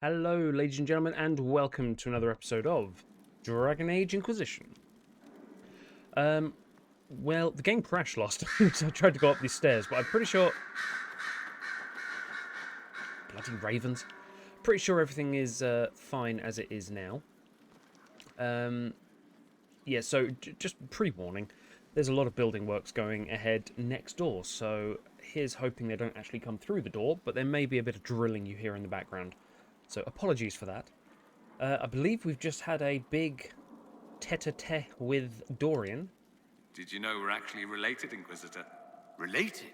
Hello, ladies and gentlemen, and welcome to another episode of Dragon Age Inquisition. Well, the game crashed last time, so I tried to go up these stairs, but I'm pretty sure... Bloody ravens. Pretty sure everything is fine as it is now. Yeah, so just pre-warning, there's a lot of building works going ahead next door, so here's hoping they don't actually come through the door, but there may be a bit of drilling you hear in the background. So apologies for that. I believe we've just had a big tete-a-tete with Dorian. Did you know we're actually related, Inquisitor? Related?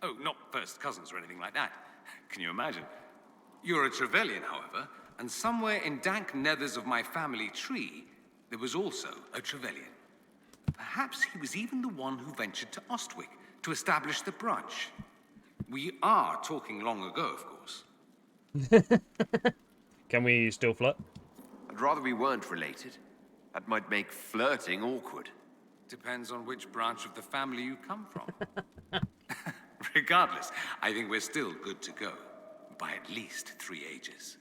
Oh, not first cousins or anything like that. Can you imagine? You're a Trevelyan, however, and somewhere in dank nethers of my family tree, there was also a Trevelyan. Perhaps he was even the one who ventured to Ostwick to establish the branch. We are talking long ago, of course. Can we still flirt? I'd rather we weren't related. That might make flirting awkward. Depends on which branch of the family you come from. Regardless, I think we're still good to go. By at least 3 ages.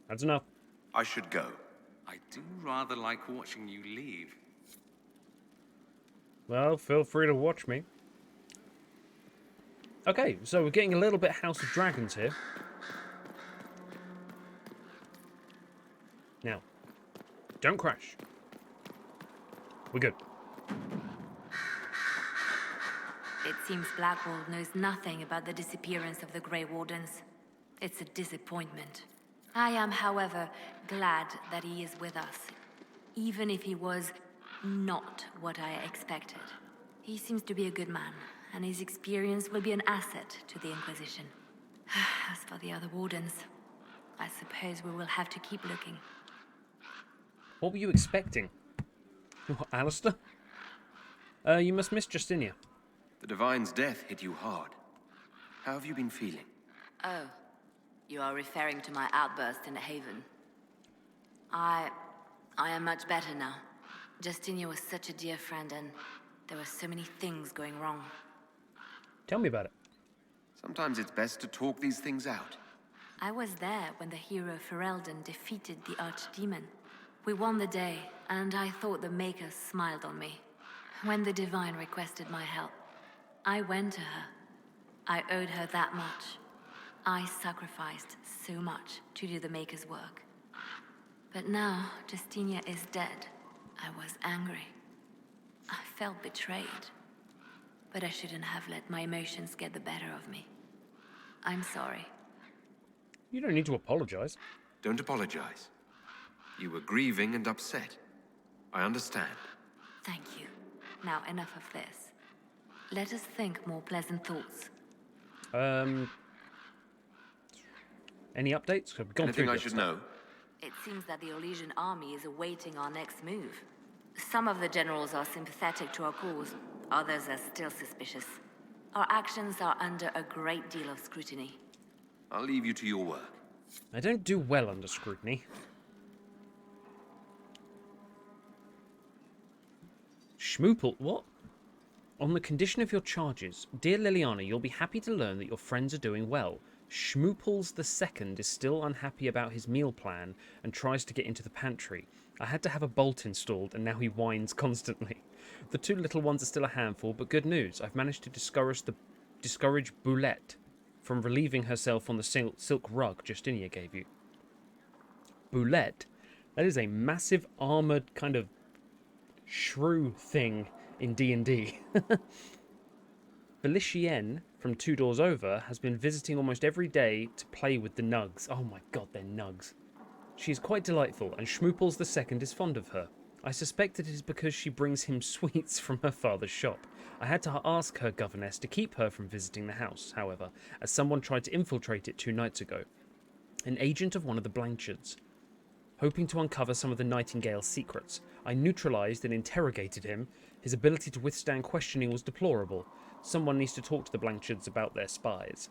That's enough. I should go. I do rather like watching you leave. Well, feel free to watch me. Okay, so we're getting a little bit House of Dragons here. Now, don't crash. We're good. It seems Blackwall knows nothing about the disappearance of the Grey Wardens. It's a disappointment. I am, however, glad that he is with us, even if he was not what I expected. He seems to be a good man, and his experience will be an asset to the Inquisition. As for the other Wardens, I suppose we will have to keep looking. What were you expecting? What, Alistair? You must miss Justinia. The Divine's death hit you hard. How have you been feeling? Oh, you are referring to my outburst in the Haven. I am much better now. Justinia was such a dear friend, and there were so many things going wrong. Tell me about it. Sometimes it's best to talk these things out. I was there when the hero Ferelden defeated the Archdemon. We won the day, and I thought the Maker smiled on me. When the Divine requested my help, I went to her. I owed her that much. I sacrificed so much to do the Maker's work. But now, Justinia is dead. I was angry. I felt betrayed. But I shouldn't have let my emotions get the better of me. I'm sorry. You don't need to apologize. Don't apologize. You were grieving and upset. I understand. Thank you. Now enough of this. Let us think more pleasant thoughts. Any updates? We've gone Anything through I this should stuff. know? It seems that the Orlesian army is awaiting our next move. Some of the generals are sympathetic to our cause, others are still suspicious. Our actions are under a great deal of scrutiny. I'll leave you to your work. I don't do well under scrutiny. Schmoople, what? On the condition of your charges, dear Leliana, you'll be happy to learn that your friends are doing well. Schmooples II is still unhappy about his meal plan and tries to get into the pantry. I had to have a bolt installed and now he whines constantly. The 2 little ones are still a handful, but good news. I've managed to discourage Boulette from relieving herself on the silk rug Justinia gave you. Boulette? That is a massive armoured kind of shrew thing in D&D. Vivienne from 2 doors over has been visiting almost every day to play with the nugs. Oh my god, they're nugs. She is quite delightful, and Schmooples II is fond of her. I suspect that it is because she brings him sweets from her father's shop. I had to ask her governess to keep her from visiting the house, however, as someone tried to infiltrate it 2 nights ago. An agent of one of the Blanchards. Hoping to uncover some of the Nightingale's secrets, I neutralized and interrogated him. His ability to withstand questioning was deplorable. Someone needs to talk to the Blanchards about their spies.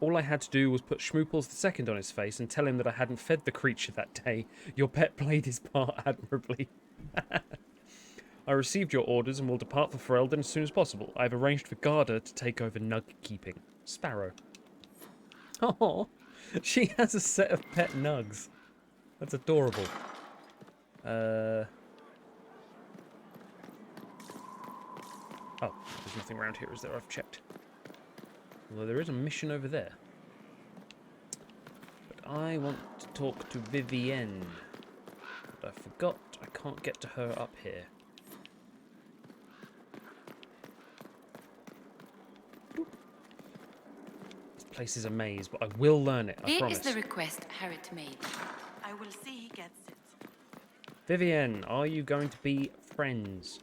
All I had to do was put Schmooples II on his face and tell him that I hadn't fed the creature that day. Your pet played his part admirably. I received your orders and will depart for Ferelden as soon as possible. I have arranged for Garda to take over nug keeping. Sparrow. Oh, She has a set of pet nugs. That's adorable. Oh, there's nothing around here, is there? I've checked. Although there is a mission over there. But I want to talk to Vivienne. But I forgot I can't get to her up here. This place is a maze, but I will learn it, I promise. Here is the request Harriet made. I will see he gets it. Vivienne, are you going to be friends?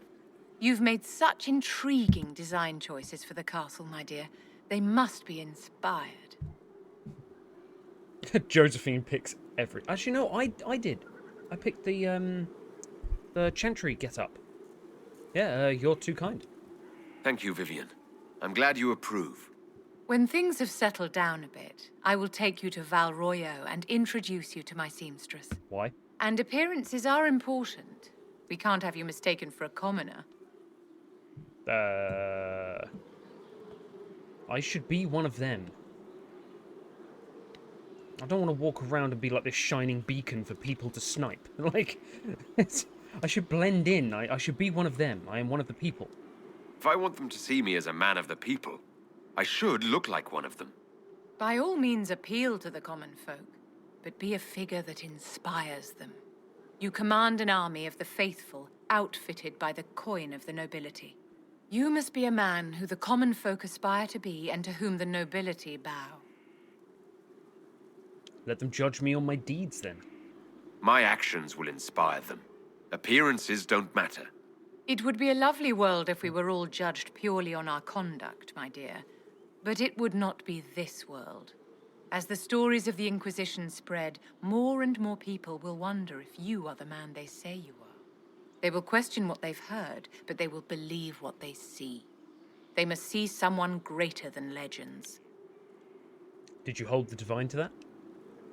You've made such intriguing design choices for the castle, my dear. They must be inspired. Josephine picks every... Actually, no, I did. I picked the Chantry get-up. Yeah, you're too kind. Thank you, Vivienne. I'm glad you approve. When things have settled down a bit, I will take you to Val Royo and introduce you to my seamstress. Why? And appearances are important. We can't have you mistaken for a commoner. I should be one of them. I don't want to walk around and be like this shining beacon for people to snipe. Like, I should blend in. I should be one of them. I am one of the people. If I want them to see me as a man of the people, I should look like one of them. By all means appeal to the common folk, but be a figure that inspires them. You command an army of the faithful, outfitted by the coin of the nobility. You must be a man who the common folk aspire to be and to whom the nobility bow. Let them judge me on my deeds, then. My actions will inspire them. Appearances don't matter. It would be a lovely world if we were all judged purely on our conduct, my dear. But it would not be this world. As the stories of the Inquisition spread, more and more people will wonder if you are the man they say you are. They will question what they've heard, but they will believe what they see. They must see someone greater than legends. Did you hold the divine to that?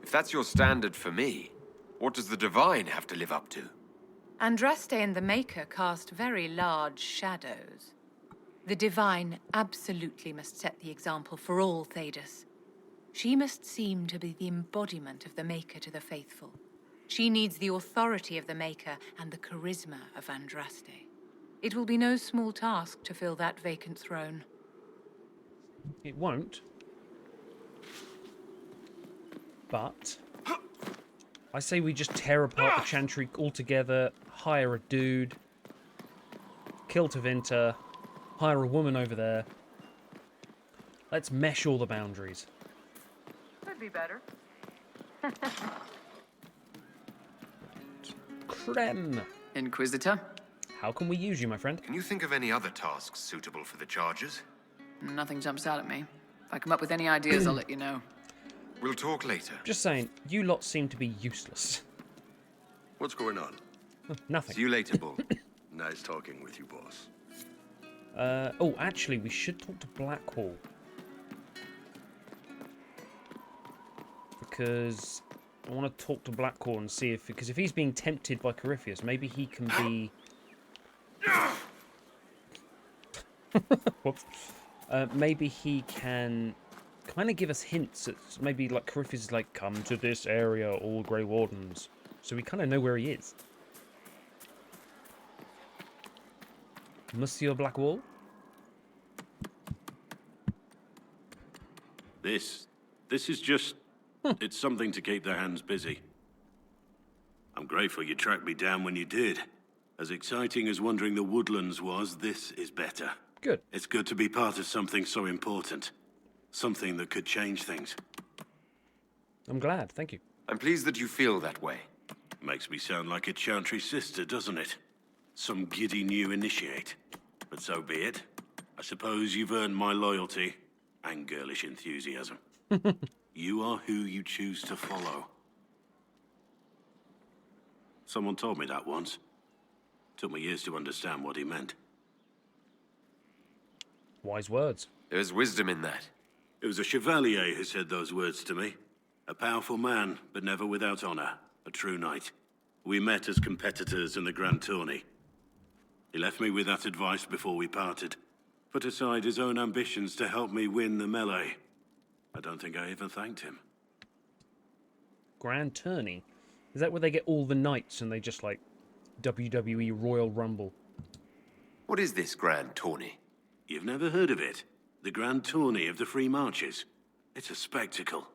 If that's your standard for me, what does the divine have to live up to? Andraste and the Maker cast very large shadows. The divine absolutely must set the example for all Thedas. She must seem to be the embodiment of the Maker to the faithful. She needs the authority of the Maker and the charisma of Andraste. It will be no small task to fill that vacant throne. It won't. But I say we just tear apart the Chantry altogether, hire a dude, kill Tevinter, hire a woman over there. Let's mesh all the boundaries. Could be better. Creme! Inquisitor? How can we use you, my friend? Can you think of any other tasks suitable for the charges? Nothing jumps out at me. If I come up with any ideas, I'll let you know. We'll talk later. Just saying, you lot seem to be useless. What's going on? Nothing. See you later, Bull. Nice talking with you, boss. Oh, actually, we should talk to Blackwall. Because I want to talk to Blackwall and see if... Because if he's being tempted by Corypheus, maybe he can be... Whoops. Maybe he can kind of give us hints. It's maybe like Corypheus is like, come to this area, all Grey Wardens. So we kind of know where he is. Monsieur Blackwall? This is just... It's something to keep their hands busy. I'm grateful you tracked me down when you did. As exciting as wandering the woodlands was, this is better. Good. It's good to be part of something so important. Something that could change things. I'm glad, thank you. I'm pleased that you feel that way. Makes me sound like a Chantry sister, doesn't it? Some giddy new initiate. But so be it. I suppose you've earned my loyalty and girlish enthusiasm. You are who you choose to follow. Someone told me that once. Took me years to understand what he meant. Wise words. There's wisdom in that. It was a chevalier who said those words to me. A powerful man, but never without honor. A true knight. We met as competitors in the Grand Tourney. He left me with that advice before we parted. Put aside his own ambitions to help me win the melee. I don't think I even thanked him. Grand Tourney. Is that where they get all the knights and they just like WWE Royal Rumble? What is this grand tourney? You've never heard of it? The Grand Tourney of the Free Marches. It's a spectacle.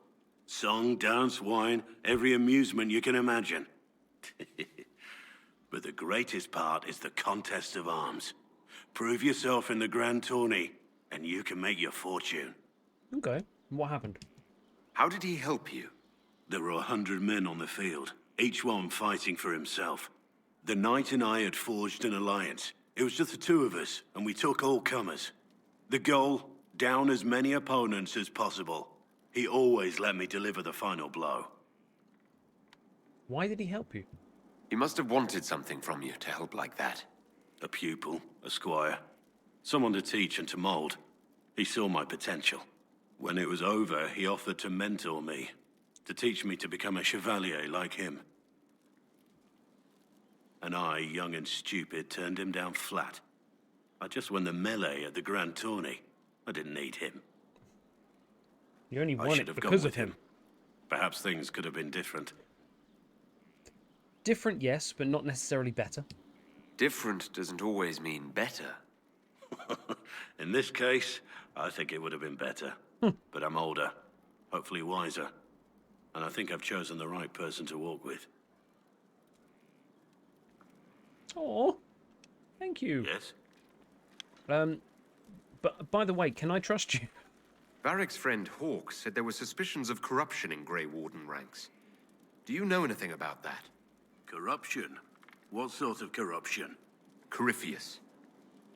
Song, dance, wine, every amusement you can imagine. But the greatest part is the contest of arms. Prove yourself in the Grand Tourney, and you can make your fortune. Okay, what happened? How did he help you? There were 100 men on the field, each one fighting for himself. The knight and I had forged an alliance. It was just the two of us, and we took all comers. The goal, down as many opponents as possible. He always let me deliver the final blow. Why did he help you? He must have wanted something from you to help like that. A pupil, a squire, someone to teach and to mold. He saw my potential. When it was over, he offered to mentor me, to teach me to become a chevalier like him. And I, young and stupid, turned him down flat. I just won the melee at the Grand Tourney. I didn't need him. You only I won should it have gone because with of him. Perhaps things could have been different. Different, yes, but not necessarily better. Different doesn't always mean better. In this case, I think it would have been better. But I'm older, hopefully wiser. And I think I've chosen the right person to walk with. Oh, thank you. Yes? But by the way, can I trust you? Varric's friend Hawke said there were suspicions of corruption in Grey Warden ranks. Do you know anything about that? Corruption? What sort of corruption? Corypheus.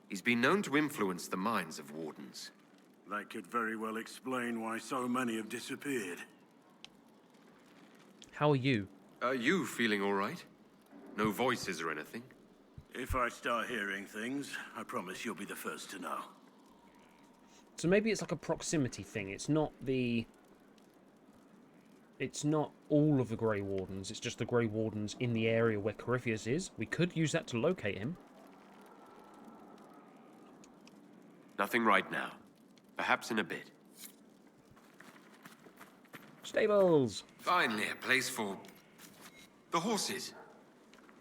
He's been known to influence the minds of wardens. That could very well explain why so many have disappeared. How are you? Are you feeling all right? No voices or anything? If I start hearing things, I promise you'll be the first to know. So maybe it's like a proximity thing. It's not all of the Grey Wardens. It's just the Grey Wardens in the area where Corypheus is. We could use that to locate him. Nothing right now. Perhaps in a bit. Stables! Finally, a place for the horses.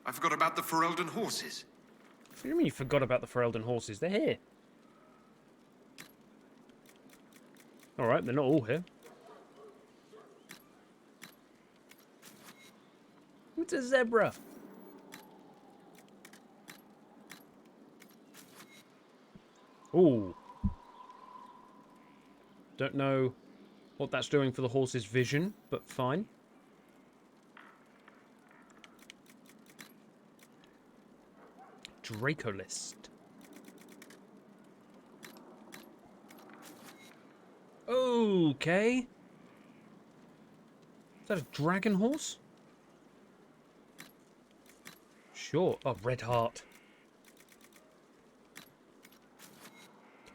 I forgot about the Ferelden horses. What do you mean you forgot about the Ferelden horses? They're here. Alright, they're not all here. It's a zebra. Ooh. Don't know what that's doing for the horse's vision, but fine. Dracolist. Okay. Is that a dragon horse? Sure. Oh, red heart.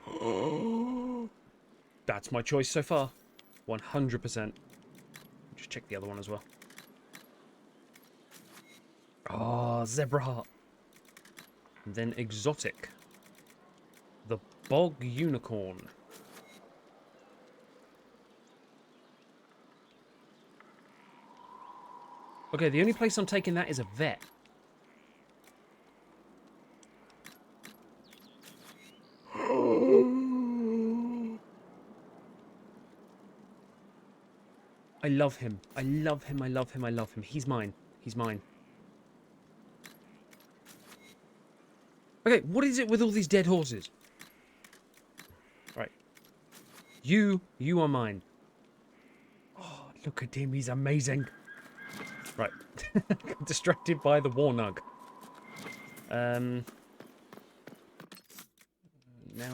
Oh, that's my choice so far. 100%. Just check the other one as well. Oh, zebra heart. And then exotic. The bog unicorn. Okay, the only place I'm taking that is a vet. I love him. I love him. I love him. I love him. He's mine. He's mine. Okay, what is it with all these dead horses? Right. You are mine. Oh, look at him. He's amazing. Right. Distracted by the warnug. Now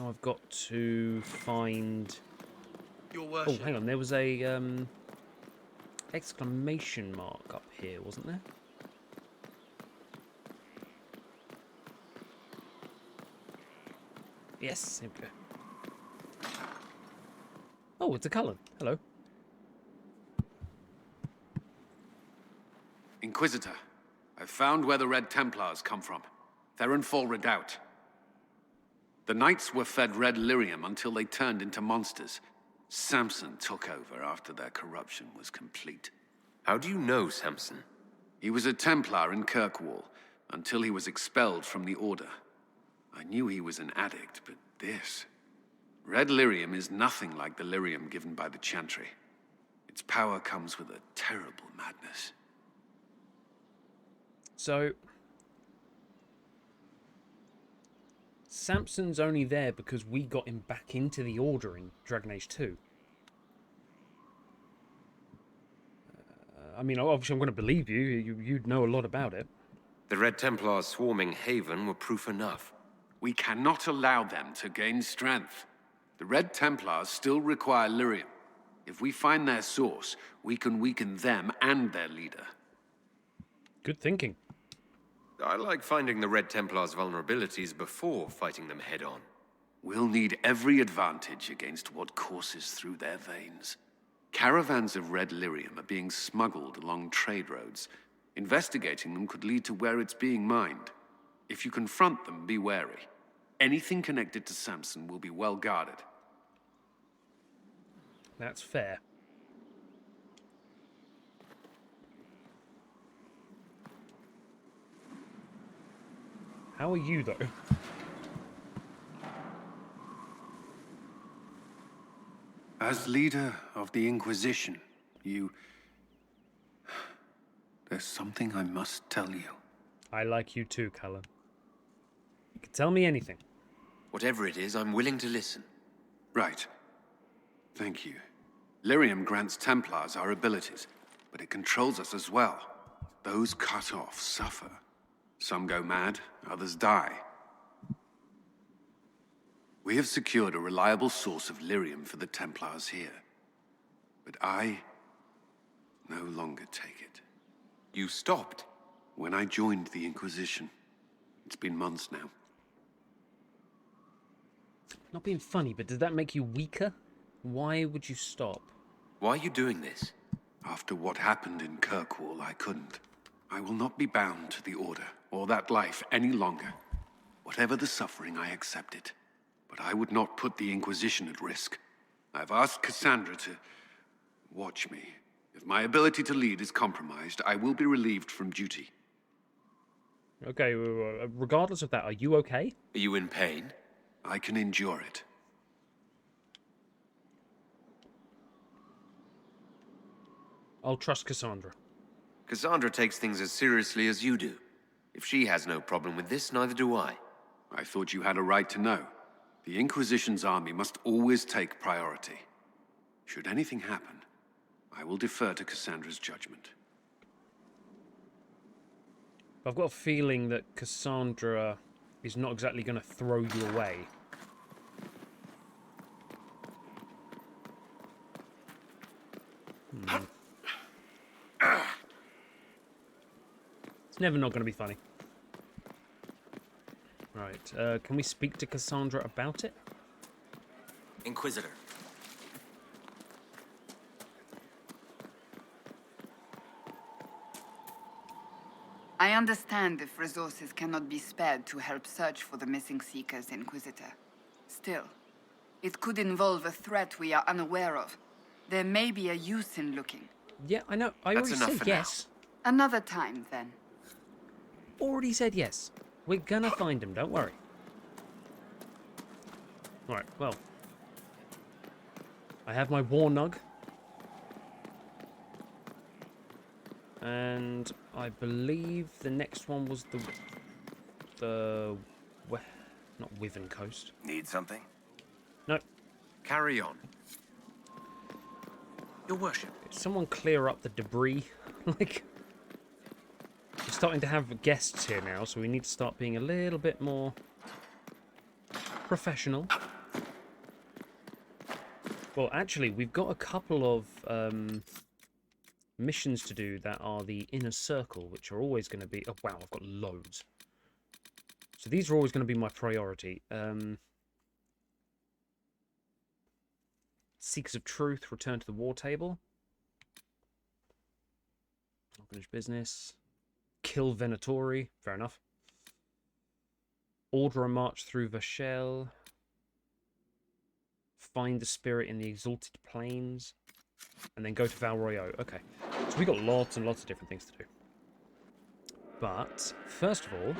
I've got to find... Your Oh, worship. hang on. There was a exclamation mark up here, wasn't there? Yes, here we go. Oh, it's a Cullen. Hello. Inquisitor, I've found where the Red Templars come from. They're in full redoubt. The knights were fed red lyrium until they turned into monsters. Samson took over after their corruption was complete. How do you know Samson? He was a Templar in Kirkwall, until he was expelled from the Order. I knew he was an addict, but this... Red lyrium is nothing like the lyrium given by the Chantry. Its power comes with a terrible madness. So... Samson's only there because we got him back into the Order in Dragon Age 2. I mean, obviously I'm going to believe you. You'd know a lot about it. The Red Templars swarming Haven were proof enough. We cannot allow them to gain strength. The Red Templars still require lyrium. If we find their source, we can weaken them and their leader. Good thinking. I like finding the Red Templars' vulnerabilities before fighting them head-on. We'll need every advantage against what courses through their veins. Caravans of red lyrium are being smuggled along trade roads. Investigating them could lead to where it's being mined. If you confront them, be wary. Anything connected to Samson will be well guarded. That's fair. How are you, though? As leader of the Inquisition, there's something I must tell you. I like you too, Cullen. You can tell me anything. Whatever it is, I'm willing to listen. Right. Thank you. Lyrium grants Templars our abilities, but it controls us as well. Those cut off suffer. Some go mad, others die. We have secured a reliable source of lyrium for the Templars here. But I no longer take it. You stopped? When I joined the Inquisition. It's been months now. Not being funny, but does that make you weaker? Why would you stop? Why are you doing this? After what happened in Kirkwall, I couldn't. I will not be bound to the Order, or that life any longer. Whatever the suffering, I accept it. But I would not put the Inquisition at risk. I've asked Cassandra to watch me. If my ability to lead is compromised, I will be relieved from duty. Okay, regardless of that, are you okay? Are you in pain? I can endure it. I'll trust Cassandra. Cassandra takes things as seriously as you do. If she has no problem with this, neither do I. I thought you had a right to know. The Inquisition's army must always take priority. Should anything happen, I will defer to Cassandra's judgment. I've got a feeling that Cassandra is not exactly going to throw you away. It's never not going to be funny. Right, can we speak to Cassandra about it? Inquisitor. I understand if resources cannot be spared to help search for the missing Seekers, Inquisitor. Still, it could involve a threat we are unaware of. There may be a use in looking. Yeah, I know. I already said yes. Another time, then. Already said yes. We're gonna find him, don't worry. Right, well. I have my war nug. And I believe the next one was not Wyvern Coast. Need something? No. Carry on. Your worship. Someone clear up the debris. Like, we're starting to have guests here now, so we need to start being a little bit more professional. Well, actually, we've got a couple of missions to do that are the inner circle, which are always going to be... Oh, wow, I've got loads. So these are always going to be my priority. Seekers of Truth, return to the war table. Unfinished business. Kill Venatori, fair enough. Order a march through Vashel. Find the spirit in the Exalted Plains. And then go to Val Royeaux. Okay. So we got lots and lots of different things to do. But, first of all...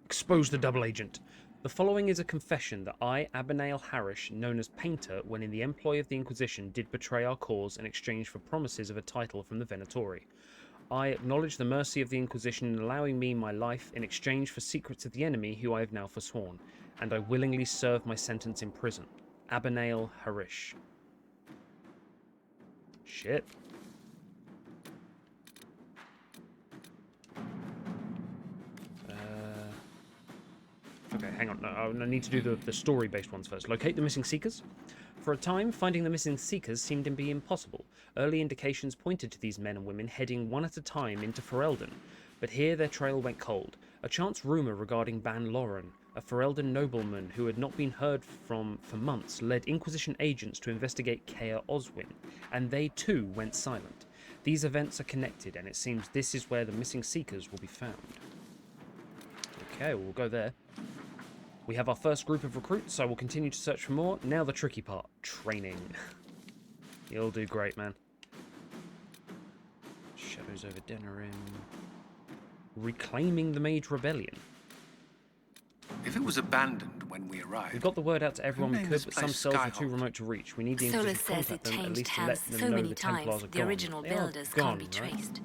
expose the double agent. The following is a confession that I, Abanael Harish, known as Painter, when in the employ of the Inquisition, did betray our cause in exchange for promises of a title from the Venatori. I acknowledge the mercy of the Inquisition in allowing me my life in exchange for secrets of the enemy who I have now forsworn, and I willingly serve my sentence in prison. Abanael Harish. Shit. Okay, hang on. No, I need to do the story-based ones first. Locate the missing Seekers. For a time, finding the missing Seekers seemed to be impossible. Early indications pointed to these men and women heading one at a time into Ferelden, but here their trail went cold. A chance rumour regarding Ban Loren, a Ferelden nobleman who had not been heard from for months, led Inquisition agents to investigate Caer Oswin, and they too went silent. These events are connected, and it seems this is where the missing Seekers will be found. Okay, we'll go there. We have our first group of recruits, so we'll continue to search for more. Now the tricky part, training. You'll do great, man. Shadows over Denerim. Reclaiming the Mage Rebellion. If it was abandoned when we arrived... We got the word out to everyone we named could, this but some place cells were Skyhold? too remote to reach. We need the Solas Inquisition to says it contact them, at changed least to hands let them so know many the Templars times, are the gone. original They are builders gone, can't be right? traced.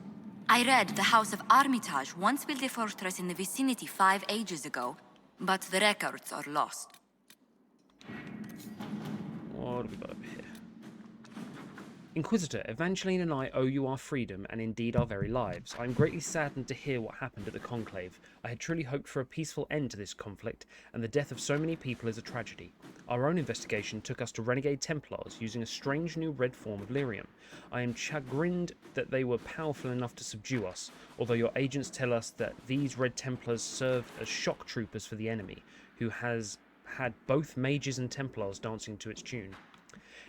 I read the House of Armitage once built a fortress in the vicinity 5 ages ago, but the records are lost. What have we got up here? Inquisitor, Evangeline and I owe you our freedom and indeed our very lives. I am greatly saddened to hear what happened at the Conclave. I had truly hoped for a peaceful end to this conflict, and the death of so many people is a tragedy. Our own investigation took us to renegade Templars using a strange new red form of lyrium. I am chagrined that they were powerful enough to subdue us, although your agents tell us that these red Templars served as shock troopers for the enemy, who has had both mages and Templars dancing to its tune.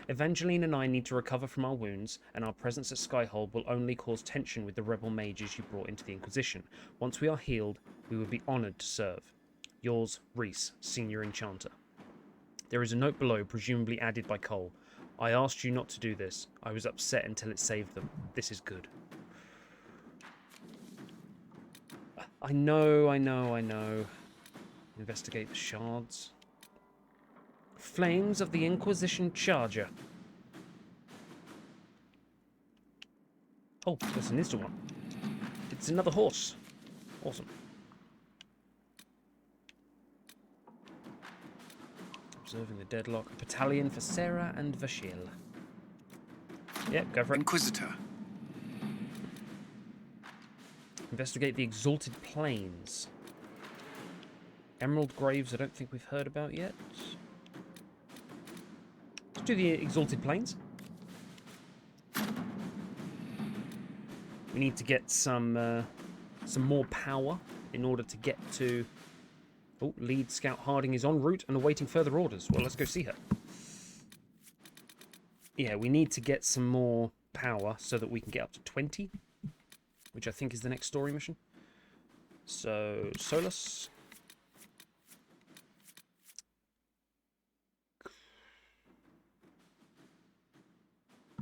Evangeline and I need to recover from our wounds, and our presence at Skyhold will only cause tension with the rebel mages you brought into the Inquisition. Once we are healed, we would be honoured to serve. Yours, Reese, Senior Enchanter. There is a note below, presumably added by Cole. I asked you not to do this. I was upset until it saved them. This is good. I know. Investigate the shards. Flames of the Inquisition Charger. Oh, there's an instant one. It's another horse. Awesome. Observing the deadlock. A battalion for Sera and Vashil. Yep, go for it. Inquisitor. Investigate the Exalted Plains. Emerald Graves I don't think we've heard about yet. Let's do the Exalted Plains. We need to get some more power in order to get to... Oh, lead scout Harding is en route and awaiting further orders. Well, let's go see her. Yeah, we need to get some more power so that we can get up to 20, which I think is the next story mission. So, Solas.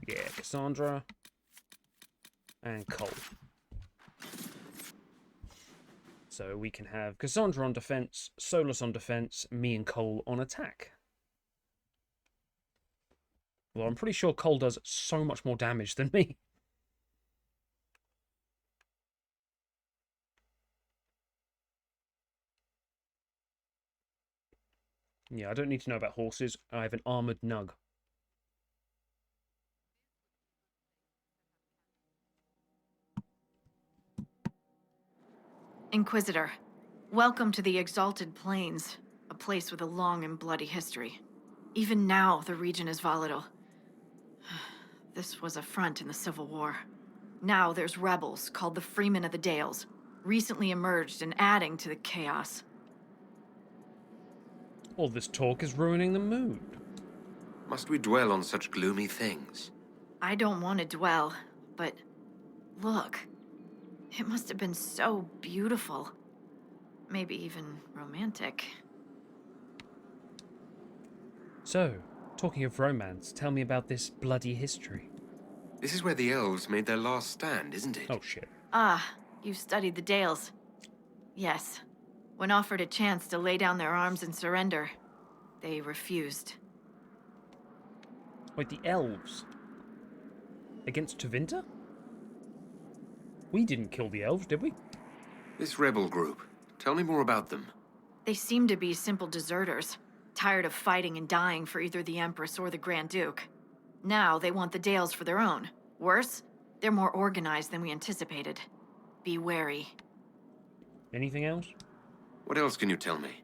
Yeah, Cassandra. And Cole. So we can have Cassandra on defense, Solas on defense, me and Cole on attack. Well, I'm pretty sure Cole does so much more damage than me. Yeah, I don't need to know about horses. I have an armoured nug. Inquisitor, welcome to the Exalted Plains, a place with a long and bloody history. Even now, the region is volatile. This was a front in the Civil War. Now there's rebels called the Freemen of the Dales, recently emerged and adding to the chaos. All this talk is ruining the mood. Must we dwell on such gloomy things? I don't want to dwell, but look. It must have been so beautiful. Maybe even romantic. So, talking of romance, tell me about this bloody history. This is where the elves made their last stand, isn't it? Oh, shit. Ah, you've studied the Dales. Yes. When offered a chance to lay down their arms and surrender, they refused. Wait, the elves? Against Tevinter? We didn't kill the elves, did we? This rebel group. Tell me more about them. They seem to be simple deserters, tired of fighting and dying for either the Empress or the Grand Duke. Now they want the Dales for their own. Worse, they're more organized than we anticipated. Be wary. Anything else? What else can you tell me?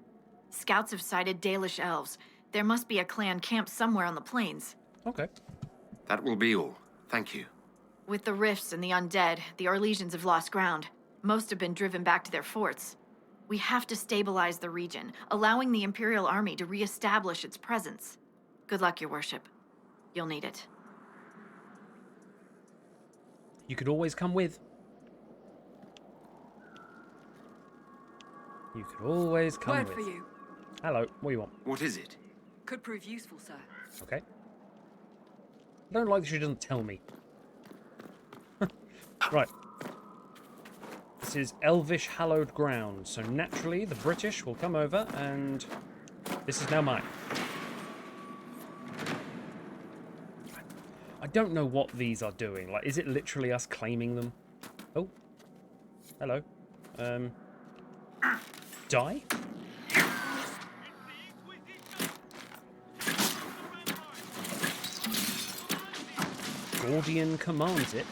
Scouts have sighted Dalish elves. There must be a clan camped somewhere on the plains. Okay. That will be all. Thank you. With the rifts and the undead, the Arlesians have lost ground. Most have been driven back to their forts. We have to stabilize the region, allowing the Imperial Army to re-establish its presence. Good luck, Your Worship. You'll need it. You could always come with. You could always come Word with. for you. Hello, what do you want? What is it? Could prove useful, sir. Okay. I don't like that she doesn't tell me. Right. This is Elvish hallowed ground, so naturally the British will come over and this is now mine. I don't know what these are doing. Like, is it literally us claiming them? Oh. Hello. Die? Gordian commands it.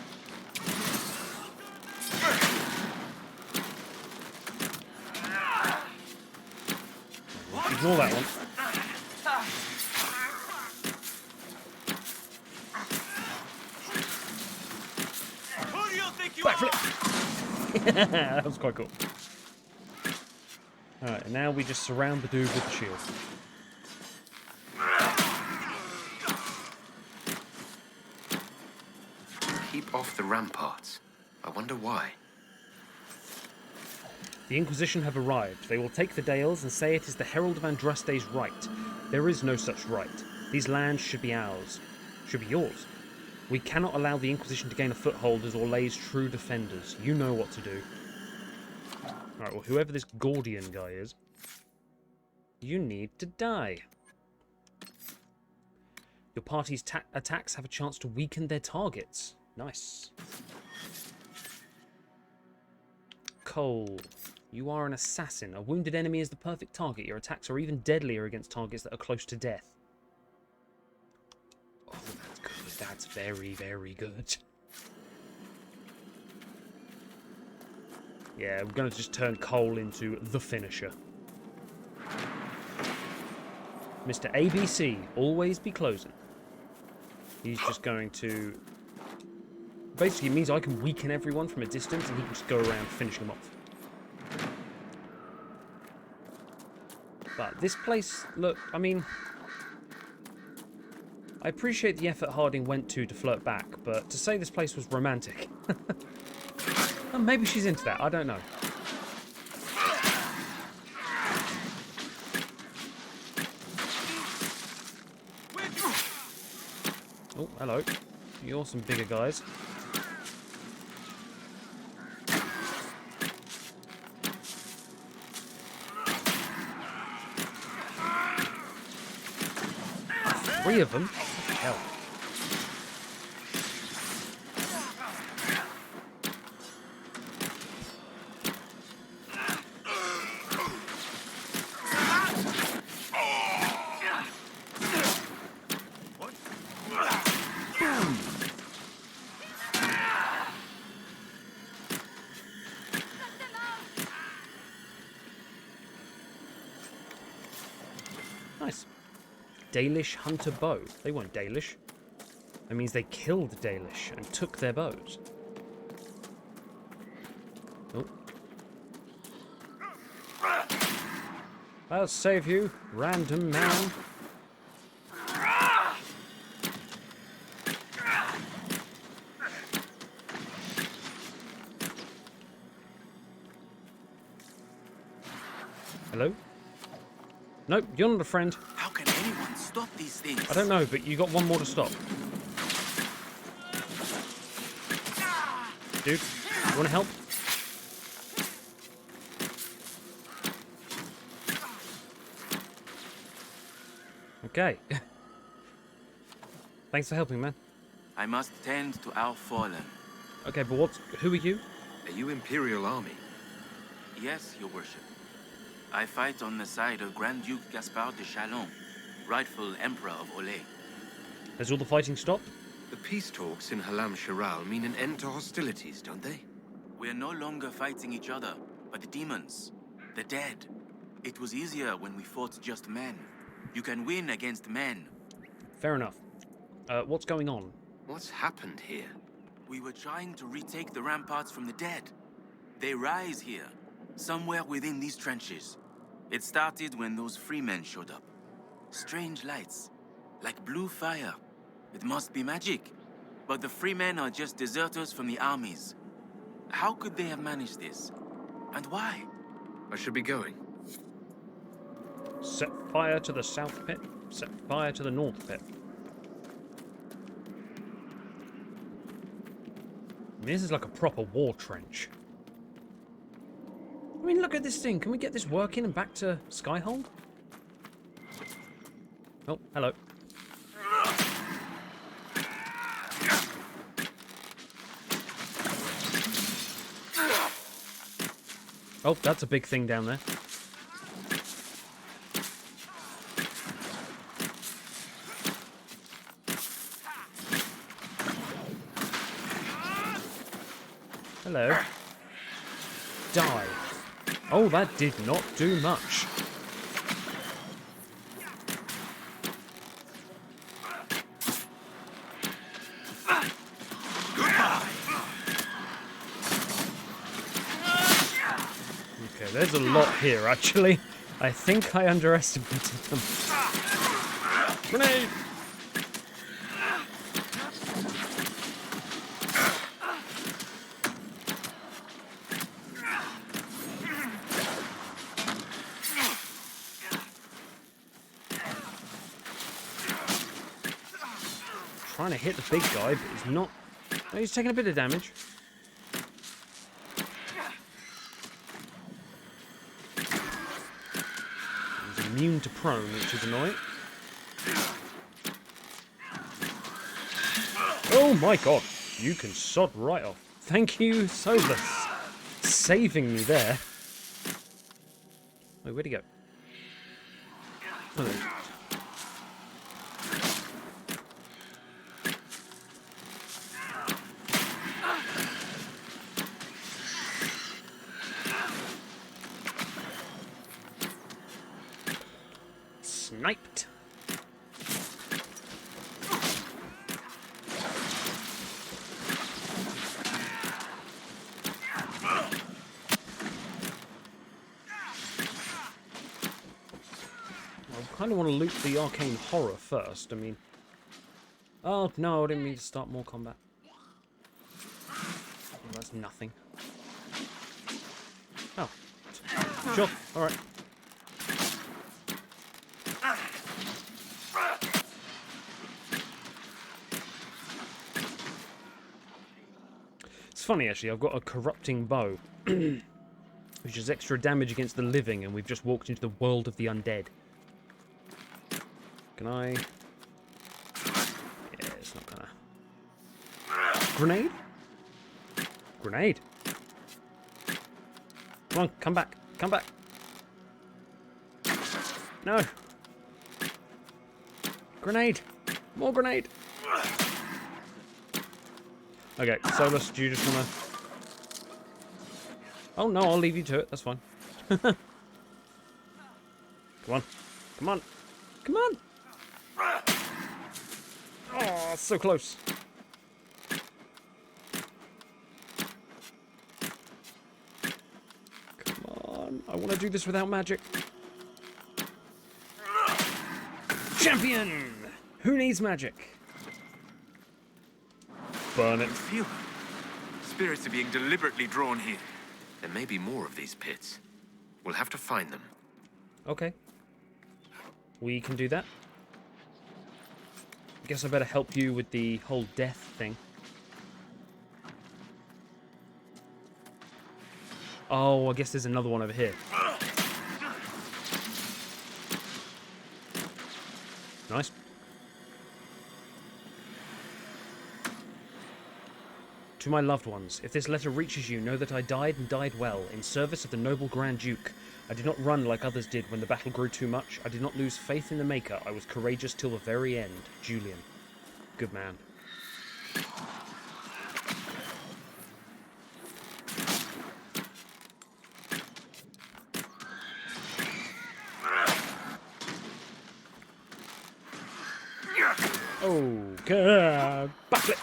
Ignore that one. Who do you think you Backflip! That was quite cool. Alright, and now we just surround the dude with the shield. Keep off the ramparts. I wonder why. The Inquisition have arrived. They will take the Dales and say it is the Herald of Andraste's right. There is no such right. These lands should be ours. Should be yours. We cannot allow the Inquisition to gain a foothold as Orlay's true defenders. You know what to do. Alright, well, whoever this Gordian guy is, you need to die. Your party's attacks have a chance to weaken their targets. Nice. Cole. You are an assassin. A wounded enemy is the perfect target. Your attacks are even deadlier against targets that are close to death. Oh, that's good. That's very, very good. Yeah, we're going to just turn Cole into the finisher. Mr. ABC, always be closing. He's just going to... Basically, it means I can weaken everyone from a distance and he can just go around finishing them off. But this place, look, I mean... I appreciate the effort Harding went to flirt back, but to say this place was romantic... Well, maybe she's into that, I don't know. Oh, hello. You're some bigger guys. Three of them? What the hell? Nice. Dalish hunter bow. They weren't Dalish. That means they killed Dalish and took their bows. Oh. I'll save you, random man. Hello? Nope, you're not a friend. How can anyone stop these things? I don't know, but you got one more to stop. Dude, you want to help? Okay. Thanks for helping, man. I must tend to our fallen. Okay, but who are you? Are you Imperial Army? Yes, your worship. I fight on the side of Grand Duke Gaspard de Chalon, rightful Emperor of Olay. Has all the fighting stopped? The peace talks in Halam Shiral mean an end to hostilities, don't they? We're no longer fighting each other, but the demons, the dead. It was easier when we fought just men. You can win against men. Fair enough. What's going on? What's happened here? We were trying to retake the ramparts from the dead. They rise here, somewhere within these trenches. It started when those freemen showed up. Strange lights, like blue fire. It must be magic. But the freemen are just deserters from the armies. How could they have managed this? And why? I should be going. Set fire to the south pit. Set fire to the north pit. I mean, this is like a proper war trench. I mean, look at this thing. Can we get this working and back to Skyhold? Oh, hello. Oh, that's a big thing down there. Hello. Die. Oh, that did not do much. Okay, there's a lot here, actually. I think I underestimated them. Grenade! Trying to hit the big guy, but he's not. Oh, he's taking a bit of damage. He's immune to prone, which is annoying. Oh my god, you can sod right off. Thank you, Solas. Saving me there. Wait, where'd he go? Hello. Sniped. I kind of want to loot the arcane horror first. I mean, oh no, I didn't mean to start more combat. Oh, that's nothing. Oh, sure, all right. It's funny, actually, I've got a corrupting bow, which is extra damage against the living, and we've just walked into the world of the undead. Can I? Yeah, it's not gonna. Grenade? Grenade? Come on, come back. Come back. No. Grenade. More grenade. Okay, Solas, do you just wanna... Oh no, I'll leave you to it, that's fine. Come on. Come on. Come on! Oh, so close. Come on, I want to do this without magic. Champion! Who needs magic? Burn it. Feel them. Spirits are being deliberately drawn here. There may be more of these pits. We'll have to find them. Okay. We can do that. Guess I better help you with the whole death thing. Oh, I guess there's another one over here. Nice. To my loved ones, if this letter reaches you, know that I died and died well, in service of the noble Grand Duke. I did not run like others did when the battle grew too much. I did not lose faith in the Maker. I was courageous till the very end. Julian. Good man. Oh, backflip.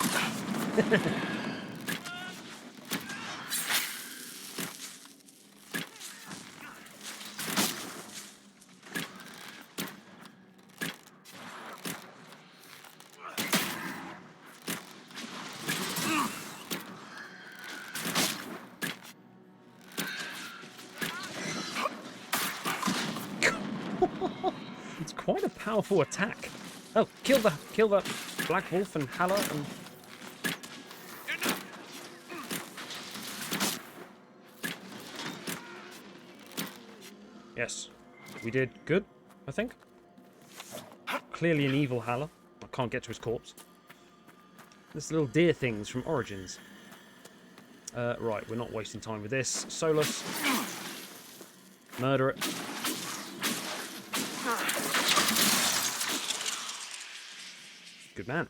It's quite a powerful attack. Oh, kill the Black Wolf and Halla and... Yes, we did good, I think. Clearly an evil Halla. I can't get to his corpse. This little deer things from Origins. Right, we're not wasting time with this. Solas. Murder it. Good man.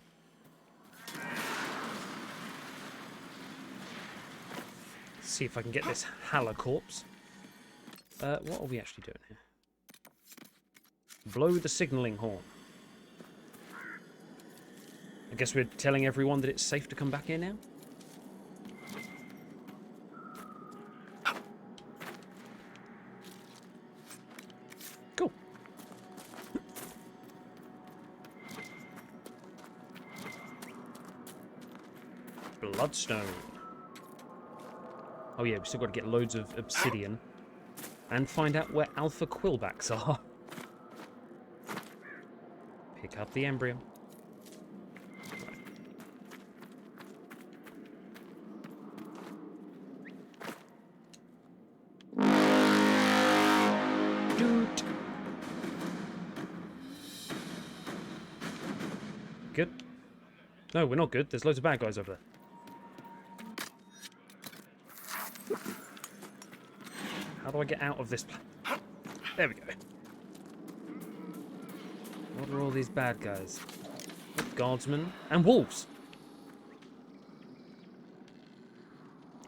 Let's see if I can get this Halla corpse. What are we actually doing here? Blow the signalling horn. I guess we're telling everyone that it's safe to come back here now? Cool. Bloodstone. Oh yeah, we still got to get loads of obsidian. And find out where alpha quillbacks are. Pick up the embryo. Doot. Good? No, we're not good. There's loads of bad guys over there. How do I get out of this? There we go. What are all these bad guys? Guardsmen and wolves.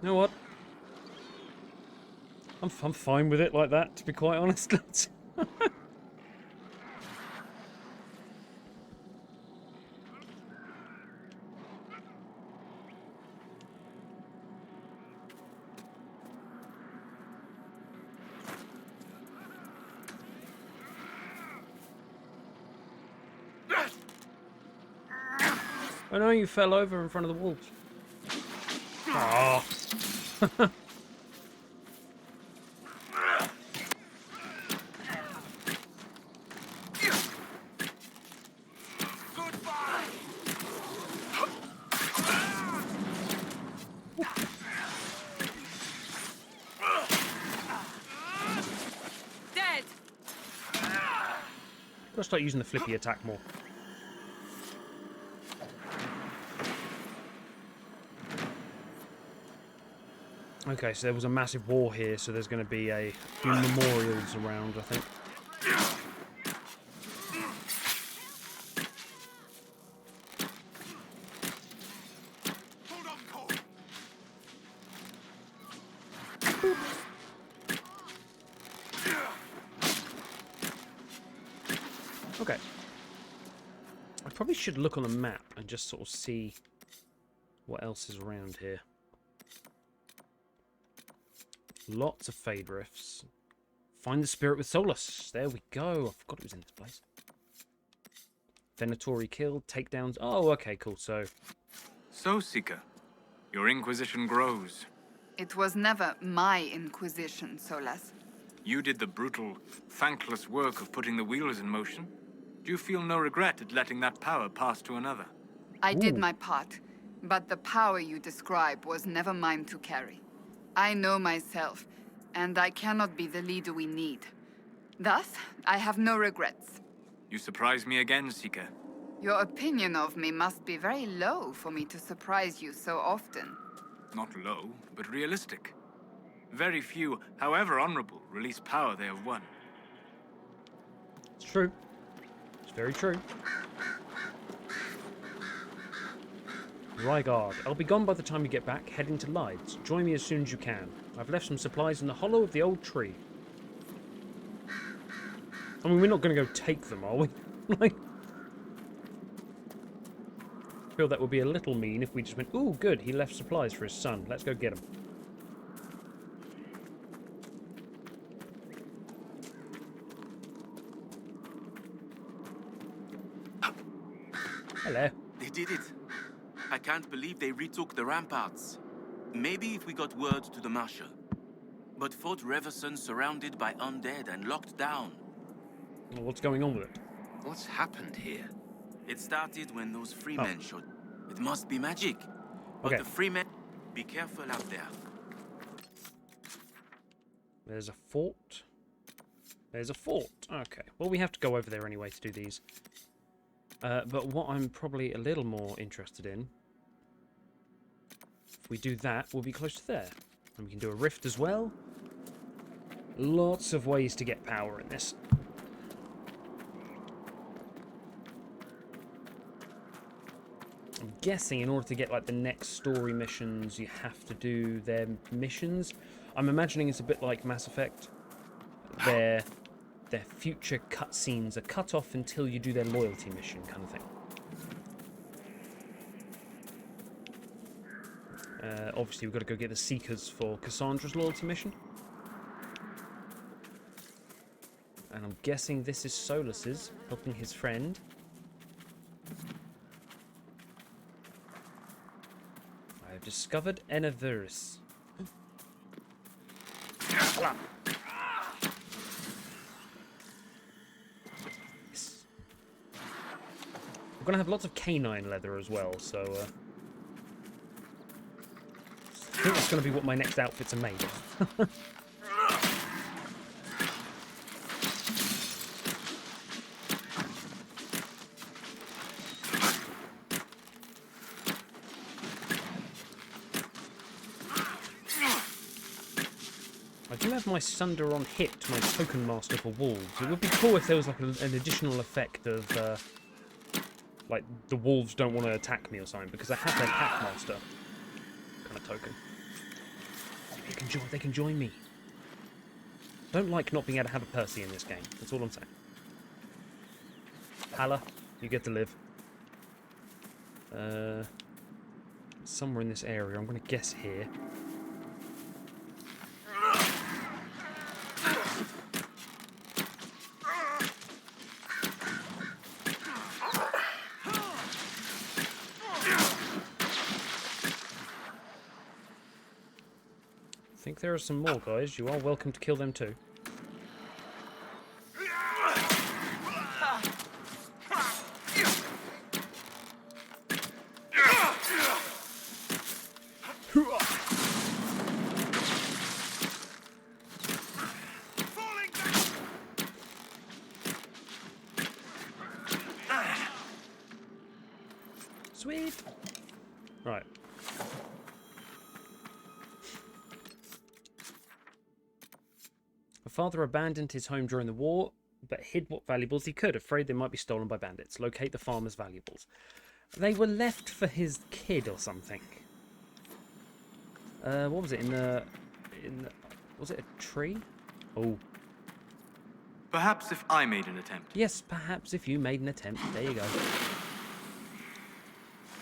You know what? I'm fine with it like that, to be quite honest. I know you fell over in front of the wolves. Oh. Dead. Gotta start using the flippy attack more. Okay, so there was a massive war here, so there's going to be a few memorials around, I think. Okay. I probably should look on the map and just sort of see what else is around here. Lots of fade rifts. Find the spirit with Solas. There we go. I forgot it was in this place. Venatori killed. Takedowns. Oh, okay, cool. So, Seeker, your Inquisition grows. It was never my Inquisition, Solas. You did the brutal, thankless work of putting the wheels in motion. Do you feel no regret at letting that power pass to another? I did my part, but the power you describe was never mine to carry. I know myself, and I cannot be the leader we need. Thus, I have no regrets. You surprise me again, Seeker. Your opinion of me must be very low for me to surprise you so often. Not low, but realistic. Very few, however honorable, release power they have won. It's true. It's very true. Rygard, I'll be gone by the time you get back, heading to Lydes. Join me as soon as you can. I've left some supplies in the hollow of the old tree. I mean, we're not going to go take them, are we? Like, I feel that would be a little mean if we just went, ooh, good, he left supplies for his son. Let's go get him. Hello. They did it. I can't believe they retook the ramparts. Maybe if we got word to the Marshal. But Fort Reverson surrounded by undead and locked down. Well, what's going on with it? What's happened here? It started when those freemen showed. It must be magic. But Okay. the freemen, be careful out there. There's a fort. There's a fort. Okay. Well, we have to go over there anyway to do these. But what I'm probably a little more interested in, if we do that, we'll be close to there. And we can do a rift as well. Lots of ways to get power in this. I'm guessing in order to get like the next story missions, you have to do their missions. I'm imagining it's a bit like Mass Effect. Their future cutscenes are cut off until you do their loyalty mission, kind of thing. Obviously, we've got to go get the Seekers for Cassandra's loyalty mission. And I'm guessing this is Solas's, helping his friend. I have discovered Enavirus. Yes. We're going to have lots of canine leather as well, so I think that's going to be what my next outfits are made of. I do have my Sunder on hit, my token master for wolves. It would be cool if there was like an additional effect of like the wolves don't want to attack me or something, because I have their pack master kind of token. They can join me. Don't like not being able to have a Percy in this game. That's all I'm saying. Pala, you get to live. Somewhere in this area. I'm going to guess here. I think there are some more guys. You are welcome to kill them too. Sweet. Right. My father abandoned his home during the war, but hid what valuables he could, afraid they might be stolen by bandits. Locate the farmer's valuables. They were left for his kid or something. What was it? Was it a tree? Oh. Perhaps if I made an attempt. Yes, perhaps if you made an attempt. There you go.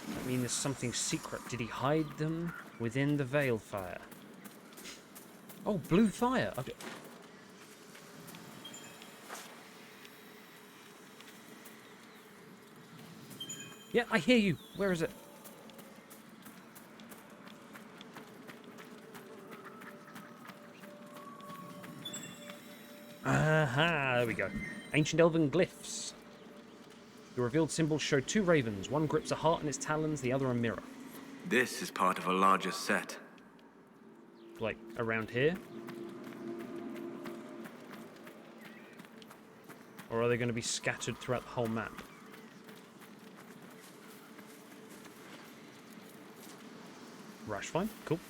I mean, there's something secret. Did he hide them within the veil fire? Oh, blue fire. Yeah, I hear you. Where is it? Aha, there we go. Ancient Elven glyphs. The revealed symbols show two ravens. One grips a heart in its talons, the other a mirror. This is part of a larger set. Like, around here? Or are they going to be scattered throughout the whole map? Rash, fine. Cool.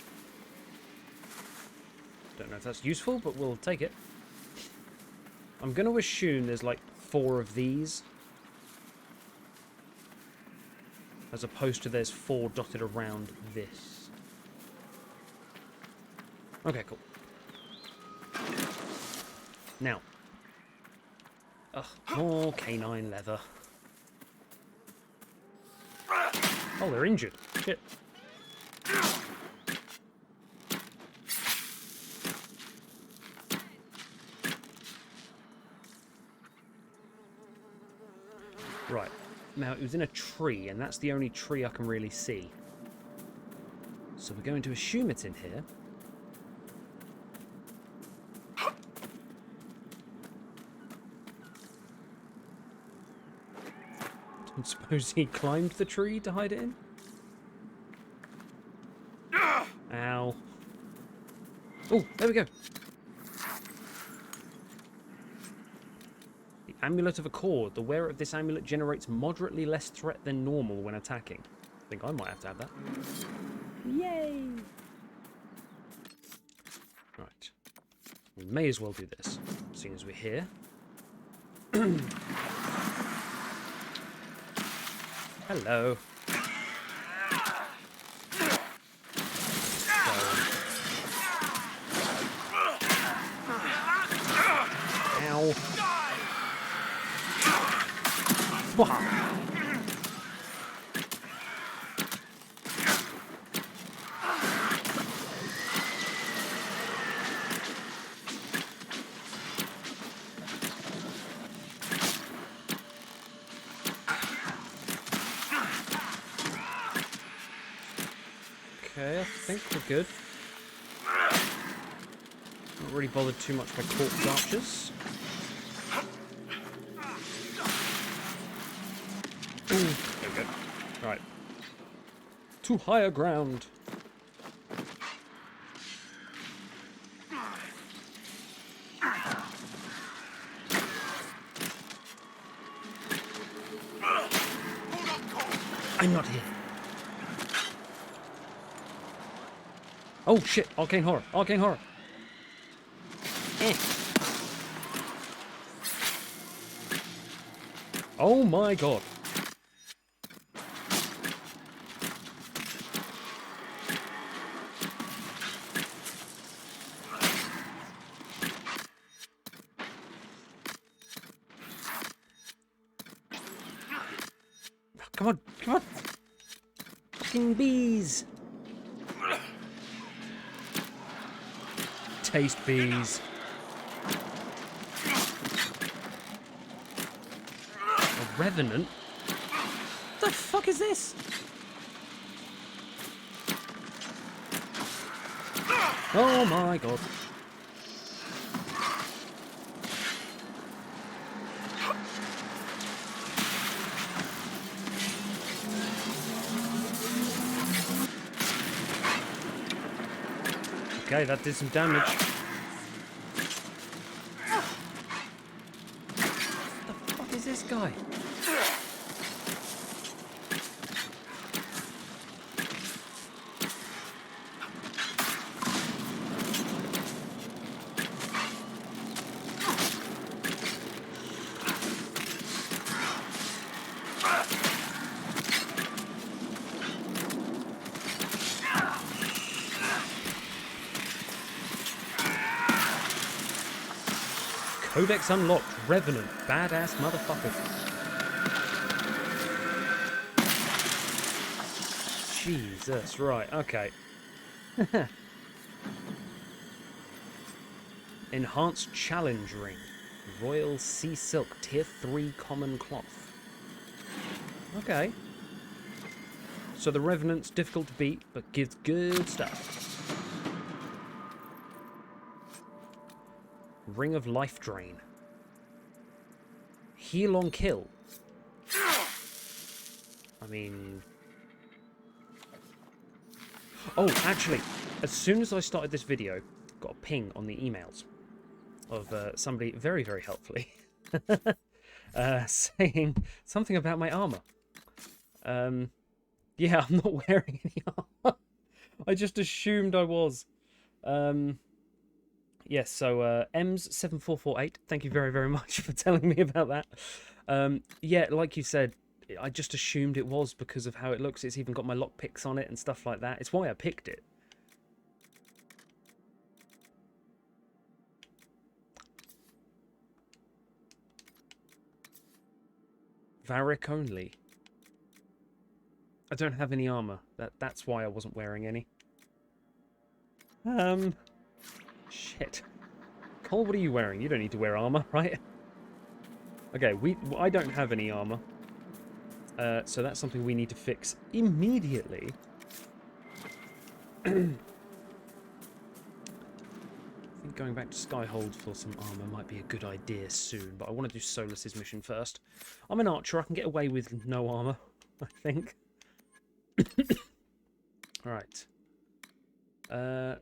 Don't know if that's useful, but we'll take it. I'm going to assume there's like 4 of these. As opposed to there's 4 dotted around this. Okay, cool. Now. Ugh, more canine leather. Oh, they're injured. Shit. Right. Now, it was in a tree, and that's the only tree I can really see. So we're going to assume it's in here. Don't suppose he climbed the tree to hide it in? Ow. Oh, there we go. The Amulet of Accord. The wearer of this amulet generates moderately less threat than normal when attacking. I think I might have to have that. Yay! Right. We may as well do this, seeing as we're here. Hello. Ow. Wow. Okay, I think we're good. Not really bothered too much by corpse archers. Ooh, there we go. Right. To higher ground. I'm not here. Oh shit, arcane horror, arcane horror. Eh. Oh my god. Come on, come on. Fucking bees. Taste bees. A revenant? What the fuck is this? Oh my god. Okay, that did some damage. What the fuck is this guy? Codex unlocked. Revenant. Badass motherfucker. Jesus. Right. Okay. Enhanced challenge ring. Royal Sea Silk. Tier 3 common cloth. Okay. So the Revenant's difficult to beat, but gives good stuff. Ring of Life Drain. Heal on kill. mean... Oh, actually, as soon as I started this video, got a ping on the emails of somebody very, very helpfully saying something about my armor. Yeah, I'm not wearing any armor. I just assumed I was. Yes, so Ems7448, thank you very, very much for telling me about that. Yeah, like you said, I just assumed it was because of how it looks. It's even got my lockpicks on it and stuff like that. It's why I picked it. Varric only. I don't have any armor. That's why I wasn't wearing any. Shit. Cole, what are you wearing? You don't need to wear armor, right? Okay, I don't have any armor. So that's something we need to fix immediately. I think going back to Skyhold for some armor might be a good idea soon, but I want to do Solas's mission first. I'm an archer, I can get away with no armor, I think. Alright.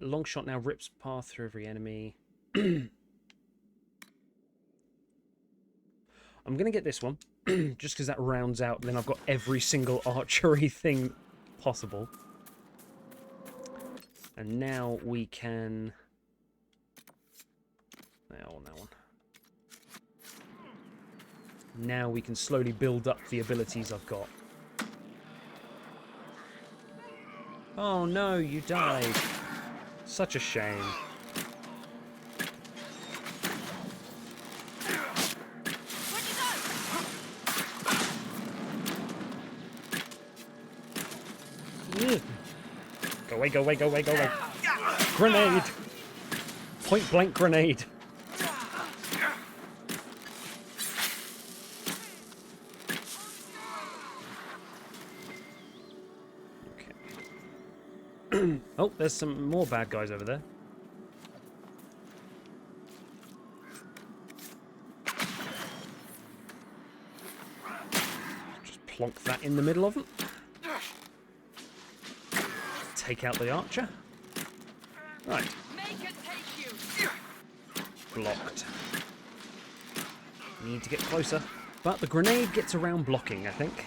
Long shot now rips path through every enemy. I'm going to get this one, just because that rounds out, then I've got every single archery thing possible. And now we can... on that one. Now we can slowly build up the abilities I've got. Oh no, you died. Such a shame. Go away, go away, go away, go away. Grenade! Point blank grenade. Okay. Oh, there's some more bad guys over there. Just plonk that in the middle of them. Take out the archer. Right. Blocked. Need to get closer. But the grenade gets around blocking, I think.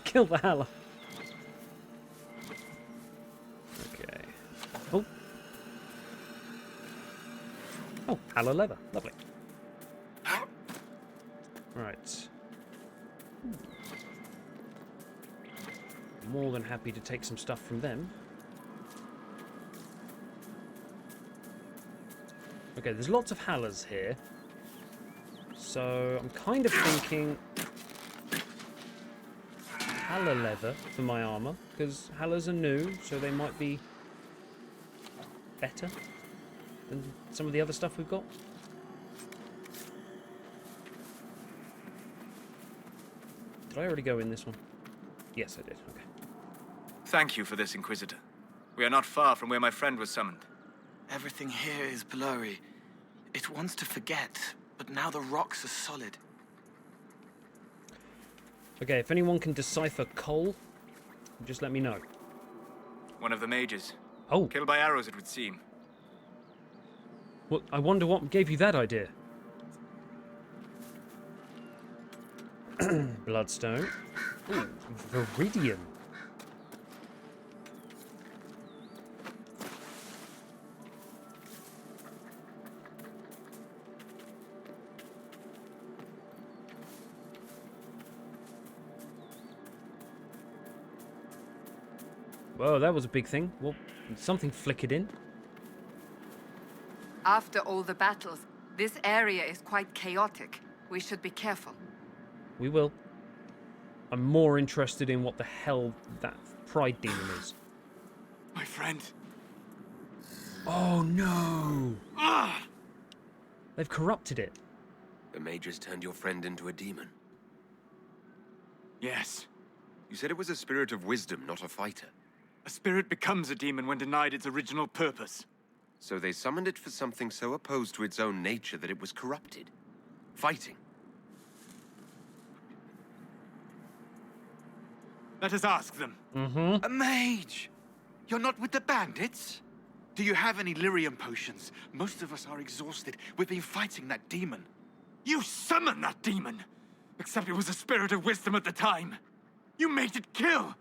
Kill the Halla. Okay. Oh. Oh, Halla leather. Lovely. Right. More than happy to take some stuff from them. Okay, there's lots of Hallas here. So I'm kind of thinking Halla leather for my armor, because Hallas are new, so they might be better than some of the other stuff we've got. Did I already go in this one? Yes, I did. Okay. Thank you for this, Inquisitor. We are not far from where my friend was summoned. Everything here is blurry. It wants to forget, but now the rocks are solid. Okay, if anyone can decipher coal, just let me know. One of the mages. Oh. Killed by arrows, it would seem. Well, I wonder what gave you that idea. Bloodstone. Ooh, Viridian. Whoa, that was a big thing. Well, something flickered in. After all the battles, this area is quite chaotic. We should be careful. We will. I'm more interested in what the hell that pride demon is. My friend. Oh no! Ah! They've corrupted it. The mages turned your friend into a demon. Yes. You said it was a spirit of wisdom, not a fighter. A spirit becomes a demon when denied its original purpose. So they summoned it for something so opposed to its own nature that it was corrupted. Fighting. Let us ask them. Mm-hmm. A mage! You're not with the bandits? Do you have any lyrium potions? Most of us are exhausted. We've been fighting that demon. You summoned that demon! Except it was a spirit of wisdom at the time. You made it kill!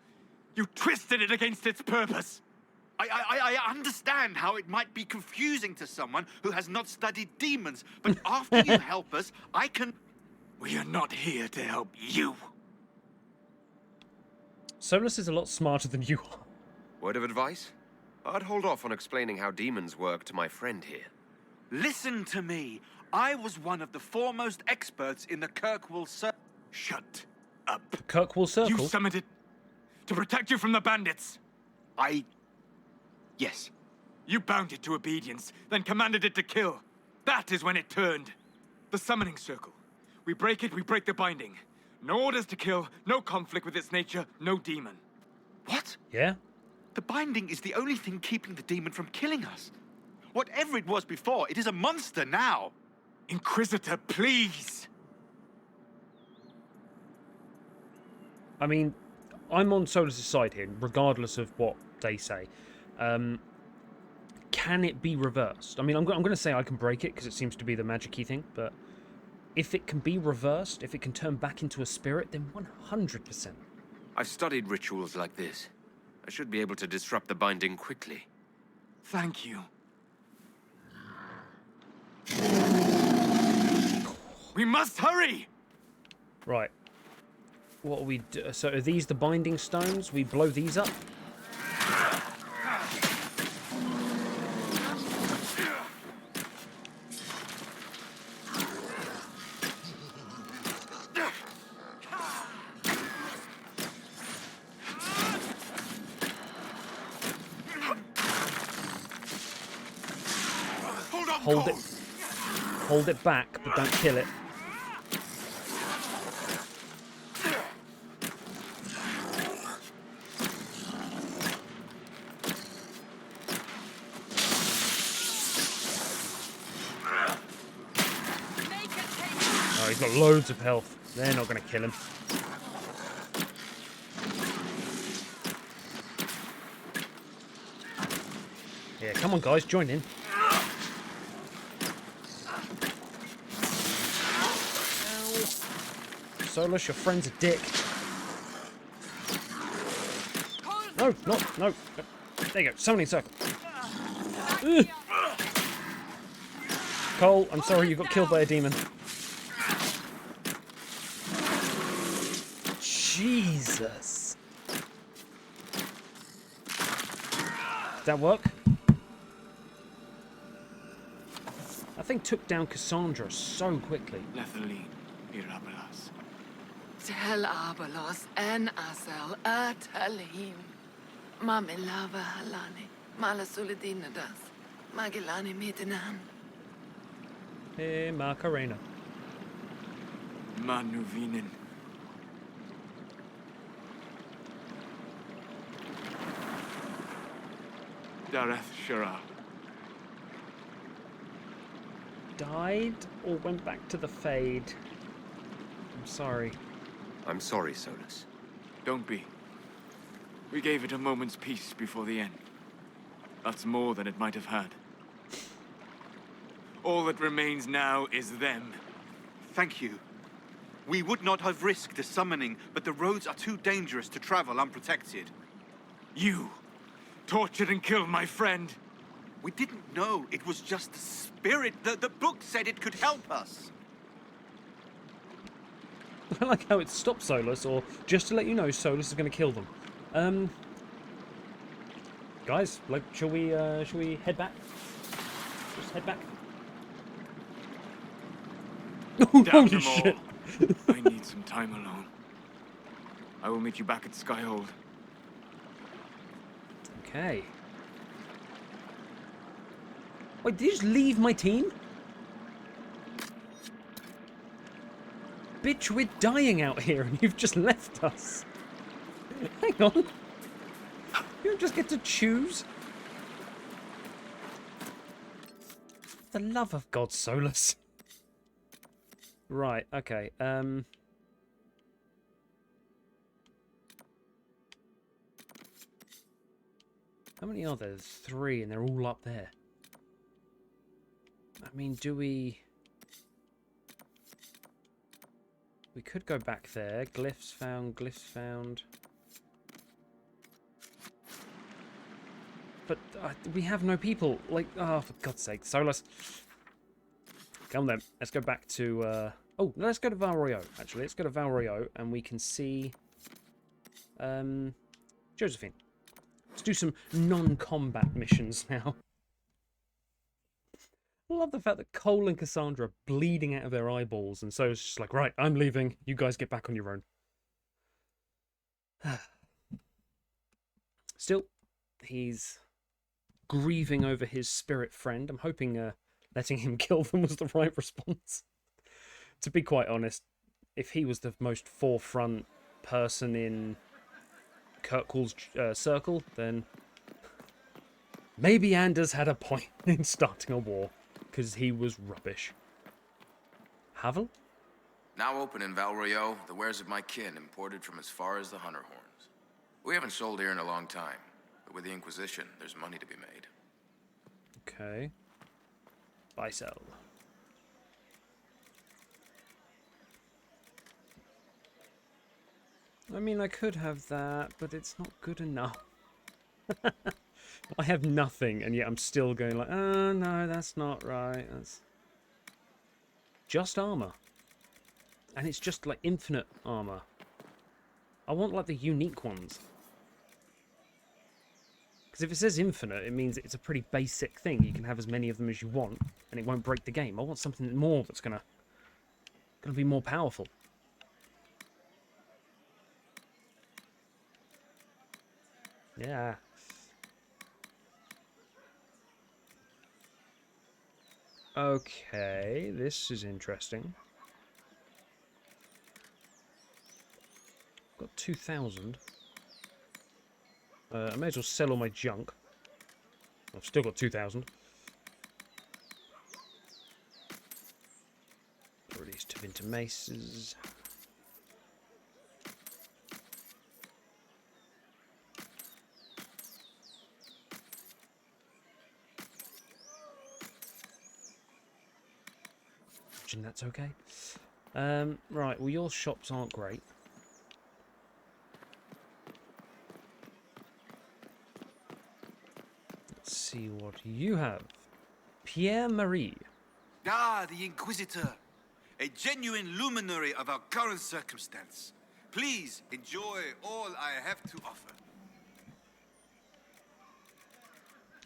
You twisted it against its purpose! I understand how it might be confusing to someone who has not studied demons, but after you help us, I can... We are not here to help you. Solas is a lot smarter than you are. Word of advice? I'd hold off on explaining how demons work to my friend here. Listen to me. I was one of the foremost experts in the Kirkwall Circle. Shut up. Kirkwall Circle? You summoned it to protect you from the bandits. Yes. You bound it to obedience, then commanded it to kill. That is when it turned. The summoning circle. We break it, we break the binding. No orders to kill, no conflict with its nature, no demon. What? Yeah? The binding is the only thing keeping the demon from killing us. Whatever it was before, it is a monster now. Inquisitor, please! I mean, I'm on Solas' side here, regardless of what they say. Can it be reversed? I mean, I'm going to say I can break it, because it seems to be the magic-y thing, but if it can be reversed, if it can turn back into a spirit, then 100%. I've studied rituals like this. I should be able to disrupt the binding quickly. Thank you. We must hurry! Right. What are we do? So are these the binding stones? We blow these up? Hold it back, but don't kill it. Oh, he's got loads of health. They're not going to kill him. Yeah, come on guys, join in. Solas, your friend's a dick. No, no. There you go, summoning circle. Ugh. Cole, I'm sorry you got killed by a demon. Jesus. Did that work? That thing took down Cassandra so quickly. Lethaline, Mirabelas. Tel Abalos en Asel Atalim. Mamilava Halani. Malasuladinadas. Magilani Mitinan. Hey, Macarena. Manuvinin. Dareth Shara. Died or went back to the Fade? I'm sorry. I'm sorry, Solas. Don't be. We gave it a moment's peace before the end. That's more than it might have had. All that remains now is them. Thank you. We would not have risked a summoning, but the roads are too dangerous to travel unprotected. You tortured and killed my friend. We didn't know it was just a spirit. The book said it could help us. I like how it stopped Solas, or just to let you know, Solas is going to kill them. Guys, like, shall we head back? Just head back. Holy shit! I need some time alone. I will meet you back at Skyhold. Okay. Wait, did you just leave my team? Bitch, we're dying out here and you've just left us. Hang on. You don't just get to choose. For the love of God, Solas. Right, okay. How many are there? There's 3 and they're all up there. I mean, do we... We could go back there. Glyphs found, glyphs found. But we have no people. Like, oh, for God's sake. Solas. Come on then. Let's go back to... Oh, let's go to Val Royeaux, actually. Let's go to Val Royeaux and we can see... Josephine. Let's do some non-combat missions now. I love the fact that Cole and Cassandra are bleeding out of their eyeballs, and so it's just like, right, I'm leaving. You guys get back on your own. Still, he's grieving over his spirit friend. I'm hoping letting him kill them was the right response. To be quite honest, if he was the most forefront person in Kirkwall's circle, then maybe Anders had a point in starting a war. Because he was rubbish. Havel? Now open in Val Royeaux, the wares of my kin imported from as far as the Hunter Horns. We haven't sold here in a long time, but with the Inquisition, there's money to be made. Okay. Buy, sell. I mean, I could have that, but it's not good enough. I have nothing, and yet I'm still going like, oh, no, that's not right. That's just armor. And it's just, like, infinite armor. I want, like, the unique ones. Because if it says infinite, it means it's a pretty basic thing. You can have as many of them as you want, and it won't break the game. I want something more that's gonna be more powerful. Yeah. Okay, this is interesting. Got 2,000. I may as well sell all my junk. I've still got 2,000. Release to Vinter Maces. That's okay. Right, well, your shops aren't great. Let's see what you have. Pierre-Marie. Ah, the Inquisitor. A genuine luminary of our current circumstance. Please enjoy all I have to offer.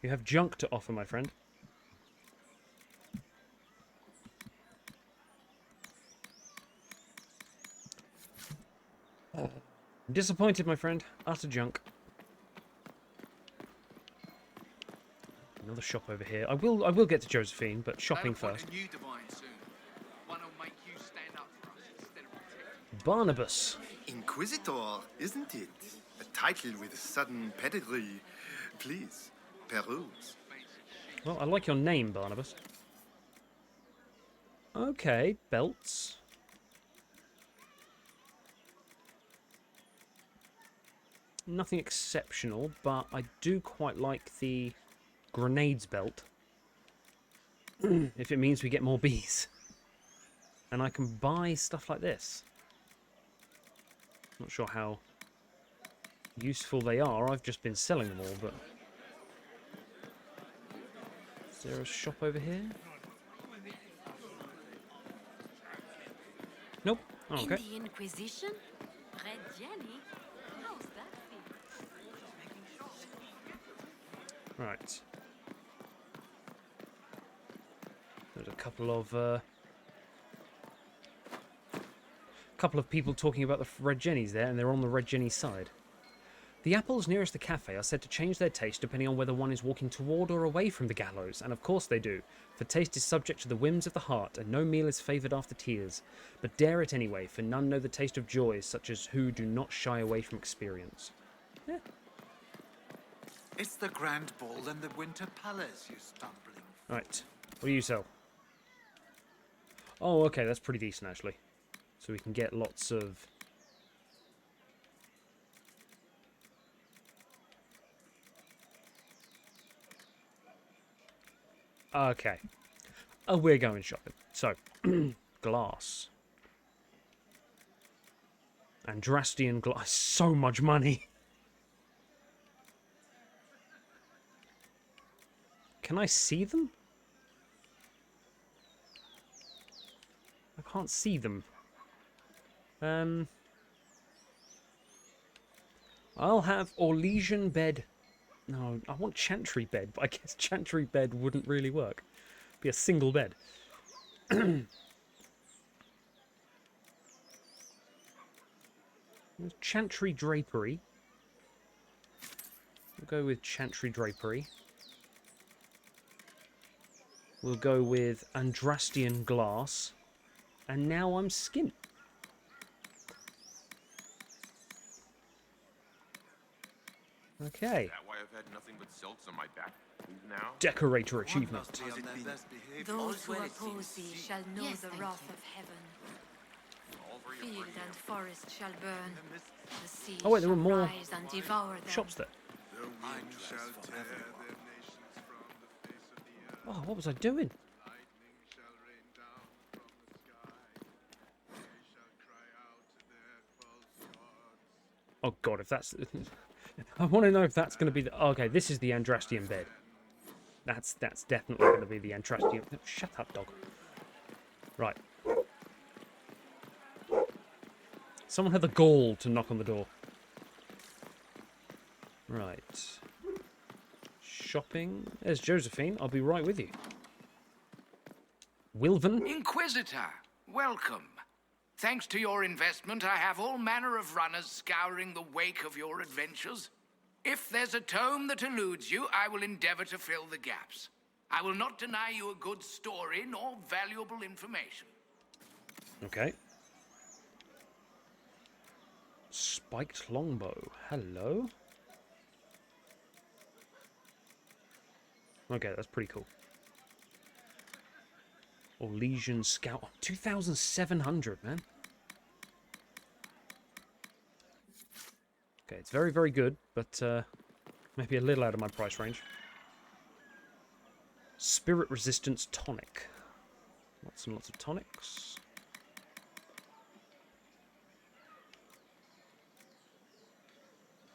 You have junk to offer, my friend. I'm disappointed, my friend. Utter junk. Another shop over here. I will get to Josephine, but shopping first. Barnabas. Inquisitor, isn't it? A title with a sudden pedigree. Please, peruse. Well, I like your name, Barnabas. Okay, belts. Nothing exceptional, but I do quite like the grenades belt. If it means we get more bees. And I can buy stuff like this. Not sure how useful they are. I've just been selling them all, but... Is there a shop over here? Nope. Oh, okay. In the Inquisition? Red Jenny? How's that feel? Right. There's a couple of people talking about the Red Jennies there, and they're on the Red Jenny side. The apples nearest the cafe are said to change their taste depending on whether one is walking toward or away from the gallows, and of course they do, for taste is subject to the whims of the heart, and no meal is favoured after tears. But dare it anyway, for none know the taste of joys such as who do not shy away from experience. Yeah. It's the Grand Ball and the Winter Palace, you stumbling. Right. What do you sell? Oh, okay, that's pretty decent, actually. So we can get lots of... Okay. Oh, we're going shopping. So, glass. Andrastian glass. So much money. Can I see them? I can't see them. I'll have Orlesian bed. No, I want Chantry bed, but I guess Chantry bed wouldn't really work. Be a single bed. Chantry drapery. We'll go with Chantry drapery. We'll go with Andrastian glass. And now I'm skint. Okay. That why I've had nothing but silks on my back now? Decorator achievement. Those who oppose thee shall know the wrath of heaven. Field and forest shall burn. The sea Oh wait, there were shall more rise and devour them. shops there. Oh, what was I doing? Oh god, if that's... I want to know if that's going to be the... Okay, this is the Andrastian bed. That's definitely going to be the Andrastian... Shut up, dog. Right. Someone had the gall to knock on the door. Right. Shopping. There's Josephine. I'll be right with you. Wilven? Inquisitor, welcome. Thanks to your investment, I have all manner of runners scouring the wake of your adventures. If there's a tome that eludes you, I will endeavor to fill the gaps. I will not deny you a good story nor valuable information. Okay. Spiked longbow. Hello? Okay, that's pretty cool. Orlesian scout. Oh, 2,700, man. Okay, it's very, very good, but maybe a little out of my price range. Spirit resistance tonic. Lots and lots of tonics.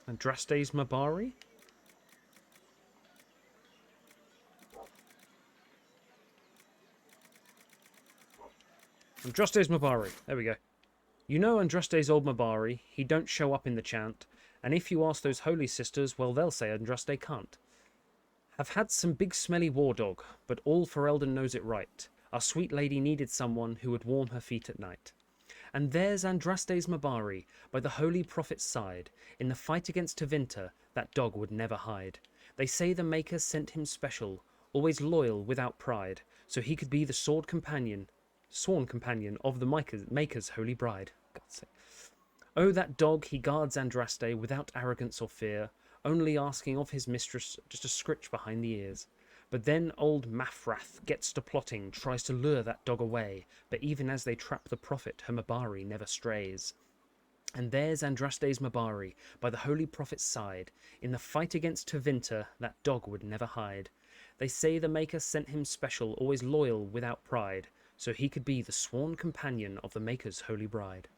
Andraste's Mabari. Andraste's Mabari. There we go. You know Andraste's old Mabari. He don't show up in the chant. And if you ask those holy sisters, well, they'll say Andraste can't. Have had some big smelly war dog, but all Ferelden knows it right. Our sweet lady needed someone who would warm her feet at night. And there's Andraste's Mabari, by the holy prophet's side. In the fight against Tevinter, that dog would never hide. They say the Maker sent him special, always loyal without pride, so he could be the sworn companion of the Maker's holy bride. God's sake. Oh, that dog, he guards Andraste without arrogance or fear, only asking of his mistress just a scritch behind the ears. But then old Mafrath gets to plotting, tries to lure that dog away, but even as they trap the prophet, her Mabari never strays. And there's Andraste's Mabari, by the holy prophet's side. In the fight against Tevinter, that dog would never hide. They say the Maker sent him special, always loyal without pride, so he could be the sworn companion of the Maker's holy bride.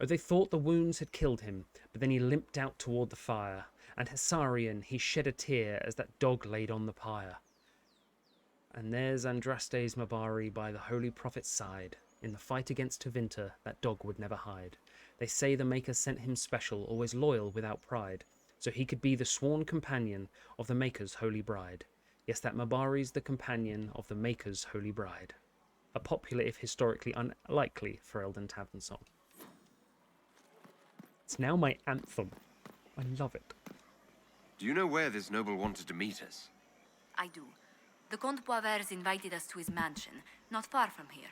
Oh, they thought the wounds had killed him, but then he limped out toward the fire, and Hessarian he shed a tear as that dog laid on the pyre. And there's Andraste's Mabari by the holy prophet's side. In the fight against Tevinter, that dog would never hide. They say the Maker sent him special, always loyal without pride, so he could be the sworn companion of the Maker's holy bride. Yes, that Mabari's the companion of the Maker's holy bride. A popular, if historically unlikely, Ferelden Tavern song. It's now my anthem. I love it. Do you know where this noble wanted to meet us? I do. The Comte Boisvert invited us to his mansion, not far from here.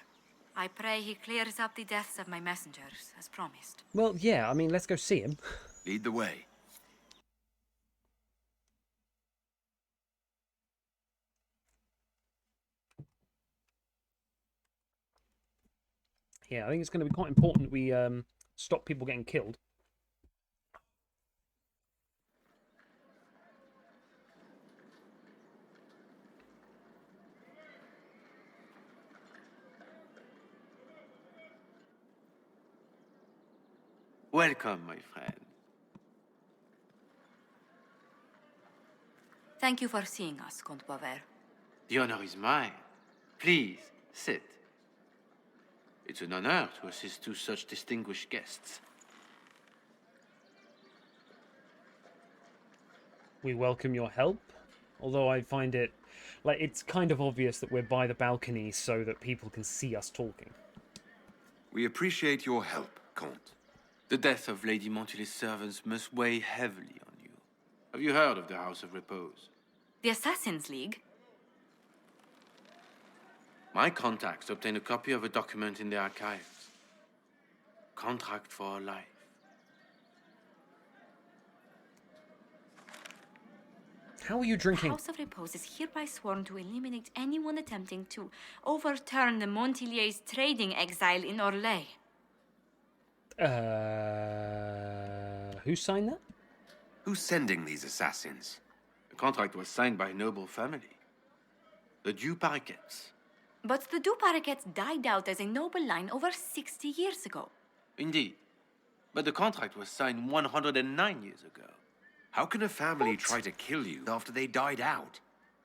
I pray he clears up the deaths of my messengers, as promised. Well, yeah, I mean, let's go see him. Lead the way. Yeah, I think it's going to be quite important that we stop people getting killed. Welcome, my friend. Thank you for seeing us, Comte Boisvert. The honor is mine. Please, sit. It's an honor to assist two such distinguished guests. We welcome your help, although I find it, like, it's kind of obvious that we're by the balcony so that people can see us talking. We appreciate your help, Comte. The death of Lady Montily's servants must weigh heavily on you. Have you heard of the House of Repose? The Assassin's League? My contacts obtained a copy of a document in the archives. Contract for a life. How are you drinking? The House of Repose is hereby sworn to eliminate anyone attempting to overturn the Montiliers' trading exile in Orlais. Who signed that? Who's sending these assassins? The contract was signed by a noble family. The Du Paraquets. But the Du Paraquets died out as a noble line over 60 years ago. Indeed. But the contract was signed 109 years ago. How can a family try to kill you after they died out?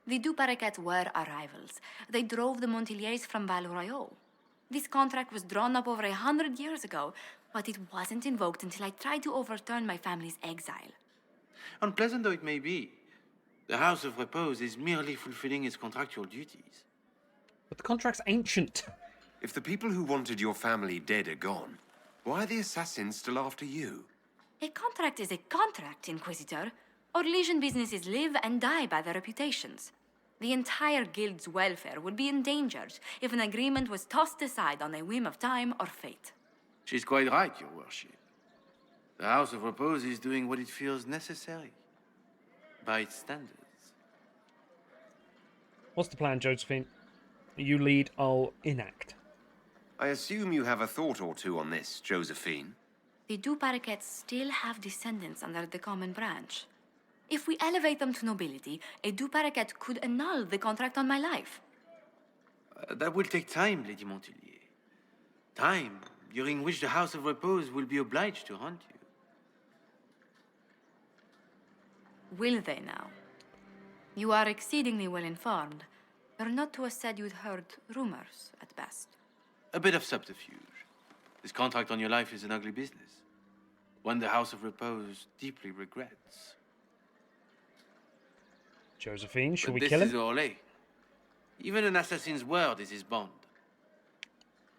The Du Paraquets were our rivals. They drove the Montiliers from Val Royal. This contract was drawn up over 100 years ago, but it wasn't invoked until I tried to overturn my family's exile. Unpleasant though it may be, the House of Repose is merely fulfilling its contractual duties. But the contract's ancient. If the people who wanted your family dead are gone, why are the assassins still after you? A contract is a contract, Inquisitor. Orlesian businesses live and die by their reputations. The entire guild's welfare would be endangered if an agreement was tossed aside on a whim of time or fate. She's quite right, Your Worship. The House of Repose is doing what it feels necessary, by its standards. What's the plan, Josephine? You lead, I'll enact. I assume you have a thought or two on this, Josephine. The Du Paraquets still have descendants under the common branch. If we elevate them to nobility, a Du Paraquet could annul the contract on my life. That will take time, Lady Montilier. Time during which the House of Repose will be obliged to hunt you. Will they now? You are exceedingly well informed. You're not to have said you'd heard rumors, at best. A bit of subterfuge. This contract on your life is an ugly business. One the House of Repose deeply regrets. Josephine, should But we this kill him? is Orlais. Even an assassin's word is his bond.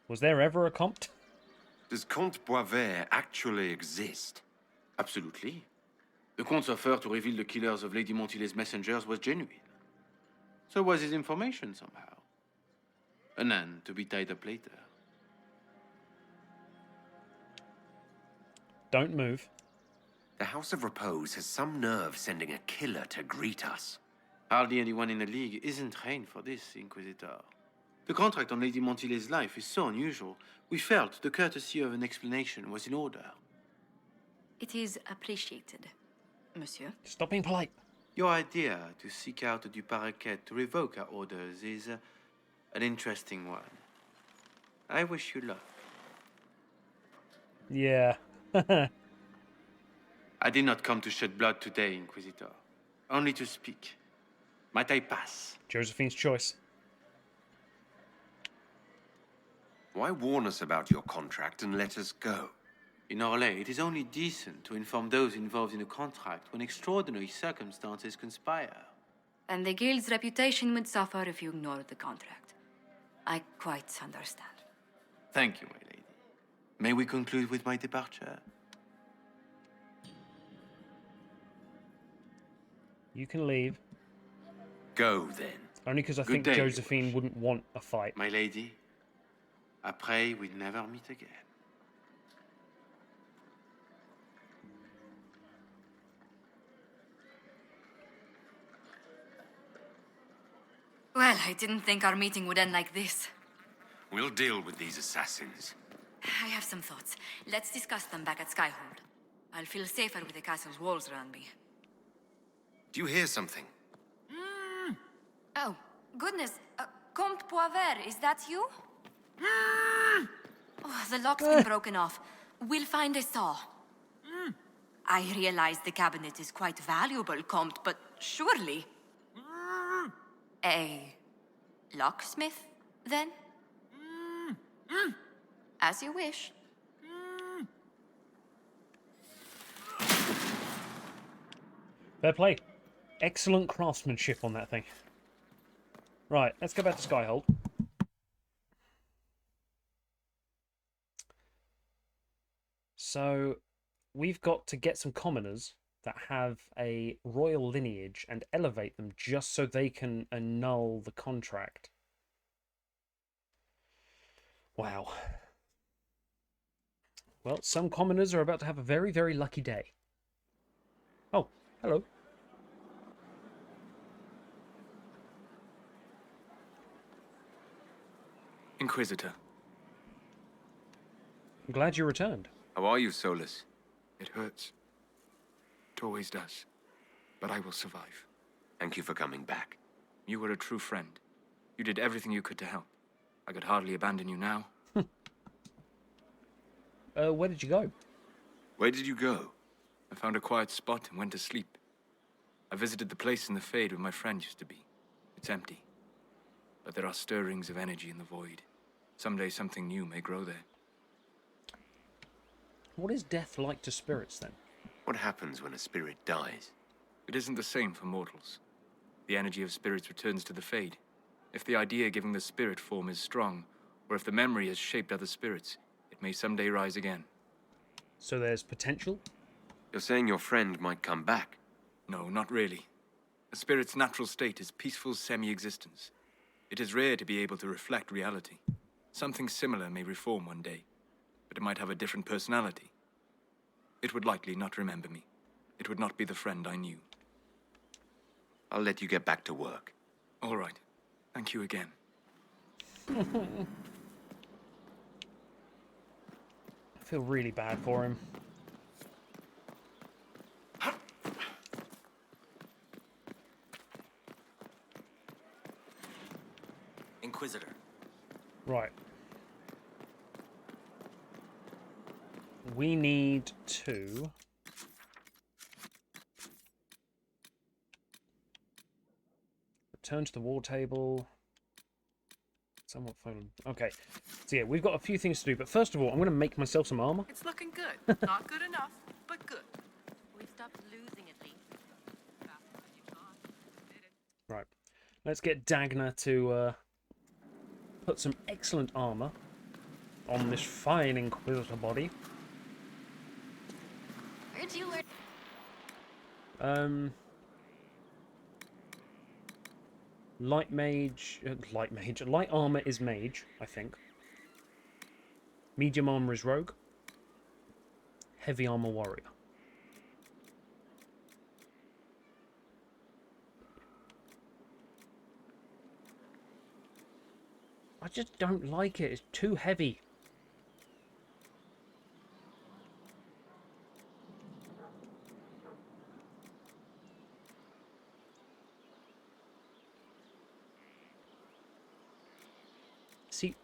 Was there ever a Comte? Does Comte Boisvert actually exist? Absolutely. The Comte's offer to reveal the killers of Lady Montily's messengers was genuine. So was his information somehow. An end to be tied up later. Don't move. The House of Repose has some nerve sending a killer to greet us. Hardly anyone in the League isn't trained for this, Inquisitor. The contract on Lady Montily's life is so unusual, we felt the courtesy of an explanation was in order. It is appreciated, Monsieur. Stop being polite. Your idea to seek out the Du Paraquet to revoke our orders is an interesting one. I wish you luck. Yeah. I did not come to shed blood today, Inquisitor. Only to speak. Might I pass? Josephine's choice. Why warn us about your contract and let us go? In Orlais, it is only decent to inform those involved in a contract when extraordinary circumstances conspire. And the guild's reputation would suffer if you ignored the contract. I quite understand. Thank you, my lady. May we conclude with my departure? You can leave. Go, then. Only because I Good think day, Josephine wouldn't want a fight. My lady, I pray we never meet again. Well, I didn't think our meeting would end like this. We'll deal with these assassins. I have some thoughts. Let's discuss them back at Skyhold. I'll feel safer with the castle's walls around me. Do you hear something? Oh, goodness. Comte Poivert, is that you? Oh, the lock's been broken off. We'll find a saw. I realize the cabinet is quite valuable, Comte, but surely... A locksmith, then? As you wish. Fair play. Excellent craftsmanship on that thing. Right, let's go back to Skyhold. So, we've got to get some commoners that have a royal lineage and elevate them just so they can annul the contract. Wow. Well, some commoners are about to have a very, very lucky day. Oh, hello. Inquisitor. I'm glad you returned. How are you, Solas? It hurts. It always does. But I will survive. Thank you for coming back. You were a true friend. You did everything you could to help. I could hardly abandon you now. Where did you go? Where did you go? I found a quiet spot and went to sleep. I visited the place in the Fade where my friend used to be. It's empty. But there are stirrings of energy in the void. Someday something new may grow there. What is death like to spirits, then? What happens when a spirit dies? It isn't the same for mortals. The energy of spirits returns to the Fade. If the idea giving the spirit form is strong, or if the memory has shaped other spirits, it may someday rise again. So there's potential? You're saying your friend might come back? No, not really. A spirit's natural state is peaceful semi-existence. It is rare to be able to reflect reality. Something similar may reform one day, but it might have a different personality. It would likely not remember me. It would not be the friend I knew. I'll let you get back to work. All right. Thank you again. I feel really bad for him. Inquisitor. Right. We need to... return to the war table. Somewhat fun. Okay. So yeah, we've got a few things to do, but first of all, I'm going to make myself some armor. It's looking good. Not good enough, but good. We've stopped losing at least. Right. Let's get Dagna to put some excellent armor on this fine Inquisitor body. Where'd you learn? Light armor is mage, I think. Medium armor is rogue. Heavy armor warrior. I just don't like it. It's too heavy. See,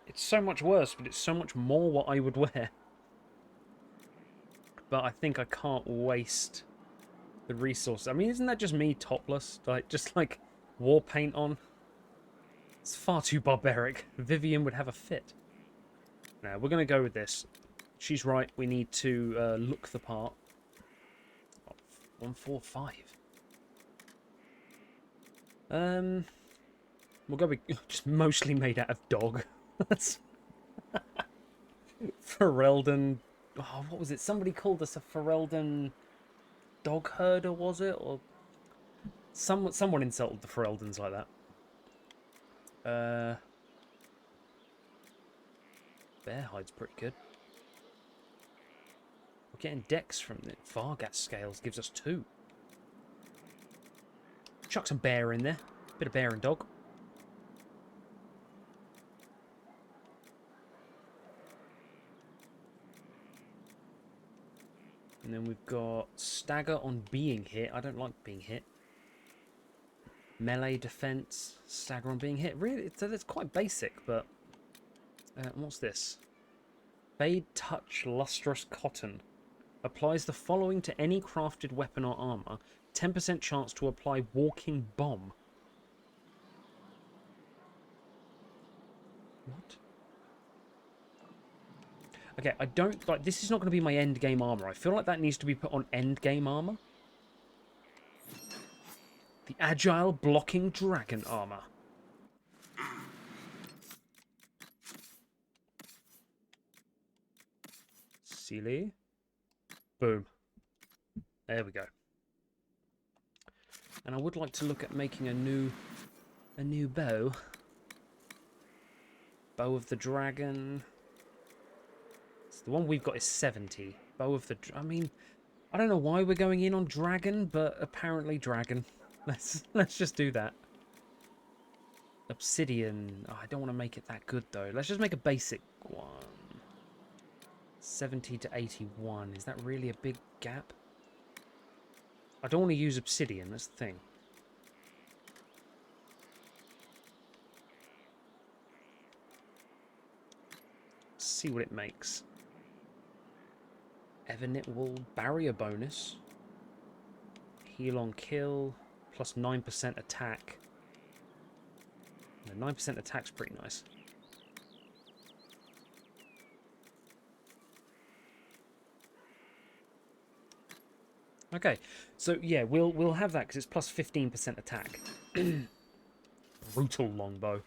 it's so much worse, but it's so much more what I would wear. But I think I can't waste the resources. I mean, isn't that just me topless? Just like war paint on? It's far too barbaric. Vivienne would have a fit. Now, we're going to go with this. She's right. We need to look the part. 145. We'll go with just mostly made out of dog. That's Ferelden. Oh, what was it? Somebody called us a Ferelden dog herder, was it? Or someone insulted the Fereldens like that. Bear hide's pretty good. We're getting dex from the Vargas scales, gives us 2. Chuck some bear in there. Bit of bear and dog. And then we've got stagger on being hit. I don't like being hit. Melee defense, stagger on being hit. Really, it's quite basic, but... what's this? Fade touch lustrous cotton. Applies the following to any crafted weapon or armor. 10% chance to apply walking bomb. What? Okay, I don't... like. This is not going to be my end game armor. I feel like that needs to be put on end game armor. The agile blocking dragon armor. Silly. Boom. There we go. And I would like to look at making a new bow. Bow of the dragon. So the one we've got is 70. Bow of the... I mean, I don't know why we're going in on dragon, but apparently dragon. Let's just do that. Obsidian. Oh, I don't want to make it that good, though. Let's just make a basic one. 70 to 81. Is that really a big gap? I don't want to use obsidian. That's the thing. Let's see what it makes. Everknit wool. Barrier bonus. Heal on kill. Plus 9% attack. 9% attack's pretty nice. Okay, so yeah, we'll have that because it's plus 15% attack. Brutal longbow.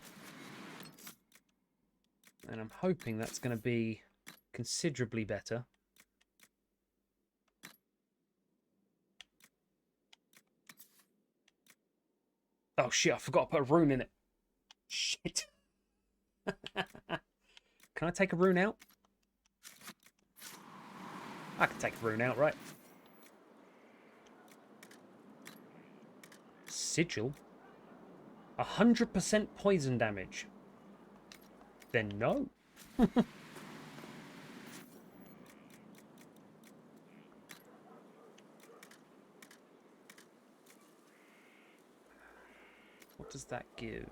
And I'm hoping that's going to be considerably better. Oh shit, I forgot to put a rune in it. Shit. Can I take a rune out? I can take a rune out, right? Sigil? 100% poison damage. Then no. What does that give?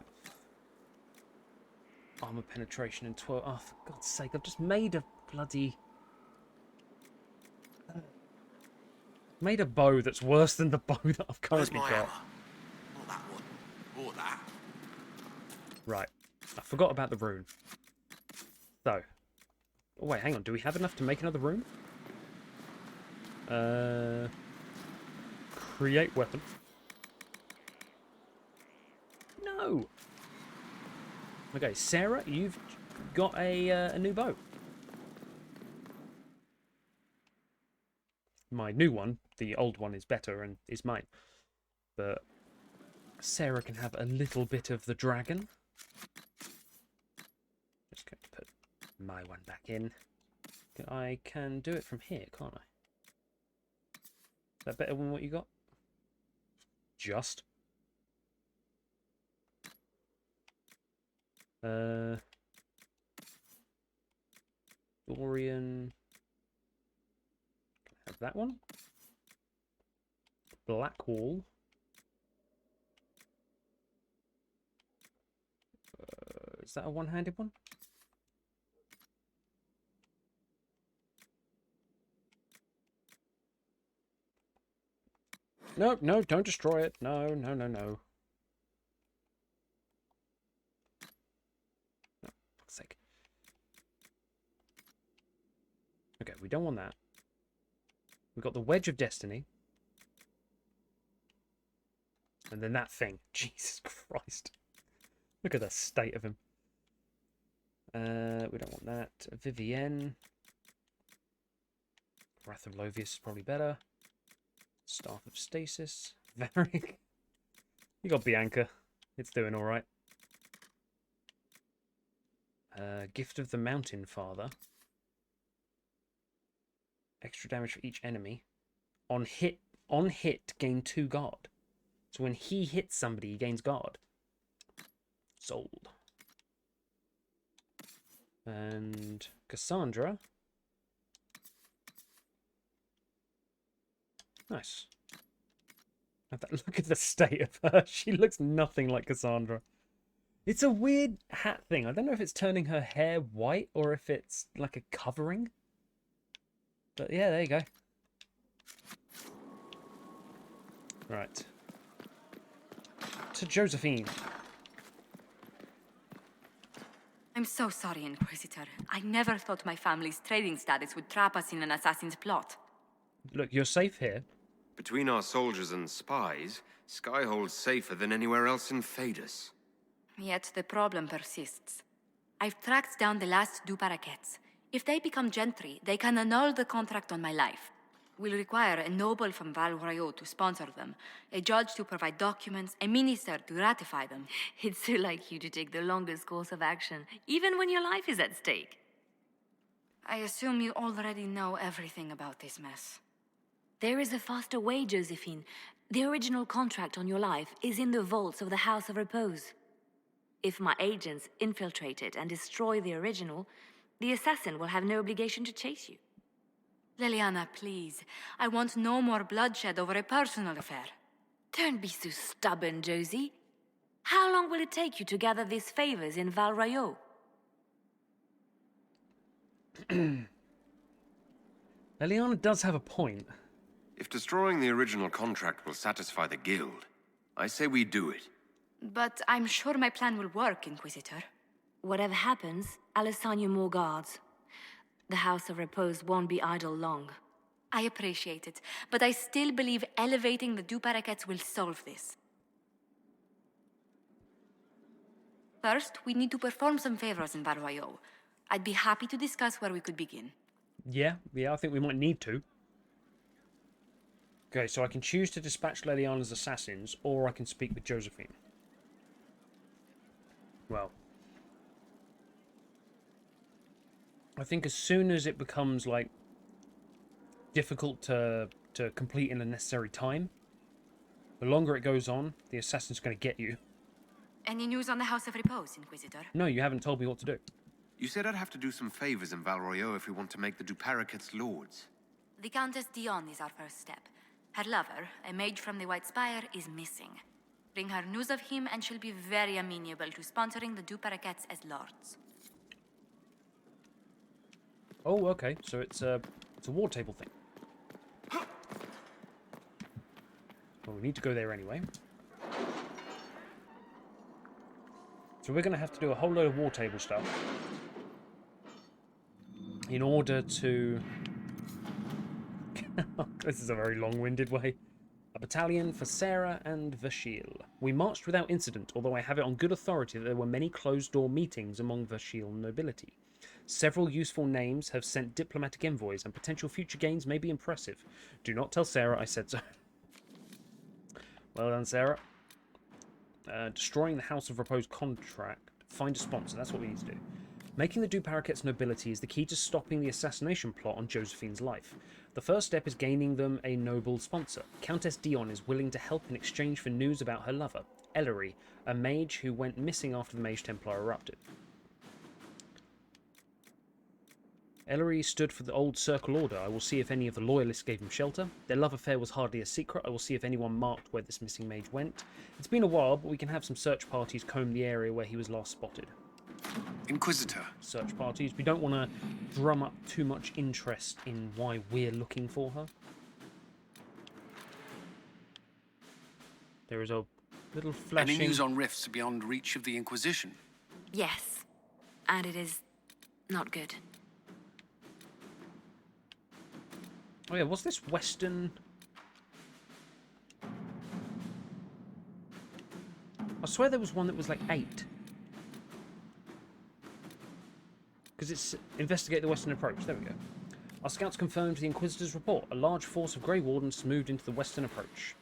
Armor penetration and 12. Oh, for God's sake, I've just made a bloody... made a bow that's worse than the bow that I've currently got. Not that one. Or that. Right. I forgot about the rune. So. Oh, wait, hang on. Do we have enough to make another rune? Create weapon. No. Okay, Sera, you've got a new bow. My new one, the old one, is better and is mine. But Sera can have a little bit of the dragon. Just going to put my one back in. I can do it from here, can't I? Is that better than what you got? Just. Dorian. Can I have that one? Blackwall. Is that a one-handed one? No, no, don't destroy it. No, no, no, no. No, for fuck's sake. Okay, we don't want that. We've got the Wedge of Destiny. And then that thing. Jesus Christ. Look at the state of him. We don't want that. Vivienne. Wrath of Lovius is probably better. Staff of Stasis. Varric. You got Bianca. It's doing alright. Gift of the Mountain Father. Extra damage for each enemy. On hit, gain 2 guard. So when he hits somebody, he gains guard. Sold. And Cassandra. Nice. Look at the state of her. She looks nothing like Cassandra. It's a weird hat thing. I don't know if it's turning her hair white or if it's like a covering. But yeah, there you go. Right. To Josephine. I'm so sorry, Inquisitor. I never thought my family's trading status would trap us in an assassin's plot. Look, you're safe here. Between our soldiers and spies, Skyhold's safer than anywhere else in Thedas. Yet the problem persists. I've tracked down the last two parakeets. If they become gentry, they can annul the contract on my life. We'll require a noble from Val Royaux to sponsor them, a judge to provide documents, a minister to ratify them. It's so like you to take the longest course of action, even when your life is at stake. I assume you already know everything about this mess. There is a faster way, Josephine. The original contract on your life is in the vaults of the House of Repose. If my agents infiltrate it and destroy the original, the assassin will have no obligation to chase you. Leliana, please. I want no more bloodshed over a personal affair. Don't be so stubborn, Josie. How long will it take you to gather these favors in Val Royaux? Leliana does have a point. If destroying the original contract will satisfy the guild, I say we do it. But I'm sure my plan will work, Inquisitor. Whatever happens, I'll assign you more guards. The House of Repose won't be idle long. I appreciate it, but I still believe elevating the two parakeets will solve this. First, we need to perform some favors in Val Royaux. I'd be happy to discuss where we could begin. Yeah, I think we might need to. Okay, so I can choose to dispatch Leliana's assassins, or I can speak with Josephine. Well, I think as soon as it becomes, like, difficult to complete in a necessary time, the longer it goes on, the assassin's going to get you. Any news on the House of Repose, Inquisitor? No, you haven't told me what to do. You said I'd have to do some favors in Val Royaux if we want to make the Duparakets lords. The Countess Dion is our first step. Her lover, a mage from the White Spire, is missing. Bring her news of him and she'll be very amenable to sponsoring the Duparakets as lords. Oh, okay, so it's a war table thing. Well, we need to go there anyway. So we're going to have to do a whole load of war table stuff in order to... This is a very long-winded way. A battalion for Sera and Vashil. We marched without incident, although I have it on good authority that there were many closed-door meetings among Vashil nobility. Several useful names have sent diplomatic envoys, and potential future gains may be impressive. Do not tell Sera I said so. Well done, Sera. Destroying the House of Repose contract. Find a sponsor. That's what we need to do. Making the Duparakets nobility is the key to stopping the assassination plot on Josephine's life. The first step is gaining them a noble sponsor. Countess Dion is willing to help in exchange for news about her lover, Ellery, a mage who went missing after the Mage Templar erupted. Ellery stood for the old Circle Order. I will see if any of the Loyalists gave him shelter. Their love affair was hardly a secret. I will see if anyone marked where this missing mage went. It's been a while, but we can have some search parties comb the area where he was last spotted. Inquisitor. Search parties. We don't want to drum up too much interest in why we're looking for her. There is a little flashing... Any news on rifts beyond reach of the Inquisition? Yes, and it is not good. Oh yeah, was this Western... I swear there was one that was like 8. Because it's investigate the western approach. There we go. Our scouts confirmed the Inquisitor's report. A large force of Grey Wardens moved into the western approach.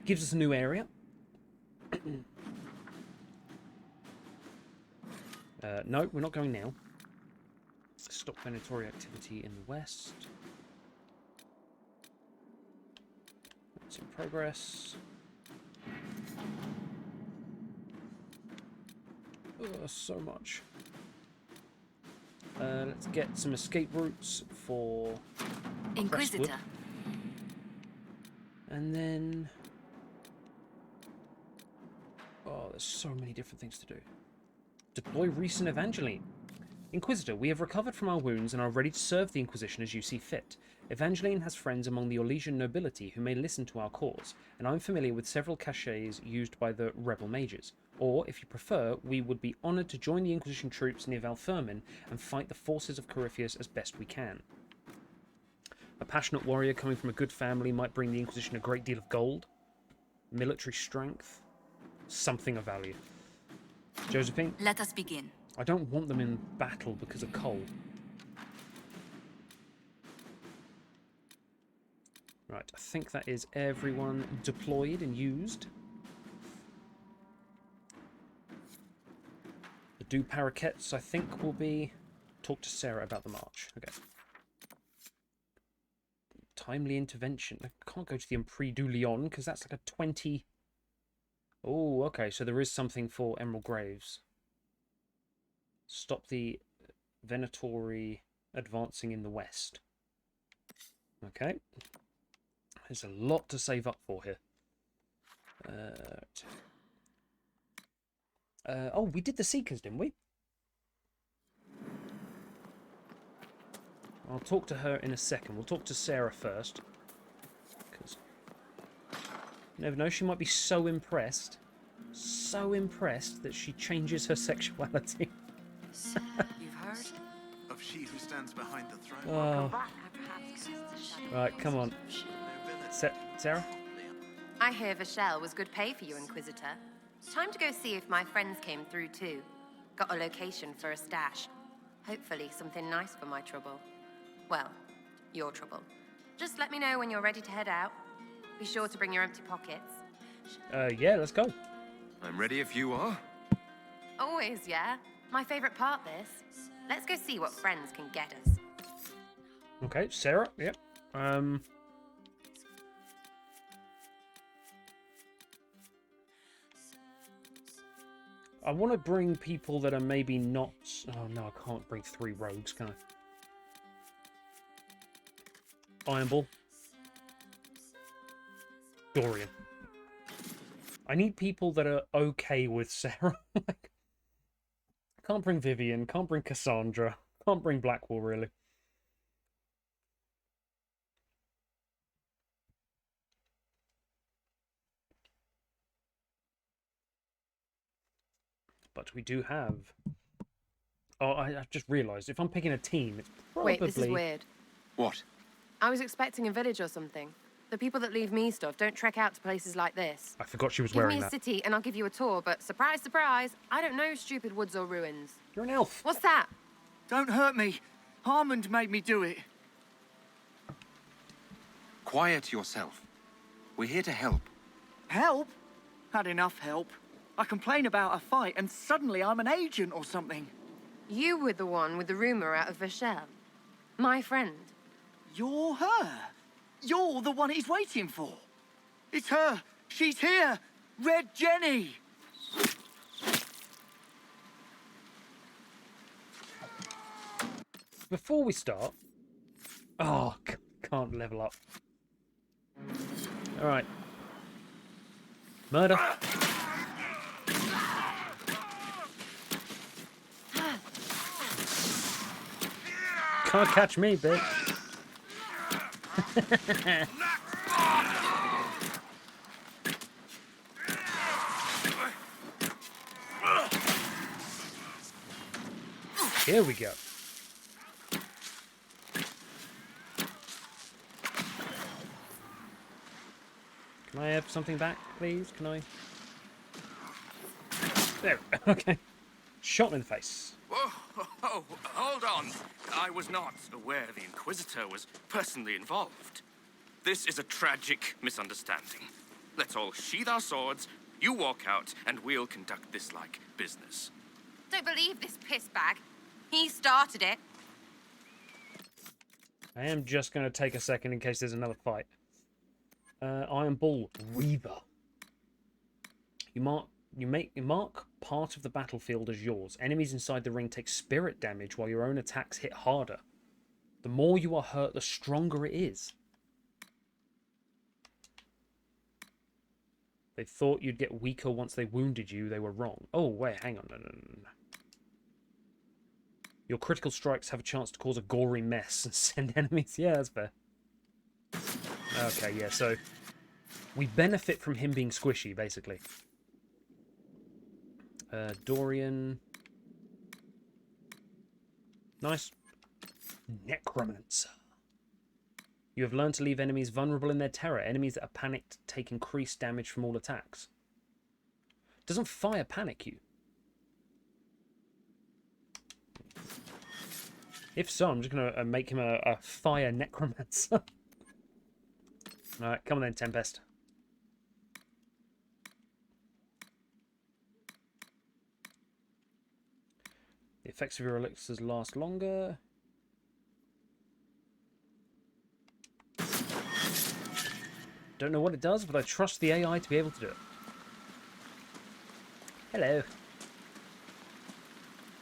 Gives us a new area. No, we're not going now. Stop venatory activity in the west. That's in progress. So much. Let's get some escape routes for Inquisitor. Crestwood. And then... Oh, there's so many different things to do. Deploy recent Evangeline. Inquisitor, we have recovered from our wounds and are ready to serve the Inquisition as you see fit. Evangeline has friends among the Orlesian nobility who may listen to our cause, and I'm familiar with several cachets used by the rebel mages. Or, if you prefer, we would be honoured to join the Inquisition troops near Valfermin and fight the forces of Corypheus as best we can. A passionate warrior coming from a good family might bring the Inquisition a great deal of gold, military strength, something of value. Josephine? Let us begin. I don't want them in battle because of coal. Right, I think that is everyone deployed and used. The do parakeets, I think, will be... Talk to Sera about the march. Okay. Timely intervention. I can't go to the Empire du Lion because that's like a 20... Oh, okay, so there is something for Emerald Graves. Stop the Venatori advancing in the west. Okay. There's a lot to save up for here. Oh, we did the Seekers, didn't we? I'll talk to her in a second. We'll talk to Sera first. Because you never know, she might be so impressed that she changes her sexuality. You've heard of she who stands behind the throne. Oh. Right, come on. Sera? I hear Vashel was good pay for you, Inquisitor. Time to go see if my friends came through too. Got a location for a stash. Hopefully something nice for my trouble. Well, your trouble. Just let me know when you're ready to head out. Be sure to bring your empty pockets. Yeah, let's go. I'm ready if you are. Always, yeah. My favorite part, this. Let's go see what friends can get us. Okay, Sera, yep. I want to bring people that are maybe not... Oh, no, I can't bring 3 rogues, can I? Ironball. Dorian. I need people that are okay with Sera. Like, can't bring Vivienne, can't bring Cassandra, can't bring Blackwall, really. But we do have... Oh, I've just realised, if I'm picking a team, it's probably... Wait, this is weird. What? I was expecting a village or something. The people that leave me stuff don't trek out to places like this. I forgot she was Give wearing me a that. city and I'll give you a tour, but surprise, surprise, I don't know stupid woods or ruins. You're an elf. What's that? Don't hurt me. Harmond made me do it. Quiet yourself. We're here to help. Help? Had enough help. I complain about a fight and suddenly I'm an agent or something. You were the one with the rumour out of Vashel. My friend. You're her. You're the one he's waiting for. It's her. She's here. Red Jenny. Before we start... Oh, can't level up. Alright. Murder. Can't catch me, bitch. Here we go. Can I have something back, please? Can I? There. Okay. Shot in the face. Oh, hold on. I was not aware the Inquisitor was personally involved. This is a tragic misunderstanding. Let's all sheath our swords, you walk out, and we'll conduct this like business. Don't believe this piss bag. He started it. I am just going to take a second in case there's another fight. Iron Bull Reaver. You mark part of the battlefield as yours. Enemies inside the ring take spirit damage while your own attacks hit harder. The more you are hurt, the stronger it is. They thought you'd get weaker once they wounded you. They were wrong. Oh, wait, hang on. No. Your critical strikes have a chance to cause a gory mess and send enemies. Yeah, that's fair. Okay, yeah, so we benefit from him being squishy, basically. Dorian. Nice. Necromancer. You have learned to leave enemies vulnerable in their terror. Enemies that are panicked take increased damage from all attacks. Doesn't fire panic you? If so, I'm just going to make him a fire necromancer. Alright, come on then, Tempest. The effects of your elixirs last longer. Don't know what it does, but I trust the AI to be able to do it. Hello.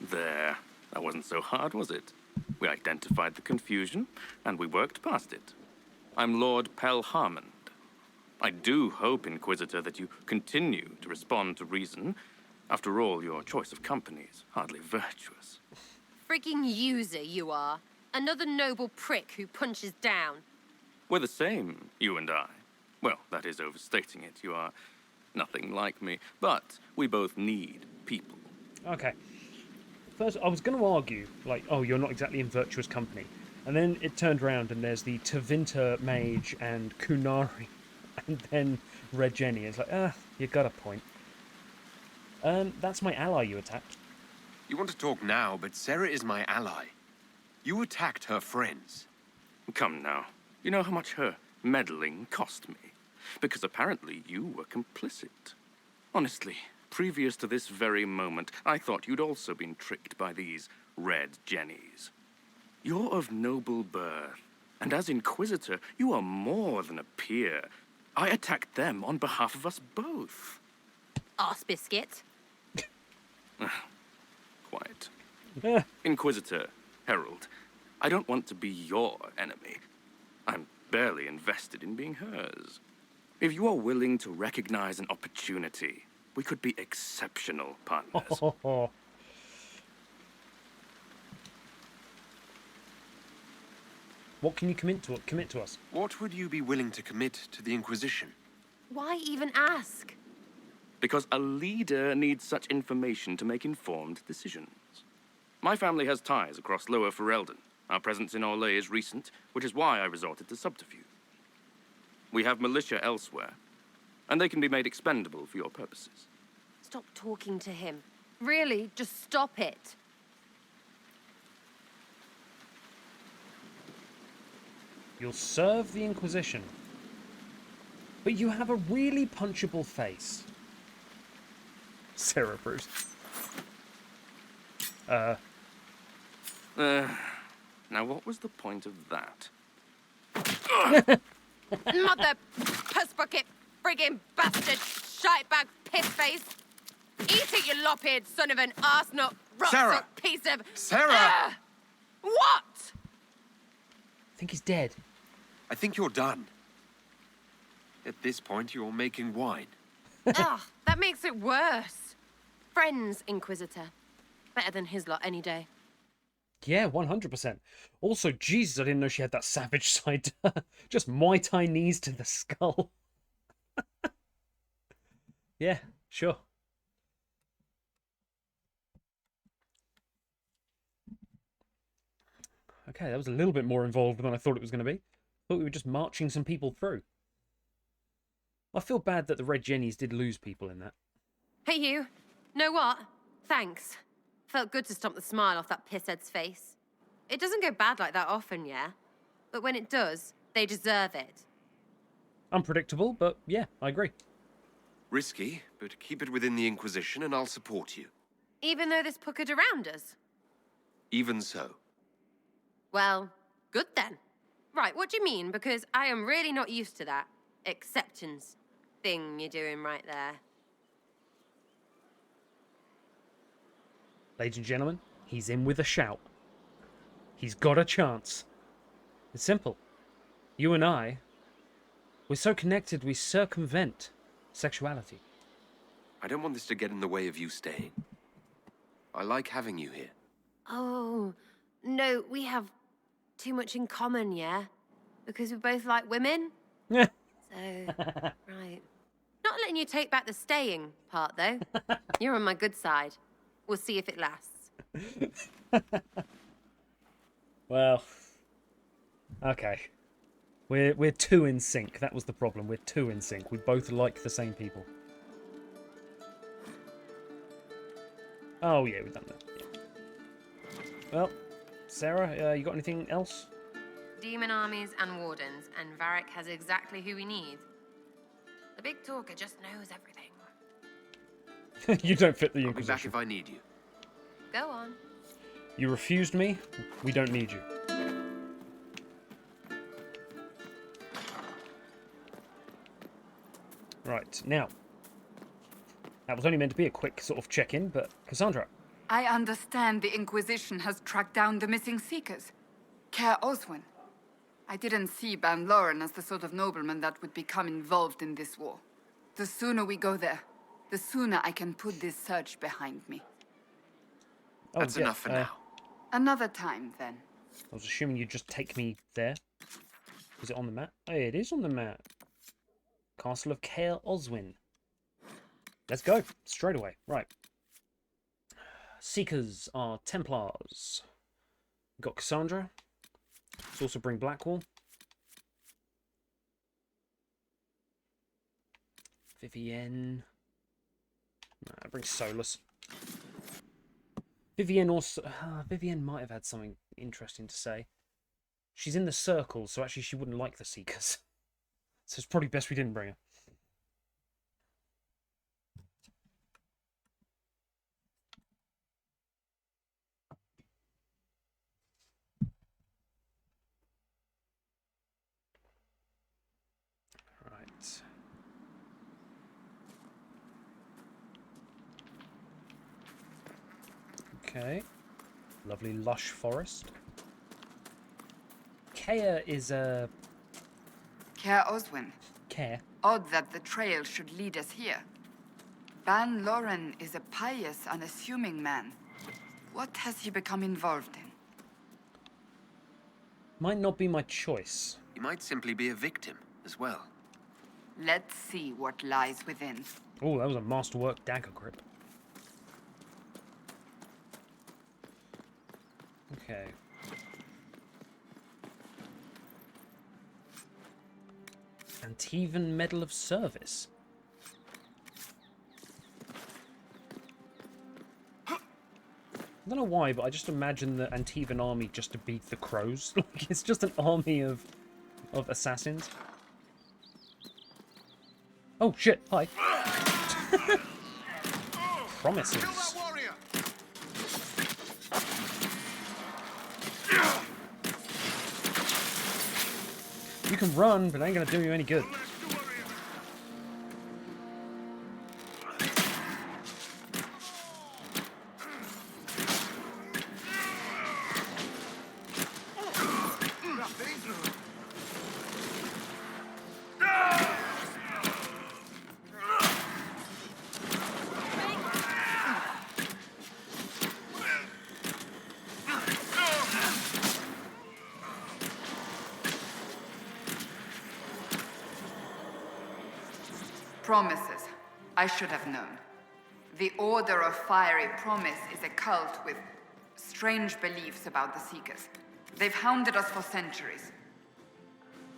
There. That wasn't so hard, was it? We identified the confusion, and we worked past it. I'm Lord Pelharmond. I do hope, Inquisitor, that you continue to respond to reason. After all, your choice of company is hardly virtuous. Freaking user you are. Another noble prick who punches down. We're the same, you and I. Well, that is overstating it. You are nothing like me. But we both need people. Okay. First, I was going to argue, like, oh, you're not exactly in virtuous company. And then it turned around and there's the Tevinter Mage and Kunari. And then Red Jenny. It's like, you got a point. That's my ally you attacked. You want to talk now, but Sera is my ally. You attacked her friends. Come now. You know how much her meddling cost me? Because apparently you were complicit. Honestly, previous to this very moment, I thought you'd also been tricked by these Red Jennies. You're of noble birth, and as Inquisitor, you are more than a peer. I attacked them on behalf of us both. Arse biscuit. Quiet. Inquisitor, Herald, I don't want to be your enemy. I'm barely invested in being hers. If you are willing to recognize an opportunity, we could be exceptional partners. What can you commit to us? What would you be willing to commit to the Inquisition? Why even ask? Because a leader needs such information to make informed decisions. My family has ties across Lower Ferelden. Our presence in Orlais is recent, which is why I resorted to subterfuge. We have militia elsewhere, and they can be made expendable for your purposes. Stop talking to him. Really, just stop it. You'll serve the Inquisition. But you have a really punchable face. Sera Bruce. Now what was the point of that? Mother puss bucket, friggin' bastard, shitebag piss face. Eat it, you lop-eared son of an arsenut, Sera! piece of... Sera! What? I think he's dead. I think you're done. At this point, you're making wine. Ugh, that makes it worse. Friends, Inquisitor. Better than his lot any day. Yeah, 100%. Also, Jesus, I didn't know she had that savage side to her. Just Muay Thai knees to the skull. Yeah, sure. Okay, that was a little bit more involved than I thought it was going to be. Thought we were just marching some people through. I feel bad that the Red Jennies did lose people in that. Hey, you. Know what? Thanks. Felt good to stomp the smile off that pisshead's face. It doesn't go bad like that often, yeah? But when it does, they deserve it. Unpredictable, but yeah, I agree. Risky, but keep it within the Inquisition and I'll support you. Even though this puckered around us? Even so. Well, good then. Right, what do you mean? Because I am really not used to that acceptance thing you're doing right there. Ladies and gentlemen, he's in with a shout. He's got a chance. It's simple. You and I, we're so connected we circumvent sexuality. I don't want this to get in the way of you staying. I like having you here. Oh, no, we have too much in common, yeah? Because we both like women? Yeah. So, right. Not letting you take back the staying part, though. You're on my good side. We'll see if it lasts. Well, okay. We're too in sync. That was the problem. We're too in sync. We both like the same people. Oh yeah, we've done that. Yeah. Well, Sera, you got anything else? Demon armies and wardens, and Varric has exactly who we need. The big talker just knows everything. You don't fit the I'll be back Inquisition. if I need you. Go on. You refused me. We don't need you. Right, now. That was only meant to be a quick sort of check-in, but Cassandra. I understand the Inquisition has tracked down the missing Seekers. Caer Oswin. I didn't see Ban Loren as the sort of nobleman that would become involved in this war. The sooner we go there, the sooner I can put this search behind me. Oh, That's enough for now. Another time, then. I was assuming you'd just take me there. Is it on the map? Oh, it is on the map. Castle of Caer Oswin. Let's go. Straight away. Right. Seekers are Templars. We've got Cassandra. Let's also bring Blackwall. Vivienne. Nah, bring Solas. Vivienne also... Vivienne might have had something interesting to say. She's in the circle, so actually she wouldn't like the Seekers. So it's probably best we didn't bring her. Right. Okay. Lovely lush forest. Caer is a... Caer Oswin. Caer? Odd that the trail should lead us here. Ban Loren is a pious, unassuming man. What has he become involved in? Might not be my choice. He might simply be a victim as well. Let's see what lies within. Oh, that was a masterwork dagger grip. Okay. Antivan Medal of Service. I don't know why, but I just imagine the Antivan army just to beat the crows. Like, it's just an army of assassins. Oh shit! Hi. Promises. You can run, but it ain't gonna do you any good. Promises. I should have known. The Order of Fiery Promise is a cult with strange beliefs about the Seekers. They've hounded us for centuries.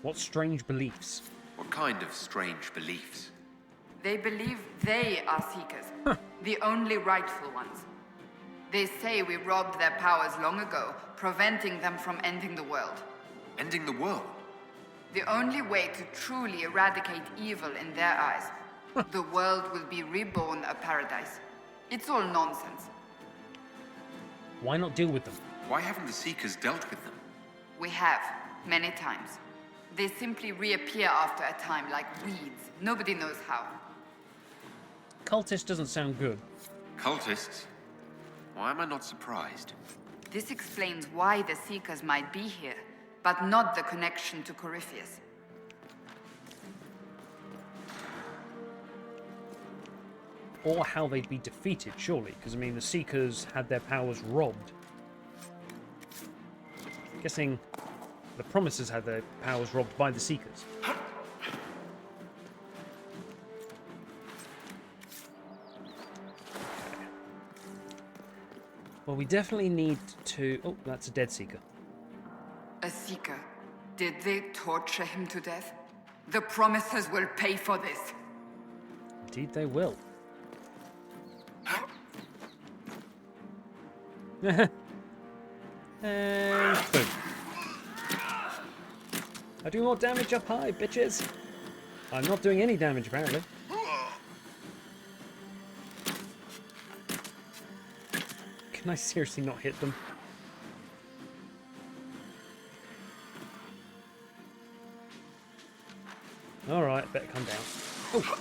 What strange beliefs? What kind of strange beliefs? They believe they are Seekers, the only rightful ones. They say we robbed their powers long ago, preventing them from ending the world. Ending the world? The only way to truly eradicate evil in their eyes. The world will be reborn a paradise. It's all nonsense. Why not deal with them? Why haven't the Seekers dealt with them? We have, many times. They simply reappear after a time like weeds. Nobody knows how. Cultist doesn't sound good. Cultists? Why am I not surprised? This explains why the Seekers might be here. but not the connection to Corypheus. Or how they'd be defeated, surely. Because, I mean, the Seekers had their powers robbed. I'm guessing the Promisers had their powers robbed by the Seekers. Well, we definitely need to... Oh, that's a dead Seeker. A Seeker? Did they torture him to death? The Promisers will pay for this. Indeed they will. And boom. I do more damage up high, bitches. I'm not doing any damage, apparently. Can I seriously not hit them? Alright, better come down. Oh!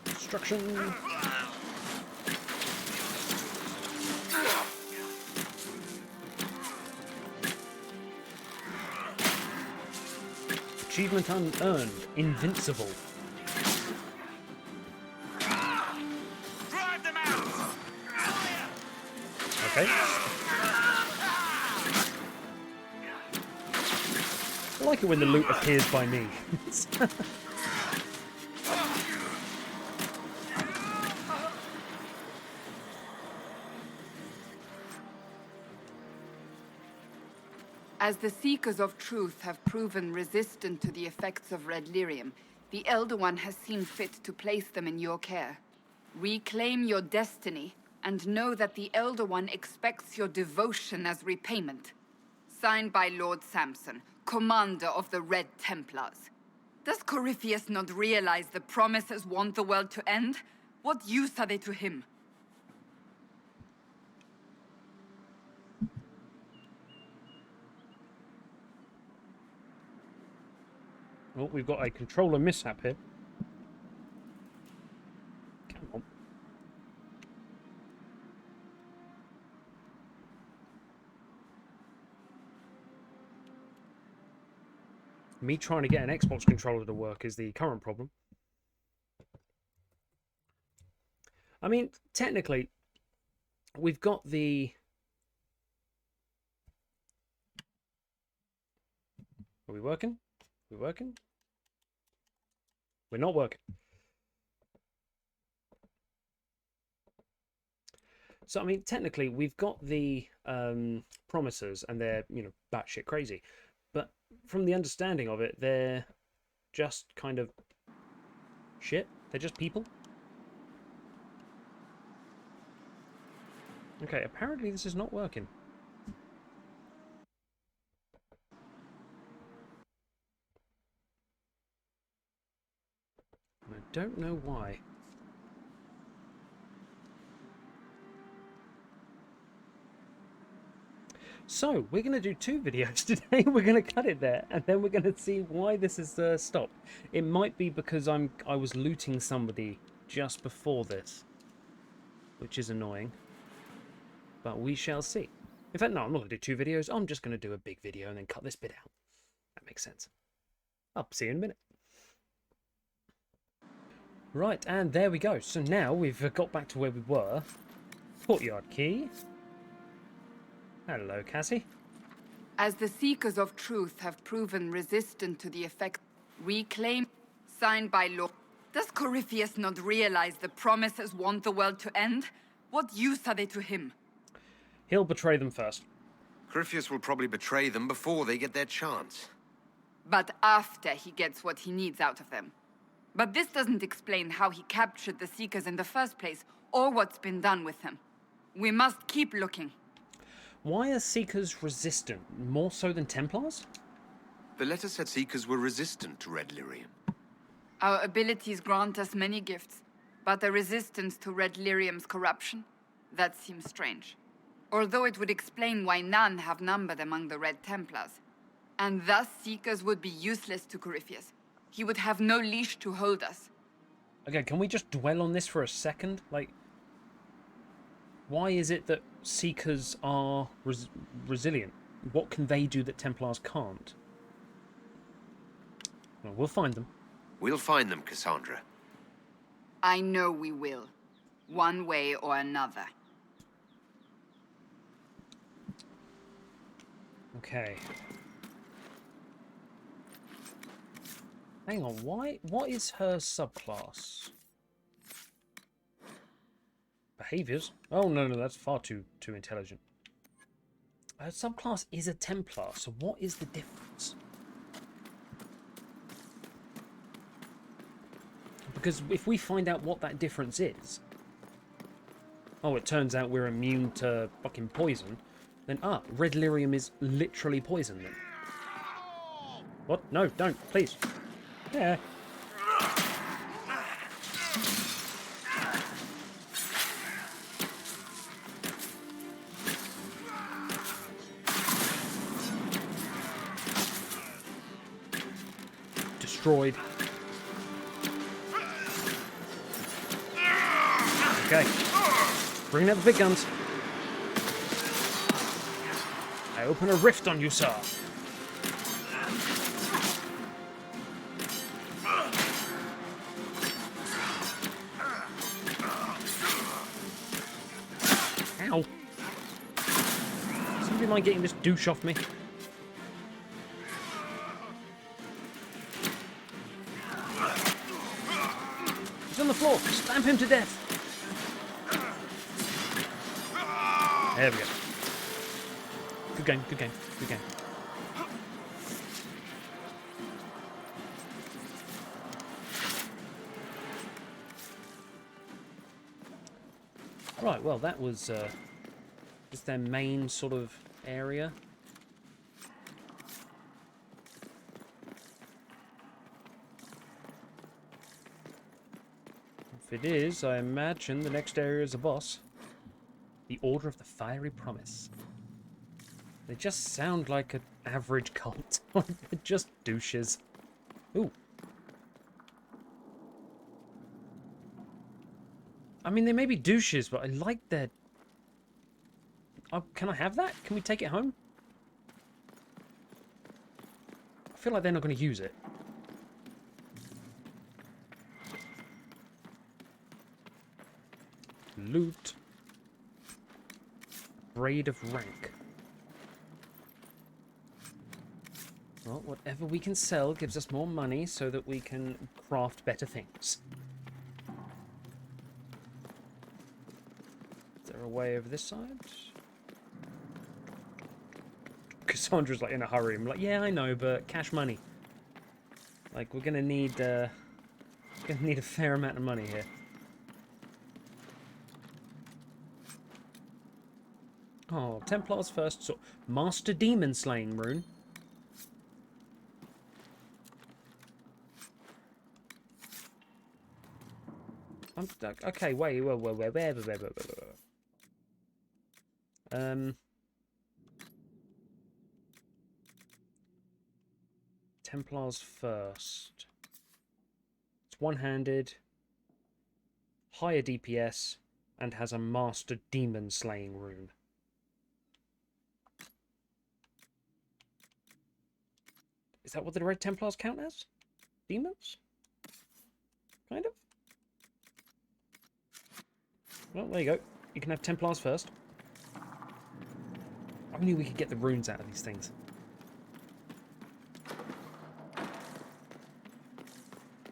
Destruction! Achievement unearned. Invincible. Drive them out! Okay. I like it when the loot appears by me. As the Seekers of Truth have proven resistant to the effects of red lyrium, the Elder One has seen fit to place them in your care. Reclaim your destiny, and know that the Elder One expects your devotion as repayment. Signed by Lord Samson, Commander of the Red Templars. Does Corypheus not realize the Promisers want the world to end? What use are they to him? Oh, we've got a controller mishap here. Come on. Me trying to get an Xbox controller to work is the current problem. I mean, technically, we've got the... Are we working? We're working? We're not working. So, I mean, technically, we've got the Promisers, and they're, you know, batshit crazy. But from the understanding of it, they're just kind of shit. They're just people. Okay, apparently this is not working. I don't know why. So, we're going to do 2 videos today. We're going to cut it there, and then we're going to see why this has stopped. It might be because I was looting somebody just before this, which is annoying. But we shall see. In fact, no, I'm not going to do 2 videos. I'm just going to do a big video and then cut this bit out. That makes sense. I'll see you in a minute. Right, and there we go. So now we've got back to where we were. Courtyard key. Hello, Cassie. As the Seekers of Truth have proven resistant to the effect, reclaim, signed by law. Does Corypheus not realize the Promisers want the world to end? What use are they to him? He'll betray them first. Corypheus will probably betray them before they get their chance. But after he gets what he needs out of them. But this doesn't explain how he captured the Seekers in the first place, or what's been done with them. We must keep looking. Why are Seekers resistant? More so than Templars? The letter said Seekers were resistant to red lyrium. Our abilities grant us many gifts, but a resistance to red lyrium's corruption? That seems strange. Although it would explain why none have numbered among the Red Templars. And thus Seekers would be useless to Corypheus. He would have no leash to hold us. Okay, can we just dwell on this for a second? Like, why is it that Seekers are resilient? What can they do that Templars can't? Well, we'll find them. We'll find them, Cassandra. I know we will. One way or another. Okay. Hang on, what is her subclass? Behaviors? Oh, no, that's far too intelligent. Her subclass is a Templar, so what is the difference? Because if we find out what that difference is... Oh, it turns out we're immune to fucking poison. Then, red lyrium is literally poison then. What? No, don't, please. Yeah. Destroyed. Okay. Bring out the big guns. I open a rift on you, sir. Ow. Somebody mind getting this douche off me? He's on the floor. Stamp him to death. There we go. Good game, good game, good game. Right, well, that was just their main sort of area. If it is, I imagine the next area is a boss. The Order of the Fiery Promise. They just sound like an average cult. They're just douches. Ooh. I mean, they may be douches, but I like their... Oh, can I have that? Can we take it home? I feel like they're not going to use it. Loot. Braid of rank. Well, whatever we can sell gives us more money so that we can craft better things. Is there a way over this side? Cassandra's like in a hurry. I'm like, yeah, I know, but cash money. Like, we're gonna need a fair amount of money here. Oh, Templars first. So, Master Demon Slaying Rune. Okay, wait. Templars first. It's one-handed, higher DPS, and has a Master Demon Slaying Rune. Is that what the Red Templars count as? Demons? Kind of? Well, there you go. You can have Templars first. I knew we could get the runes out of these things.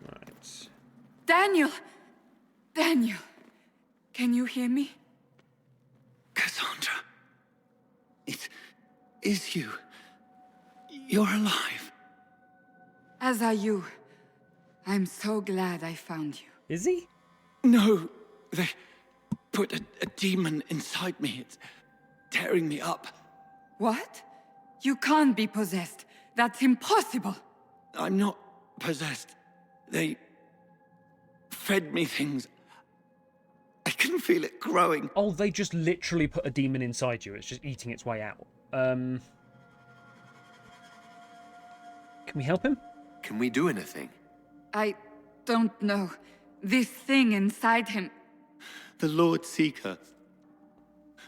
Right. Daniel! Daniel! Can you hear me? Cassandra. It is you. You're alive. As are you. I'm so glad I found you. Is he? No, they put a demon inside me. It's tearing me up. What? You can't be possessed. That's impossible. I'm not possessed. They fed me things. I can feel it growing. Oh, they just literally put a demon inside you. It's just eating its way out. Can we help him? Can we do anything? I don't know. This thing inside him. The Lord Seeker.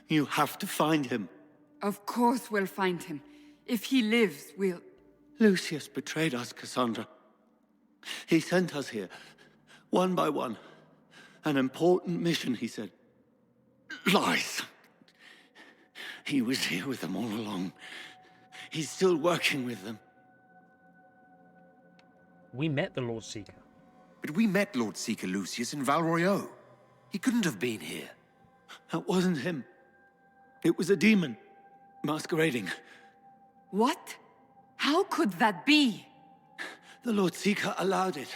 You have to find him. Of course we'll find him. If he lives, we'll... Lucius betrayed us, Cassandra. He sent us here, one by one. An important mission, he said. Lies. He was here with them all along. He's still working with them. We met the Lord Seeker. But we met Lord Seeker Lucius in Val Royeaux. He couldn't have been here. That wasn't him. It was a demon, masquerading. What? How could that be? The Lord Seeker allowed it.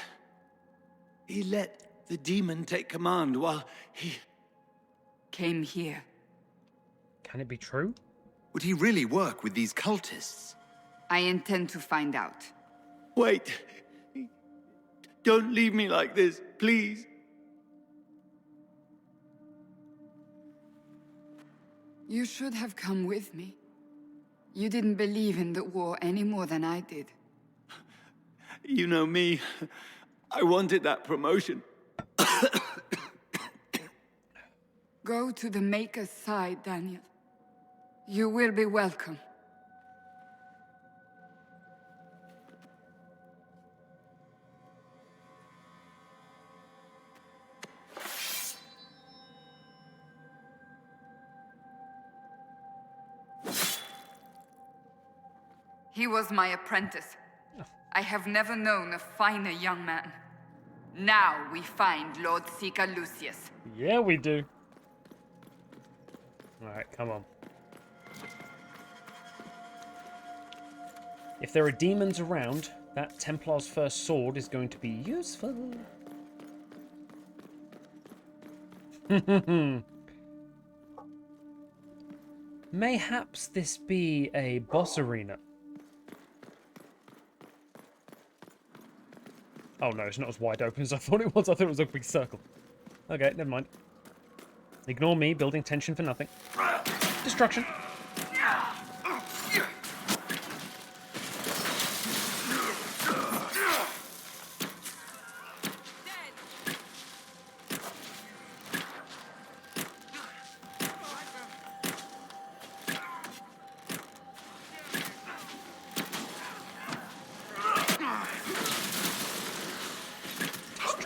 He let the demon take command while he... came here. Can it be true? Would he really work with these cultists? I intend to find out. Wait. Don't leave me like this, please. You should have come with me. You didn't believe in the war any more than I did. You know me. I wanted that promotion. Go to the Maker's side, Daniel. You will be welcome. He was my apprentice. I have never known a finer young man. Now we find Lord Seeker Lucius. Yeah, we do. Alright, come on. If there are demons around, that Templar's first sword is going to be useful. Mayhaps this be a boss arena. Oh no, it's not as wide open as I thought it was. I thought it was a big circle. Okay, never mind. Ignore me building tension for nothing. Destruction.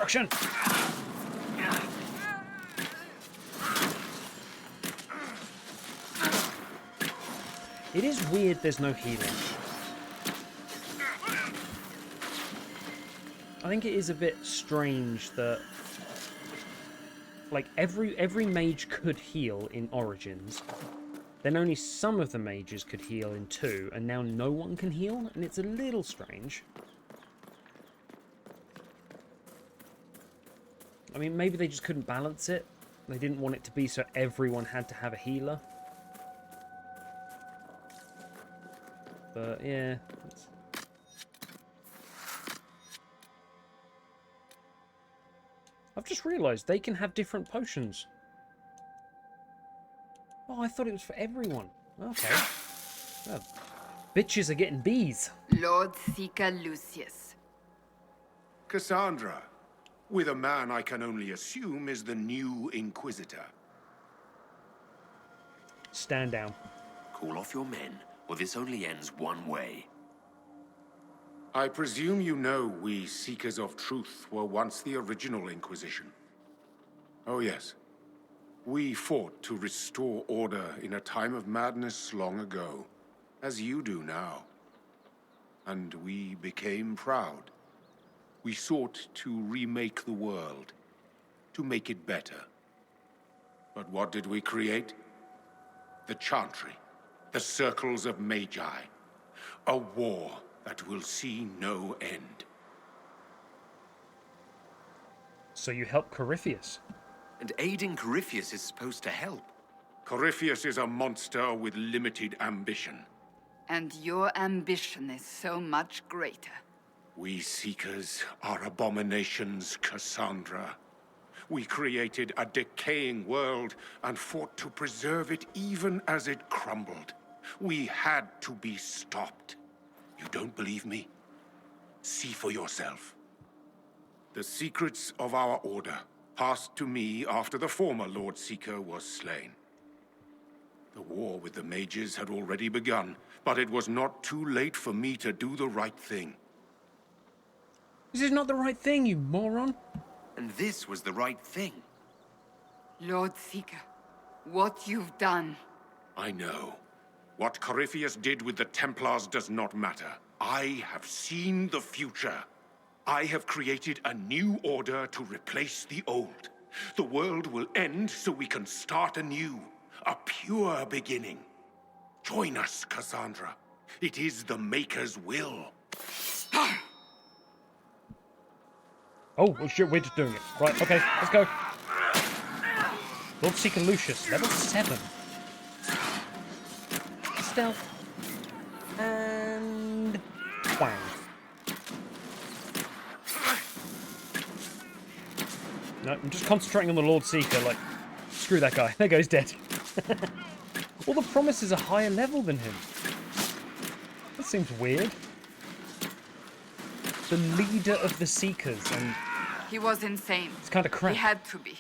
Destruction. It is weird there's no healing. I think it is a bit strange that like every mage could heal in Origins. Then only some of the mages could heal in 2, and now no one can heal, and it's a little strange. I mean, maybe they just couldn't balance it. They didn't want it to be so everyone had to have a healer. But yeah. I've just realised they can have different potions. Oh, I thought it was for everyone. Okay. Oh, bitches are getting bees. Lord Seeker Lucius. Cassandra, with a man I can only assume is the new Inquisitor. Stand down. Call off your men, or this only ends one way. I presume you know we Seekers of Truth were once the original Inquisition. Oh yes. We fought to restore order in a time of madness long ago, as you do now. And we became proud. We sought to remake the world, to make it better. But what did we create? The Chantry, the Circles of Magi. A war that will see no end. So you help Corypheus. And aiding Corypheus is supposed to help. Corypheus is a monster with limited ambition. And your ambition is so much greater. We Seekers are abominations, Cassandra. We created a decaying world and fought to preserve it even as it crumbled. We had to be stopped. You don't believe me? See for yourself. The secrets of our order passed to me after the former Lord Seeker was slain. The war with the mages had already begun, but it was not too late for me to do the right thing. This is not the right thing, you moron. And this was the right thing. Lord Seeker, what you've done. I know. What Corypheus did with the Templars does not matter. I have seen the future. I have created a new order to replace the old. The world will end so we can start anew. A pure beginning. Join us, Cassandra. It is the Maker's will. Oh, shit, we're just doing it. Right, okay, let's go. Lord Seeker Lucius, level 7. Stealth. And... whang. No, I'm just concentrating on the Lord Seeker, like, screw that guy. There goes dead. All the promises are higher level than him. That seems weird. The leader of the Seekers, and... He was insane. It's kind of crap. He had to be.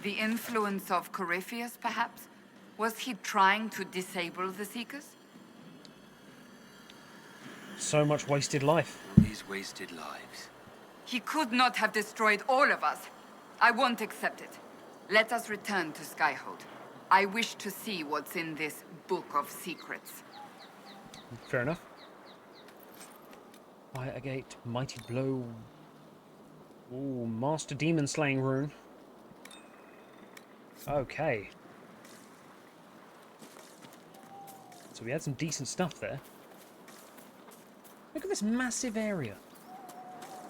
The influence of Corypheus, perhaps? Was he trying to disable the Seekers? So much wasted life. These wasted lives. He could not have destroyed all of us. I won't accept it. Let us return to Skyhold. I wish to see what's in this book of secrets. Fair enough. Fire Agate, Mighty Blow. Ooh, Master Demon Slaying Rune. Okay. So we had some decent stuff there. Look at this massive area.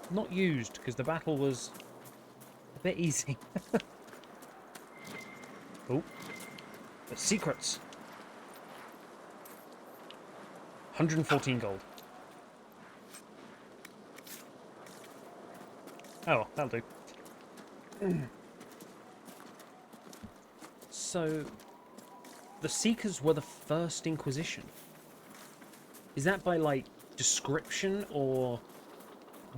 Not used, because the battle was a bit easy. Oh. But secrets. 114 gold. Oh, well, that'll do. So, the Seekers were the first Inquisition. Is that by, like, description, or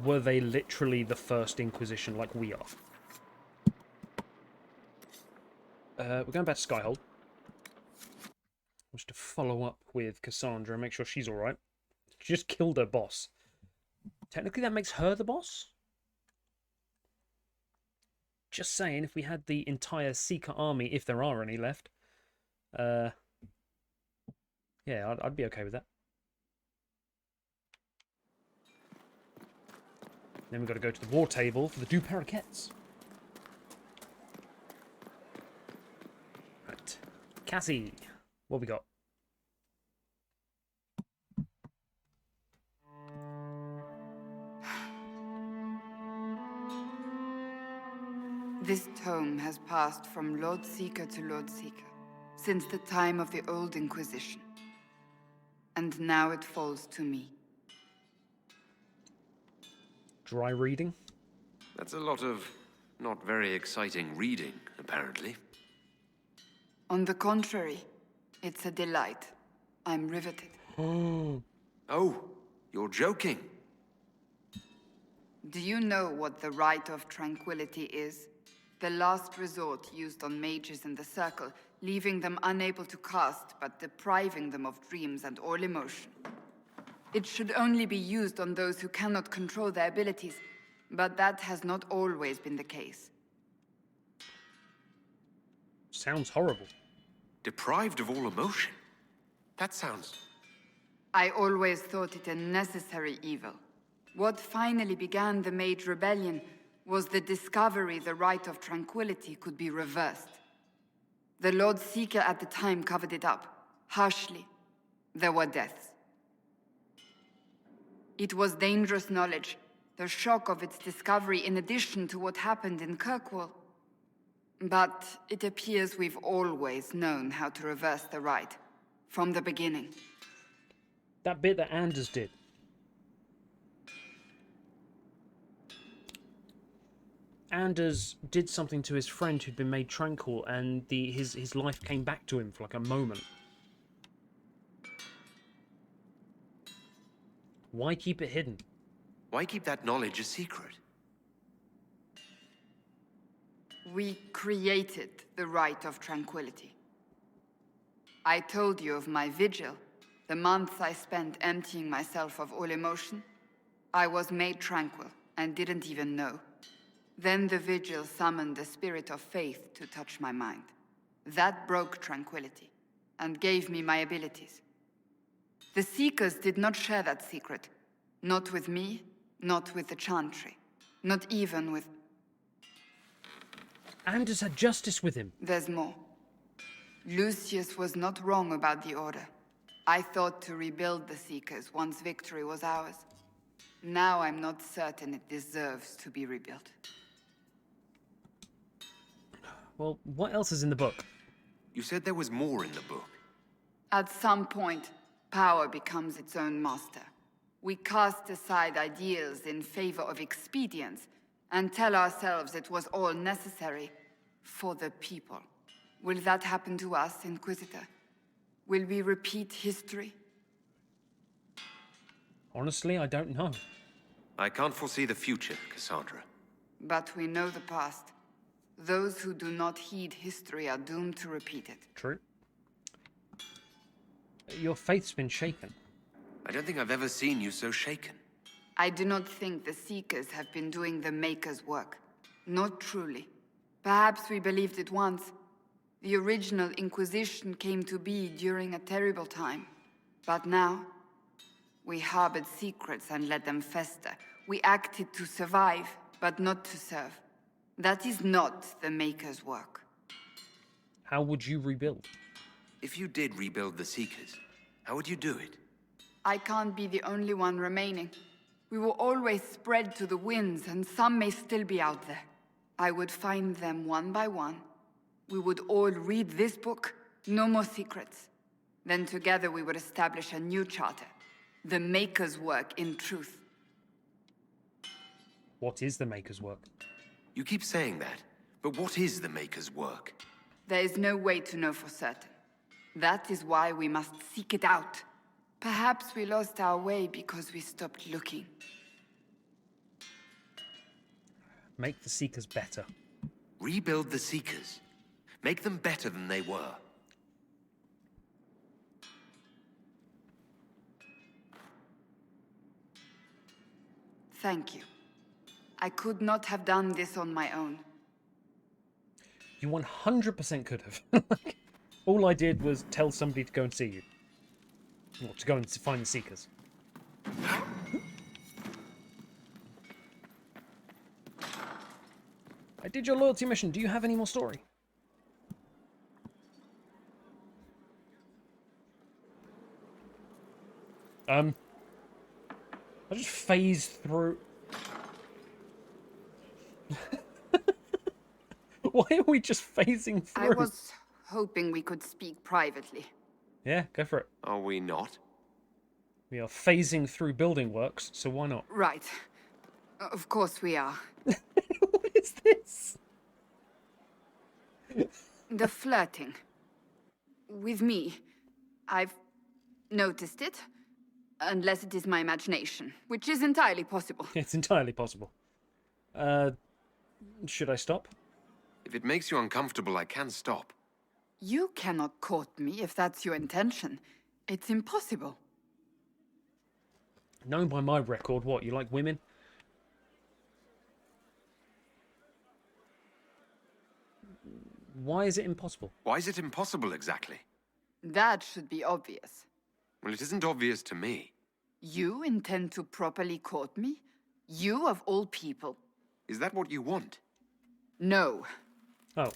were they literally the first Inquisition like we are? We're going back to Skyhold. Just to follow up with Cassandra and make sure she's alright. She just killed her boss. Technically that makes her the boss? Just saying, if we had the entire Seeker army, if there are any left, yeah, I'd be okay with that. Then we've got to go to the war table for the deux paraquets. Right. Cassie, what we got? This tome has passed from Lord Seeker to Lord Seeker since the time of the Old Inquisition. And now it falls to me. Dry reading? That's a lot of not very exciting reading, apparently. On the contrary, it's a delight. I'm riveted. Oh, you're joking. Do you know what the Rite of Tranquility is? The last resort used on mages in the Circle, leaving them unable to cast, but depriving them of dreams and all emotion. It should only be used on those who cannot control their abilities, but that has not always been the case. Sounds horrible. Deprived of all emotion? That sounds... I always thought it a necessary evil. What finally began the Mage Rebellion was the discovery the Rite of Tranquility could be reversed. The Lord Seeker at the time covered it up, harshly. There were deaths. It was dangerous knowledge, the shock of its discovery in addition to what happened in Kirkwall. But it appears we've always known how to reverse the Rite, from the beginning. That bit that Anders did. Anders did something to his friend who'd been made tranquil, and his life came back to him for like a moment. Why keep it hidden? Why keep that knowledge a secret? We created the right of tranquility. I told you of my vigil, the months I spent emptying myself of all emotion. I was made tranquil and didn't even know. Then the vigil summoned the spirit of faith to touch my mind. That broke tranquility and gave me my abilities. The Seekers did not share that secret. Not with me, not with the Chantry, not even with... Anders had justice with him. There's more. Lucius was not wrong about the Order. I thought to rebuild the Seekers once victory was ours. Now I'm not certain it deserves to be rebuilt. Well, what else is in the book? You said there was more in the book. At some point, power becomes its own master. We cast aside ideals in favor of expedience, and tell ourselves it was all necessary for the people. Will that happen to us, Inquisitor? Will we repeat history? Honestly, I don't know. I can't foresee the future, Cassandra. But we know the past. Those who do not heed history are doomed to repeat it. True. Your faith's been shaken. I don't think I've ever seen you so shaken. I do not think the Seekers have been doing the Maker's work. Not truly. Perhaps we believed it once. The original Inquisition came to be during a terrible time. But now, we harbored secrets and let them fester. We acted to survive, but not to serve. That is not the Maker's work. How would you rebuild? If you did rebuild the Seekers, how would you do it? I can't be the only one remaining. We will always spread to the winds, and some may still be out there. I would find them one by one. We would all read this book, no more secrets. Then together we would establish a new charter. The Maker's work in truth. What is the Maker's work? You keep saying that, but what is the Maker's work? There is no way to know for certain. That is why we must seek it out. Perhaps we lost our way because we stopped looking. Make the Seekers better. Rebuild the Seekers. Make them better than they were. Thank you. I could not have done this on my own. You 100% could have. All I did was tell somebody to go and see you. Or to go and find the Seekers. I did your loyalty mission. Do you have any more story? I just phased through... Why are we just phasing through? I was hoping we could speak privately. Yeah, go for it. Are we not? We are phasing through building works, so why not? Right. Of course we are. What is this? The flirting. With me. I've noticed it. Unless it is my imagination, which is entirely possible. It's entirely possible. Should I stop? If it makes you uncomfortable, I can stop. You cannot court me if that's your intention. It's impossible. Known by my record, what, you like women? Why is it impossible? Why is it impossible, exactly? That should be obvious. Well, it isn't obvious to me. You intend to properly court me? You of all people? Is that what you want? No. Oh.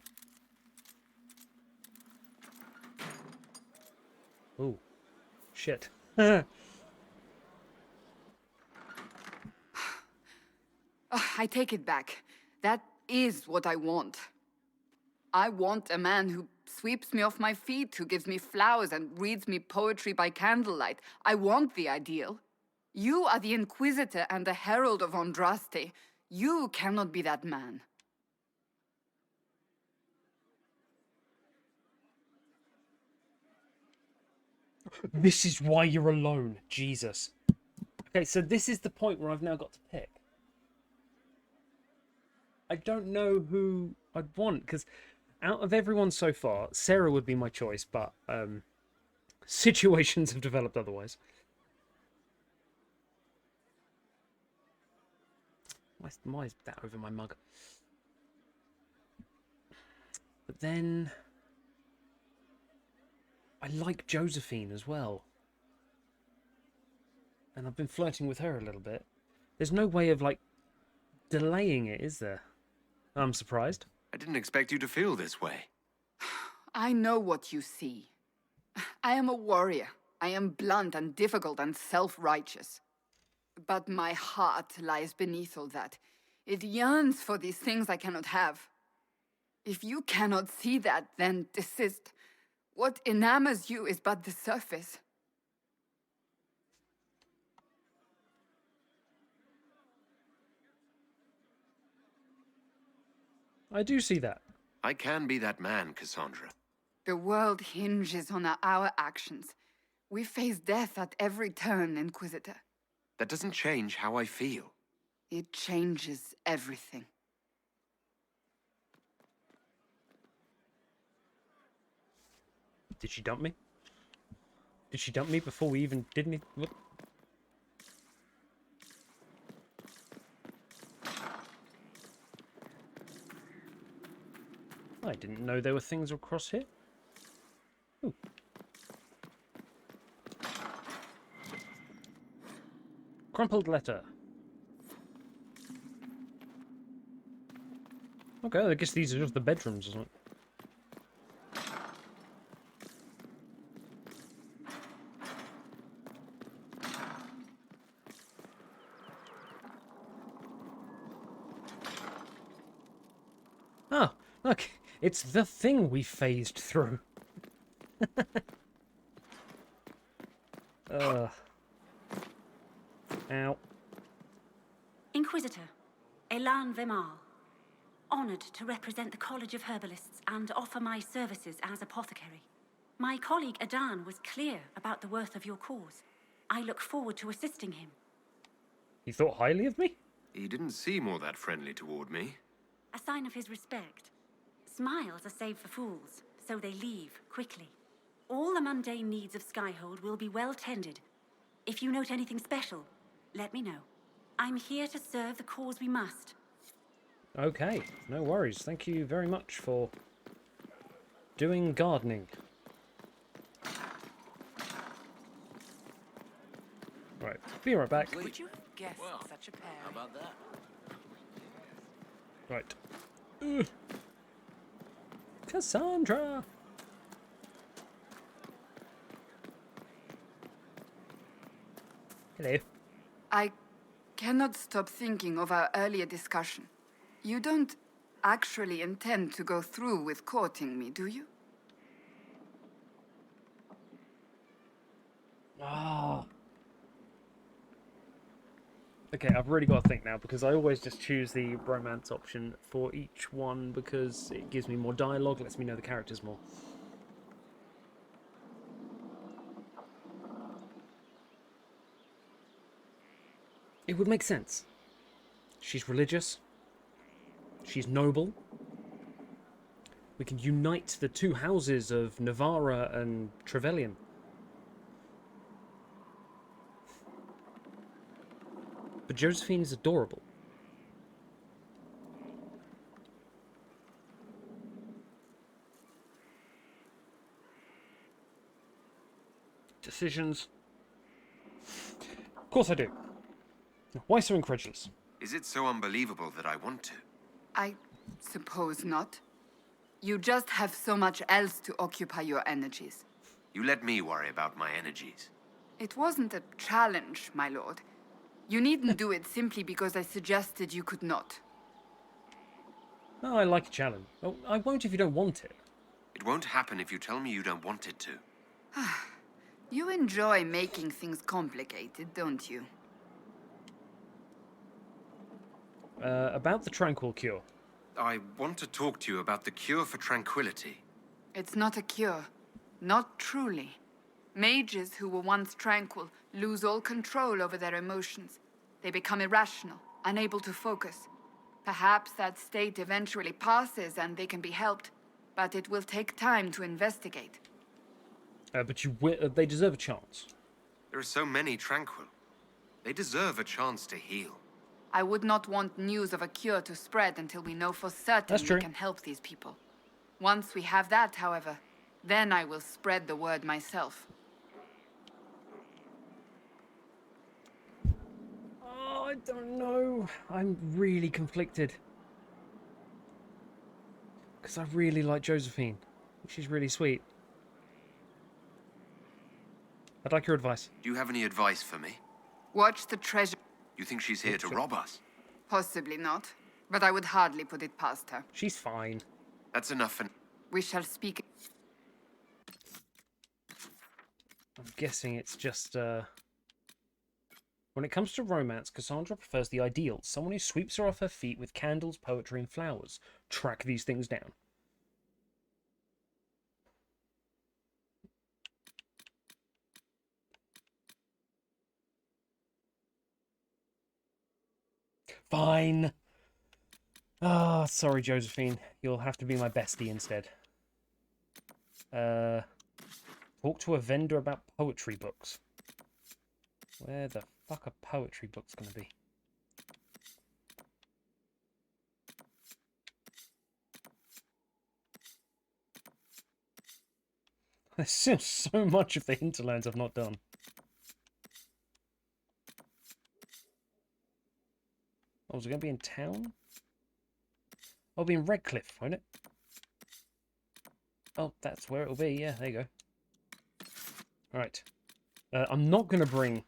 Ooh. Shit. I take it back. That is what I want. I want a man who sweeps me off my feet, who gives me flowers and reads me poetry by candlelight. I want the ideal. You are the Inquisitor and the Herald of Andraste. You cannot be that man. This is why you're alone, Jesus. Okay, so this is the point where I've now got to pick. I don't know who I'd want, because out of everyone so far, Sera would be my choice, but situations have developed otherwise. Why is that over my mug? But then I like Josephine as well. And I've been flirting with her a little bit. There's no way of, like, delaying it, is there? I'm surprised. I didn't expect you to feel this way. I know what you see. I am a warrior. I am blunt and difficult and self-righteous. But my heart lies beneath all that. It yearns for these things I cannot have. If you cannot see that, then desist. What enamors you is but the surface. I do see that. I can be that man, Cassandra. The world hinges on our actions. We face death at every turn, Inquisitor. That doesn't change how I feel. It changes everything. Did she dump me? Did she dump me before we even did anything? What? I didn't know there were things across here. Ooh. Crumpled letter. Okay, I guess these are just the bedrooms, isn't it? Oh, look, it's the thing we phased through. Ow. Inquisitor, Elan Vemal. Honored to represent the College of Herbalists and offer my services as apothecary. My colleague Adan was clear about the worth of your cause. I look forward to assisting him. He thought highly of me? He didn't seem all that friendly toward me. A sign of his respect. Smiles are saved for fools, so they leave quickly. All the mundane needs of Skyhold will be well tended. If you note anything special, let me know. I'm here to serve the cause we must. Okay, no worries. Thank you very much for doing gardening. Right, be right back. Would you have guessed such a pair? How about that? Right. Ugh. Cassandra! Hello. I cannot stop thinking of our earlier discussion. You don't actually intend to go through with courting me, do you? Ah. Okay, I've really got to think now, because I always just choose the romance option for each one because it gives me more dialogue, lets me know the characters more. It would make sense. She's religious. She's noble. We can unite the two houses of Navarra and Trevelyan. But Josephine is adorable. Decisions. Of course I do. Why so incredulous? Is it so unbelievable that I want to? I suppose not. You just have so much else to occupy your energies. You let me worry about my energies. It wasn't a challenge, my lord. You needn't do it simply because I suggested you could not. Oh, I like a challenge. Oh, I won't if you don't want it. It won't happen if you tell me you don't want it to. You enjoy making things complicated, don't you? About the tranquil cure. I want to talk to you about the cure for tranquility. It's not a cure. Not truly. Mages who were once tranquil lose all control over their emotions. They become irrational, unable to focus. Perhaps that state eventually passes and they can be helped, but it will take time to investigate. But they deserve a chance. There are so many tranquil. They deserve a chance to heal. I would not want news of a cure to spread until we know for certain we can help these people. Once we have that, however, then I will spread the word myself. Oh, I don't know. I'm really conflicted. Because I really like Josephine. She's really sweet. I'd like your advice. Do you have any advice for me? Watch the treasure. You think she's here to rob us? Possibly not, but I would hardly put it past her. She's fine. That's enough for... We shall speak. I'm guessing it's just, When it comes to romance, Cassandra prefers the ideal. Someone who sweeps her off her feet with candles, poetry, and flowers. Track these things down. Fine. Ah, sorry, Josephine. You'll have to be my bestie instead. Talk to a vendor about poetry books. Where the fuck are poetry books gonna be? There's still so much of the hinterlands I've not done. Oh, is it going to be in town? Oh, it'll be in Redcliffe, won't it? Oh, that's where it'll be. Yeah, there you go. Alright. I'm not going to bring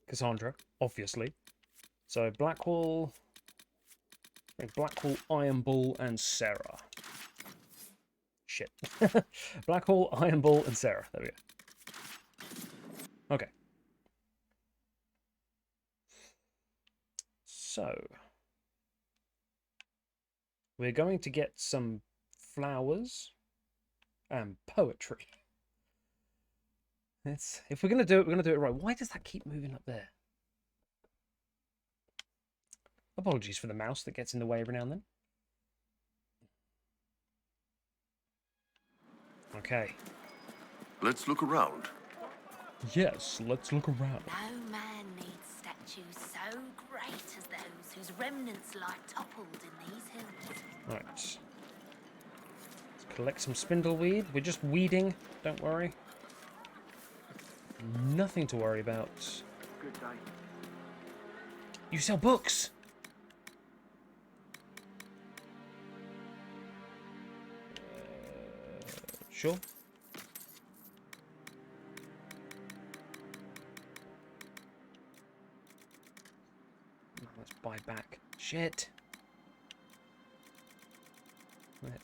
Cassandra, obviously. So, Blackwall, Iron Bull, and Sera. Shit. Blackwall, Iron Bull, and Sera. There we go. Okay. So, we're going to get some flowers and poetry. If we're going to do it, we're going to do it right. Why does that keep moving up there? Apologies for the mouse that gets in the way every now and then. Okay. Let's look around. Yes, let's look around. No man needs statues so great as those whose remnants lie toppled in these hills. Right. Let's collect some spindleweed. We're just weeding, don't worry. Nothing to worry about. Good day. You sell books? Sure. Let's buy back. Shit.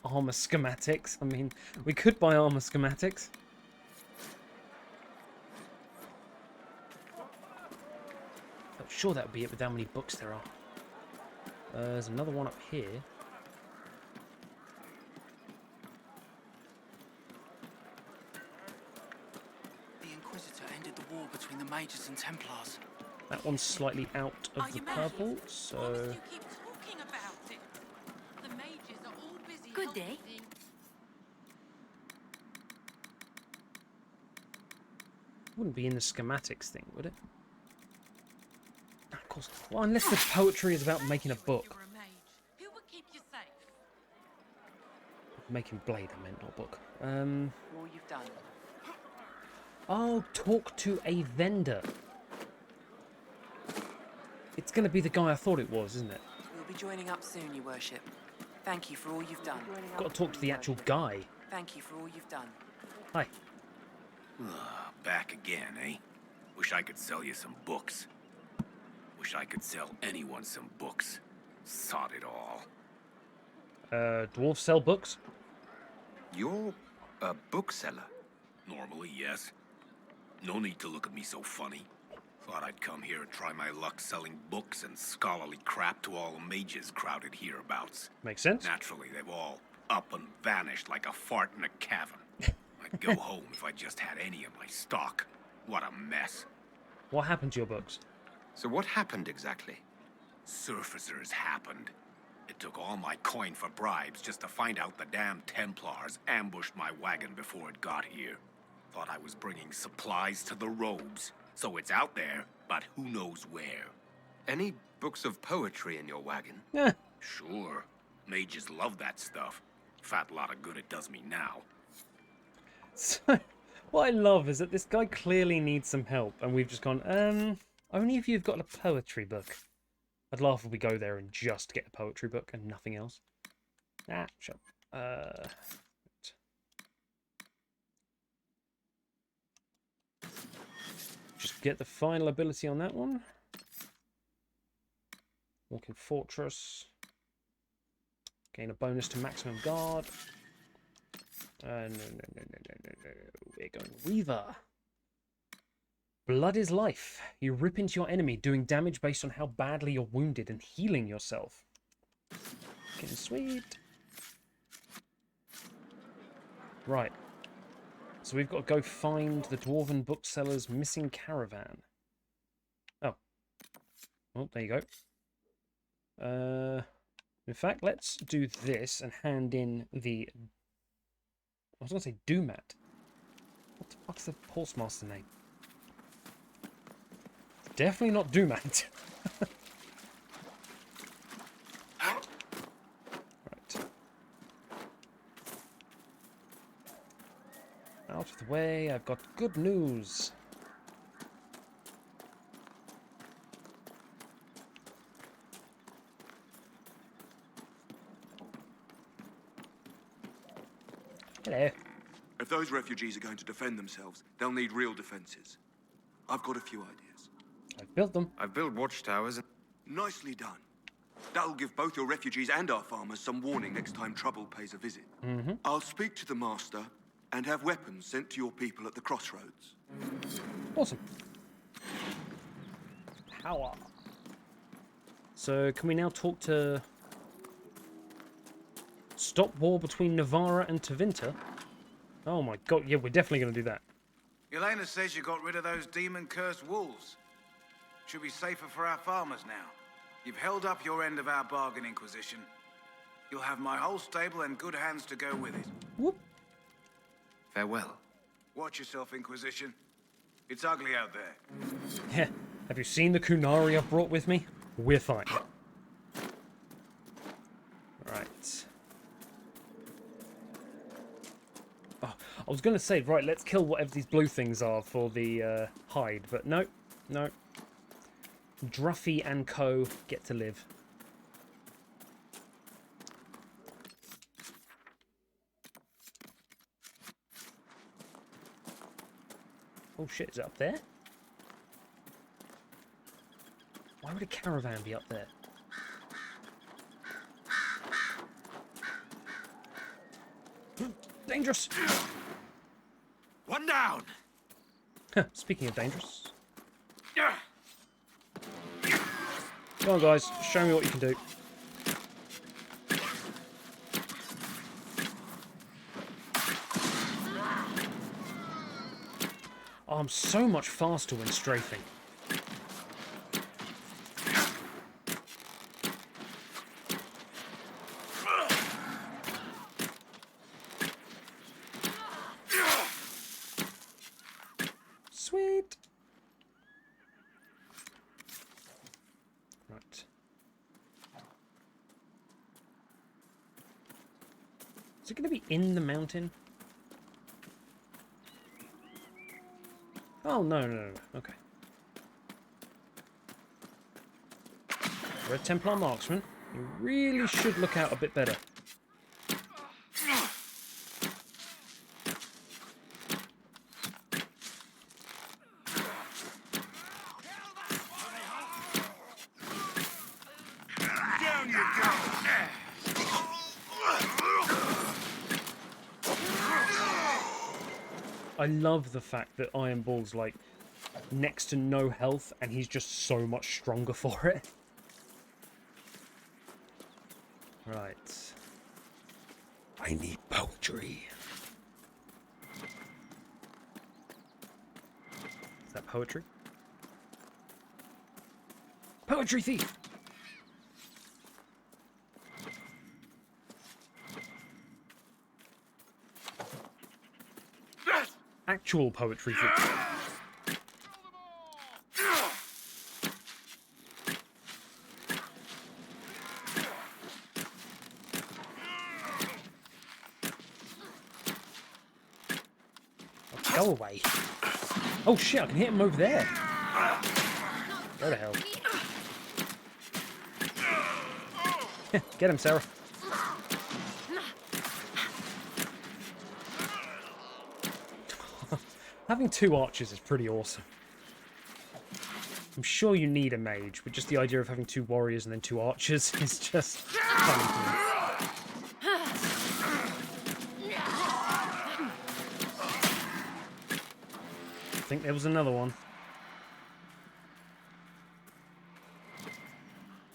Armor schematics. I mean, we could buy armor schematics. I'm sure that would be it with how many books there are. There's another one up here. The Inquisitor ended the war between the Mages and Templars. That one's slightly out of the purple, so... Good day. Wouldn't be in the schematics thing, would it? Of course. Well, unless the poetry is about making a book. Making blade, I meant, not book. All you've done. Oh, talk to a vendor. It's going to be the guy I thought it was, isn't it? We'll be joining up soon, Your Worship. Thank you for all you've done. Got to talk to the actual guy. Thank you for all you've done. Hi. Back again, eh? Wish I could sell you some books. Wish I could sell anyone some books. Sod it all. Dwarves sell books? You're a bookseller? Normally, yes. No need to look at me so funny. Thought I'd come here and try my luck selling books and scholarly crap to all the mages crowded hereabouts. Makes sense. Naturally, they've all up and vanished like a fart in a cavern. I I'd go home if I just had any of my stock. What a mess. What happened to your books? So what happened exactly? Surfacers happened. It took all my coin for bribes just to find out the damn Templars ambushed my wagon before it got here. Thought I was bringing supplies to the robes. So it's out there, but who knows where. Any books of poetry in your wagon? Yeah. Sure. Mages love that stuff. Fat lot of good it does me now. So, what I love is that this guy clearly needs some help, and we've just gone, only if you've got a poetry book. I'd laugh if we go there and just get a poetry book and nothing else. Ah, shut up. Just get the final ability on that one. Walking Fortress. Gain a bonus to maximum guard. No. We're going Weaver. Blood is life. You rip into your enemy, doing damage based on how badly you're wounded and healing yourself. Getting sweet. Right. So we've got to go find the Dwarven bookseller's missing caravan. Oh. Oh, there you go. In fact, let's do this and hand in the... I was going to say Doomat. What the fuck's the Horsemaster name? Definitely not Doomat. Right. Out of the way, I've got good news. Hello. If those refugees are going to defend themselves, they'll need real defenses. I've got a few ideas. I've built them. I've built watchtowers. Nicely done. That'll give both your refugees and our farmers some warning next time trouble pays a visit. Mm-hmm. I'll speak to the master and have weapons sent to your people at the crossroads. Awesome. Power. So, can we now talk to... Stop war between Navarra and Tevinter? Oh my god, yeah, we're definitely going to do that. Yelena says you got rid of those demon-cursed wolves. Should be safer for our farmers now. You've held up your end of our bargain, Inquisition. You'll have my whole stable and good hands to go with it. Whoop. Farewell. Watch yourself, Inquisition. It's ugly out there. Yeah. Have you seen the Kunari I've brought with me? We're fine. Right. Oh, I was going to say, right, let's kill whatever these blue things are for the hide, but no. No. Druffy and co. get to live. Oh shit, is it up there? Why would a caravan be up there? Dangerous! One down! Speaking of dangerous. Come on guys, show me what you can do. Oh, I'm so much faster when strafing. Sweet. Right. Is it going to be in the mountain? Oh, no. Okay. For a Templar marksman, you really should look out a bit better. Down you go! I love the fact that Iron Ball's like next to no health and he's just so much stronger for it. Right. I need poetry. that poetry. Poetry thief! Actual poetry thief. Go away. Oh shit, I can hit him over there. Go to hell. Get him, Sera. Having 2 archers is pretty awesome. I'm sure you need a mage, but just the idea of having 2 warriors and then 2 archers is just funny to me. I think there was another one.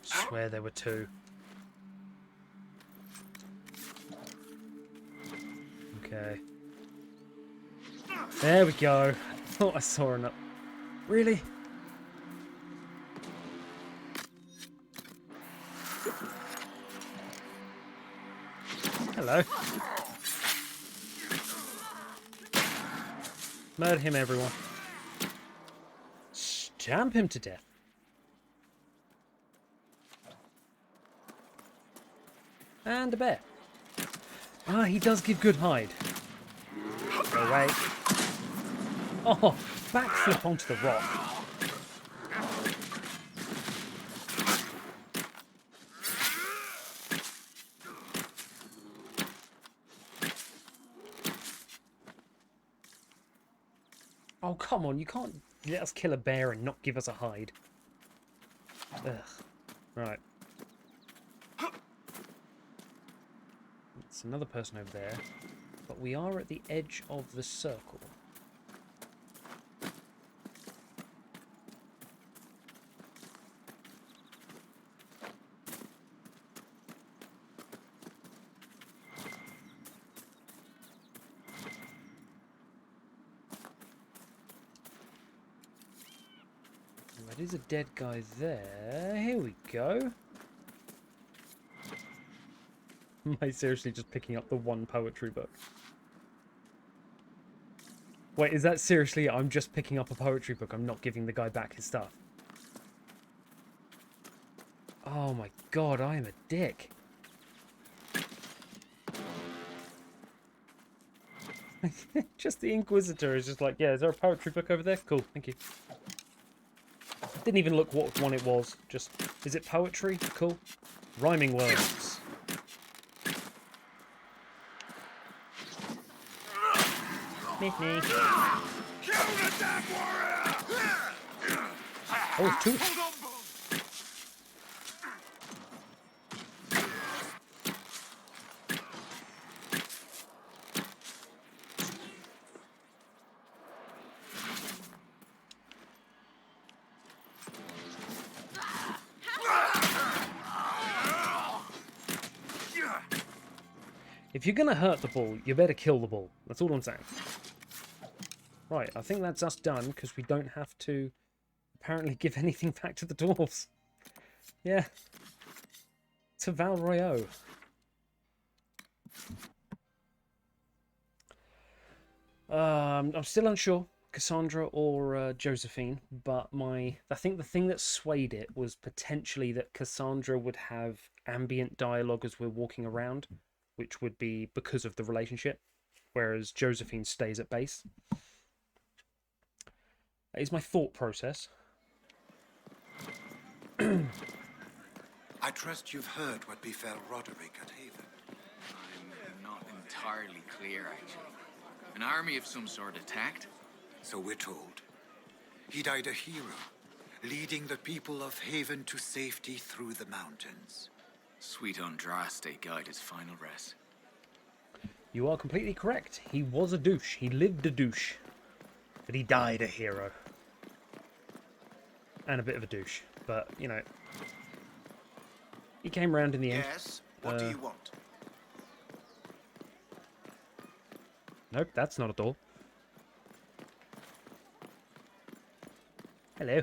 Swear there were 2. Okay. There we go. I thought I saw enough. Really? Hello. Murder him, everyone. Stamp him to death. And a bear. Ah, he does give good hide. Go away. Oh, backflip onto the rock. Oh, come on, you can't let us kill a bear and not give us a hide. Ugh. Right. It's another person over there. But we are at the edge of the circle. There is a dead guy there. Here we go. Am I seriously just picking up the one poetry book? Wait, is that seriously? I'm just picking up a poetry book. I'm not giving the guy back his stuff. Oh my god, I am a dick. Just the Inquisitor is just like, yeah, is there a poetry book over there? Cool, thank you. Didn't even look what one it was. Just, is it poetry? Cool. Rhyming words. Me. Oh, it's 2. If you're gonna hurt the bull, you better kill the bull. That's all I'm saying. Right, I think that's us done, because we don't have to apparently give anything back to the dwarves. Yeah. To Val Royeaux. I'm still unsure, Cassandra or Josephine, but I think the thing that swayed it was potentially that Cassandra would have ambient dialogue as we're walking around, which would be because of the relationship, whereas Josephine stays at base. That is my thought process. I trust you've heard what befell Roderick at Haven. I'm not entirely clear, actually. An army of some sort attacked? So we're told. He died a hero, leading the people of Haven to safety through the mountains. Sweet Andraste guide his final rest. You are completely correct. He was a douche. He lived a douche. But he died a hero. And a bit of a douche. But, you know, he came round in the end. Yes? What do you want? Nope, that's not a door. Hello.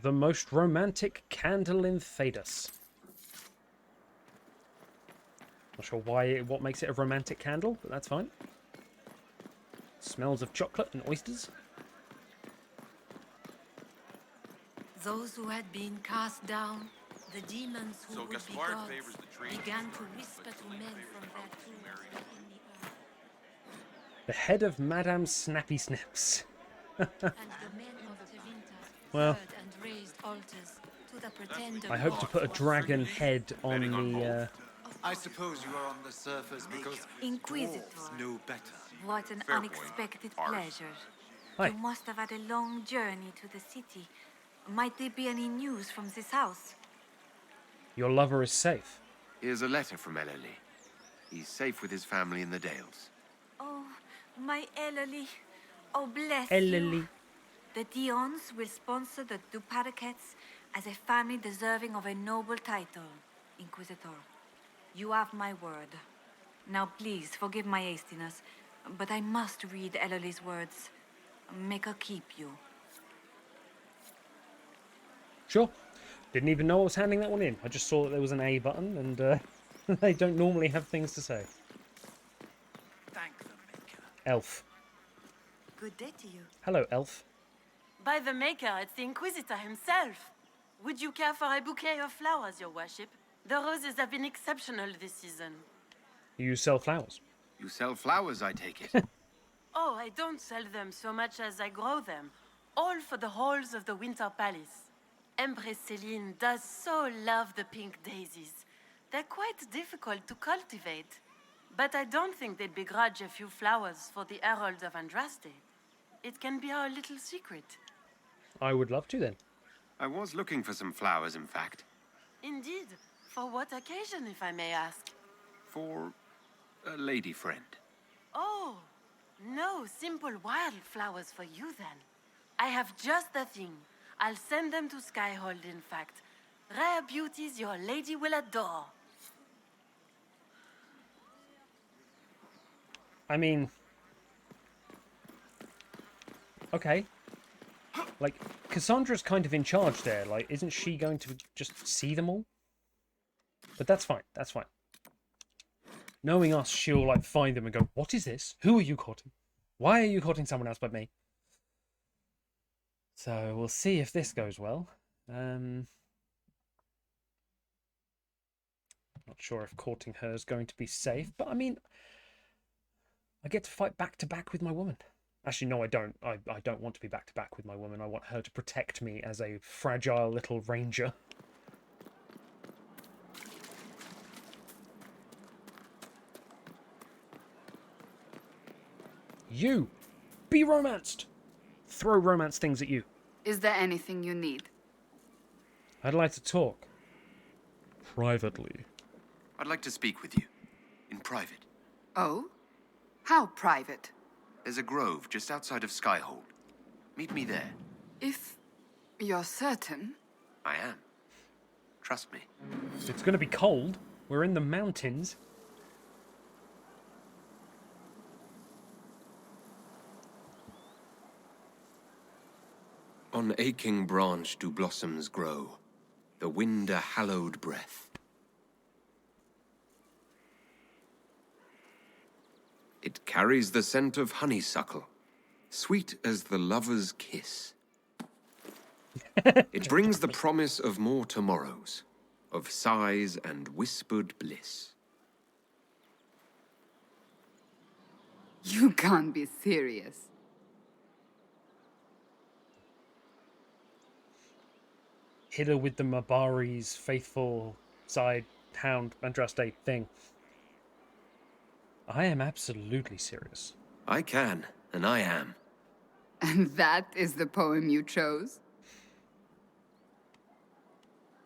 The most romantic candle in Thedas. Not sure what makes it a romantic candle, but that's fine. Smells of chocolate and oysters. Those who had been cast down, the demons who would be gods, began to whisper to men from their tombs in the earth. The head of Madame Snappy Snaps. And the men of Tevinter Well, heard and raised altars to the pretender. I hope to put a dragon head on the... I suppose you are on the surface because Inquisitor. dwarves know better. What an unexpected pleasure. Hi. You must have had a long journey to the city. Might there be any news from this house? Your lover is safe. Here's a letter from Ellerly. He's safe with his family in the Dales. Oh, my Ellerly. Oh, bless Ellerly. you. The Dions will sponsor the Duparakets as a family deserving of a noble title, Inquisitor. You have my word. Now please, forgive my hastiness, but I must read Ellerly's words. Make her keep you. Sure. Didn't even know I was handing that one in. I just saw that there was an A button, and they don't normally have things to say. Thank the Maker. Elf. Good day to you. Hello, Elf. By the Maker, it's the Inquisitor himself. Would you care for a bouquet of flowers, your worship? The roses have been exceptional this season. You sell flowers. You sell flowers, I take it. Oh, I don't sell them so much as I grow them. All for the halls of the Winter Palace. Empress Celine does so love the pink daisies. They're quite difficult to cultivate. But I don't think they'd begrudge a few flowers for the Herald of Andraste. It can be our little secret. I would love to, then. I was looking for some flowers, in fact. Indeed. For what occasion, if I may ask? For a lady friend. Oh, no simple wildflowers for you, then. I have just the thing. I'll send them to Skyhold, in fact. Rare beauties your lady will adore. I mean... Okay. Like, Cassandra's kind of in charge there. Like, isn't she going to just see them all? But that's fine. That's fine. Knowing us, she'll, like, find them and go, what is this? Who are you courting? Why are you courting someone else but me? So, we'll see if this goes well. Not sure if courting her is going to be safe, but I mean... I get to fight back-to-back with my woman. Actually, no, I don't. I don't want to be back-to-back with my woman. I want her to protect me as a fragile little ranger. You! Be romanced! Throw romance things at you. Is there anything you need? I'd like to talk. Privately. I'd like to speak with you. In private. Oh? How private? There's a grove just outside of Skyhold. Meet me there. If you're certain. I am. Trust me. It's going to be cold. We're in the mountains. On aching branch do blossoms grow, the wind a hallowed breath. It carries the scent of honeysuckle, sweet as the lover's kiss. It brings the promise of more tomorrows, of sighs and whispered bliss. You can't be serious. Hit her with the Mabari's faithful side hound Andraste thing. I am absolutely serious. I can, and I am. And that is the poem you chose?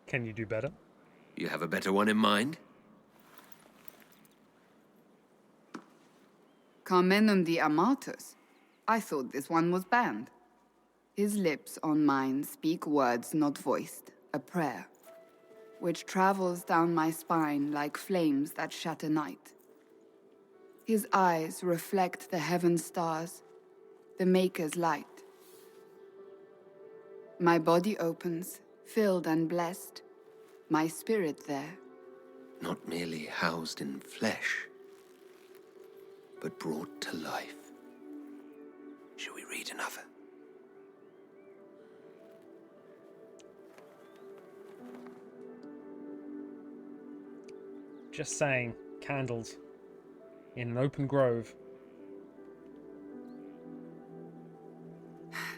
Can you do better? You have a better one in mind? Carmenum de Amatus. I thought this one was banned. His lips on mine speak words not voiced, a prayer, which travels down my spine like flames that shatter night. His eyes reflect the heaven stars, the Maker's light. My body opens, filled and blessed, my spirit there. Not merely housed in flesh, but brought to life. Shall we read another? Just saying, candles in an open grove.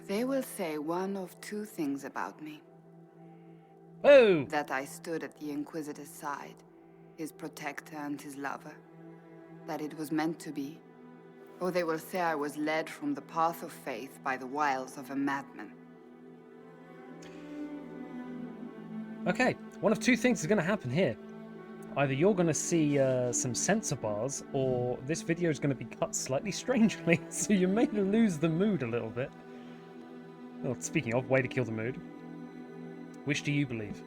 They will say one of two things about me. Oh! That I stood at the Inquisitor's side, his protector and his lover. That it was meant to be. Or they will say I was led from the path of faith by the wiles of a madman. Okay, one of two things is going to happen here. Either you're going to see some censor bars, or this video is going to be cut slightly strangely, so you may lose the mood a little bit. Well, speaking of, way to kill the mood. Which do you believe?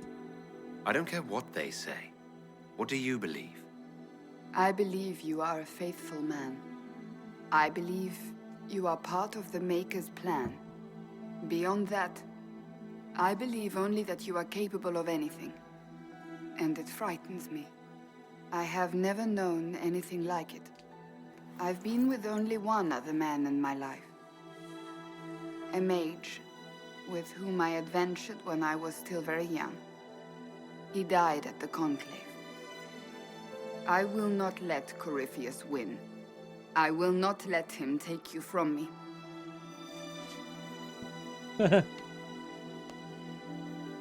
I don't care what they say. What do you believe? I believe you are a faithful man. I believe you are part of the Maker's plan. Beyond that, I believe only that you are capable of anything. And it frightens me. I have never known anything like it. I've been with only one other man in my life. A mage, with whom I adventured when I was still very young. He died at the Conclave. I will not let Corypheus win. I will not let him take you from me.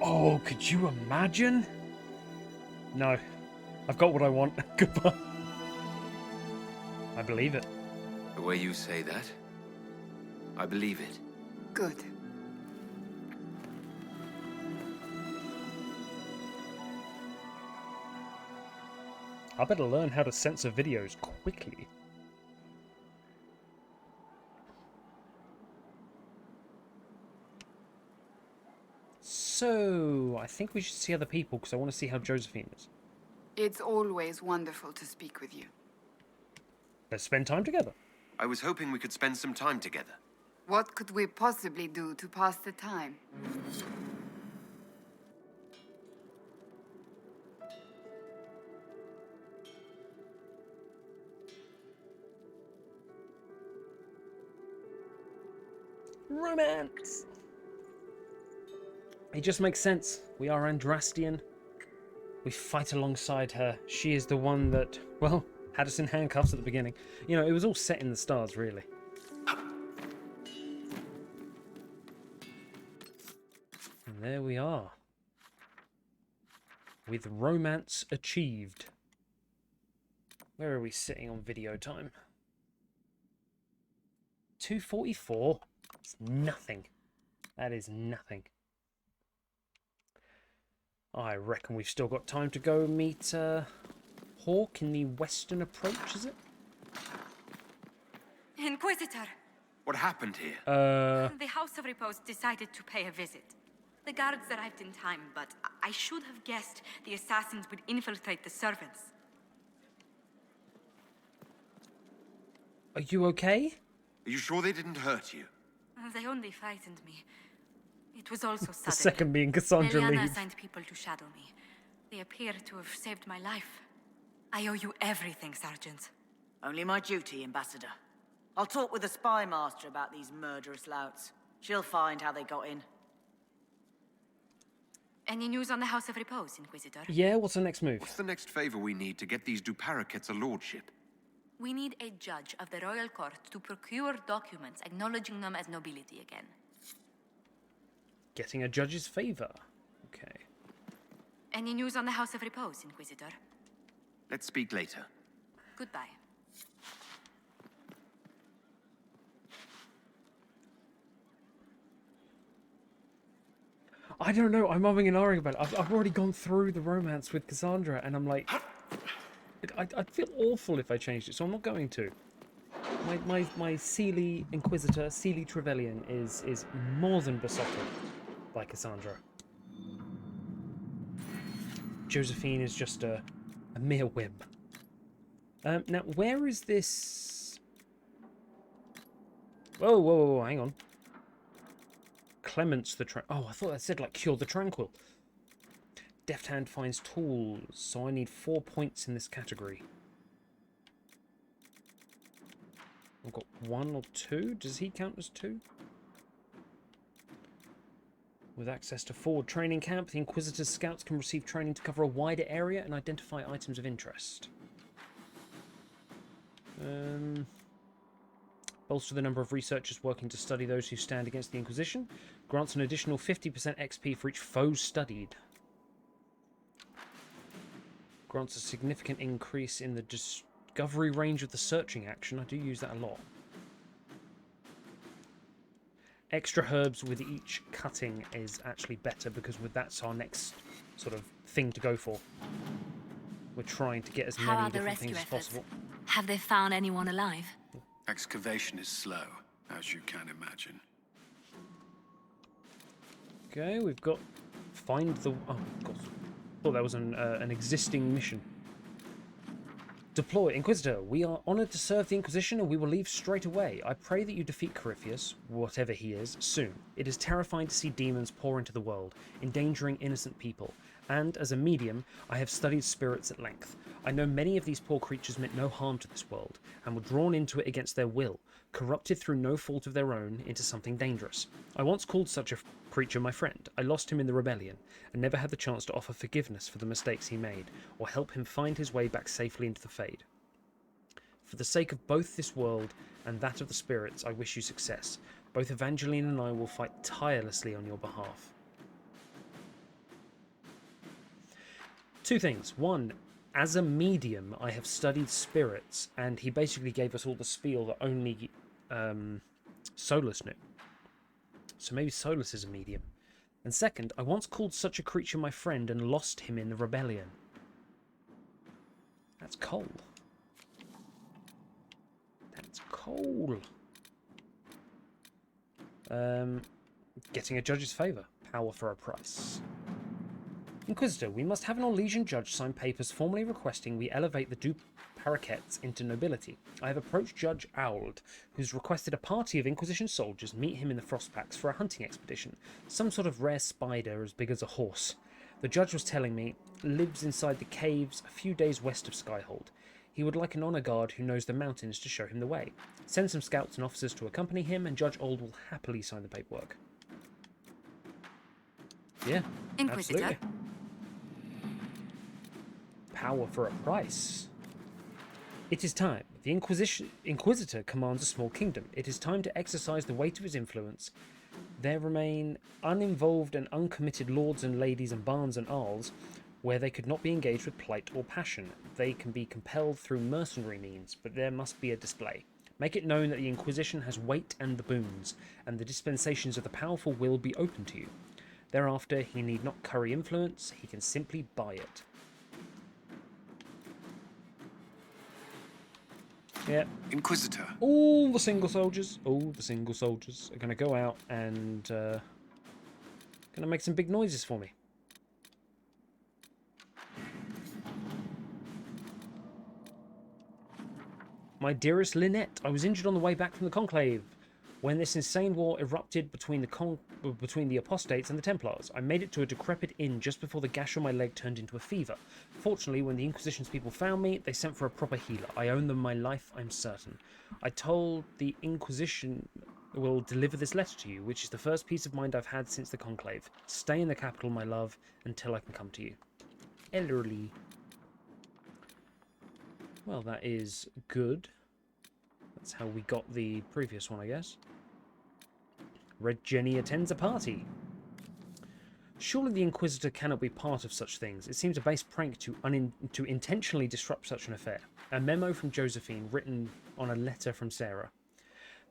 Oh, could you imagine? No. I've got what I want. Goodbye. I believe it. The way you say that, I believe it. Good. I better learn how to censor videos quickly. So, I think we should see other people because I want to see how Josephine is. It's always wonderful to speak with you. Let's spend time together. I was hoping we could spend some time together. What could we possibly do to pass the time? Romance! It just makes sense. We are Andrastian. We fight alongside her. She is the one that, well, had us in handcuffs at the beginning. You know, it was all set in the stars, really. And there we are. With romance achieved. Where are we sitting on video time? 2:44? It's nothing. That is nothing. I reckon we've still got time to go meet Hawke in the western approach, is it? Inquisitor! What happened here? The House of Repose decided to pay a visit. The guards arrived in time, but I should have guessed the assassins would infiltrate the servants. Are you okay? Are you sure they didn't hurt you? They only frightened me. It was also sudden. The second being Cassandra Leliana leaves. assigned people to shadow me. They appear to have saved my life. I owe you everything, Sergeant. Only my duty, Ambassador. I'll talk with the spy master about these murderous louts. She'll find how they got in. Any news on the House of Repose, Inquisitor? Yeah, what's the next move? What's the next favor we need to get these duplicates a lordship? We need a judge of the royal court to procure documents acknowledging them as nobility again. Getting a judge's favor. Okay. Any news on the House of Repose, Inquisitor? Let's speak later. Goodbye. I don't know. I'm umming and ahhing about it. I've already gone through the romance with Cassandra, and I'm like, I'd feel awful if I changed it, so I'm not going to. My Seelie Inquisitor, Seelie Trevelyan, is more than besotted by Cassandra. Josephine is just a mere whim. Now, where is this? Whoa, whoa, whoa, hang on. Clements the Oh, I thought that said like Cure the Tranquil. Deft Hand finds tools, so I need 4 points in this category. I've got 1 or 2. Does he count as 2? With access to forward training camp, the Inquisitor's scouts can receive training to cover a wider area and identify items of interest. Bolster the number of researchers working to study those who stand against the Inquisition. Grants an additional 50% XP for each foe studied. Grants a significant increase in the discovery range of the searching action. I do use that a lot. Extra herbs with each cutting is actually better because that's our next sort of thing to go for. We're trying to get as many different things as possible. Have they found anyone alive? Excavation is slow, as you can imagine. Okay, we've got find the. Oh, God. Thought that was an existing mission. Deploy, Inquisitor. We are honoured to serve the Inquisition, and we will leave straight away. I pray that you defeat Corypheus, whatever he is, soon. It is terrifying to see demons pour into the world, endangering innocent people. And, as a medium, I have studied spirits at length. I know many of these poor creatures meant no harm to this world, and were drawn into it against their will, corrupted through no fault of their own into something dangerous. I once called such a creature my friend. I lost him in the rebellion, and never had the chance to offer forgiveness for the mistakes he made, or help him find his way back safely into the Fade. For the sake of both this world and that of the spirits, I wish you success. Both Evangeline and I will fight tirelessly on your behalf. 2 things. 1, as a medium, I have studied spirits, and he basically gave us all the spiel that only Solas knew. So maybe Solas is a medium. And 2nd, I once called such a creature my friend and lost him in the rebellion. That's coal. That's coal. Getting a judge's favour. Power for a price. Inquisitor, we must have an Orlesian judge sign papers formally requesting we elevate the Du Paraquets into nobility. I have approached Judge Auld, who's requested a party of Inquisition soldiers meet him in the Frostpacks for a hunting expedition. Some sort of rare spider as big as a horse. The judge was telling me, lives inside the caves a few days west of Skyhold. He would like an honor guard who knows the mountains to show him the way. Send some scouts and officers to accompany him, and Judge Auld will happily sign the paperwork. Yeah, Inquisitor. absolutely. Power for a price. It is time. The Inquisitor commands a small kingdom. It is time to exercise the weight of his influence. There remain uninvolved and uncommitted lords and ladies and barons and earls where they could not be engaged with plight or passion. They can be compelled through mercenary means, but there must be a display. Make it known that the Inquisition has weight and the boons, and the dispensations of the powerful will be open to you. Thereafter, he need not curry influence, he can simply buy it. Yeah. Inquisitor. All the single soldiers are going to go out and going to make some big noises for me. My dearest Lynette, I was injured on the way back from the Conclave when this insane war erupted between the apostates and the Templars. I made it to a decrepit inn just before the gash on my leg turned into a fever. Fortunately, when the Inquisition's people found me, they sent for a proper healer. I owe them my life, I'm certain. I told the Inquisition will deliver this letter to you, which is the first peace of mind I've had since the Conclave. Stay in the capital, my love, until I can come to you. Elderly. Well, that is good. That's how we got the previous one, I guess. Red Jenny attends a party. Surely the Inquisitor cannot be part of such things. It seems a base prank to intentionally disrupt such an affair. A memo from Josephine written on a letter from Sera.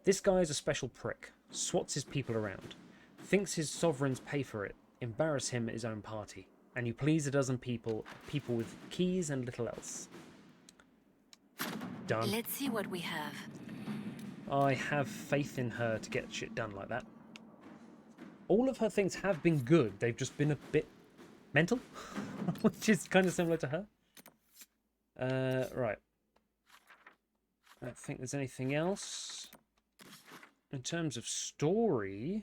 This guy is a special prick. Swats his people around. Thinks his sovereigns pay for it. Embarrass him at his own party. And you please a dozen people with keys and little else. Done. Let's see what we have. I have faith in her to get shit done like that. All of her things have been good. They've just been a bit mental, which is kind of similar to her. Right. I don't think there's anything else. In terms of story,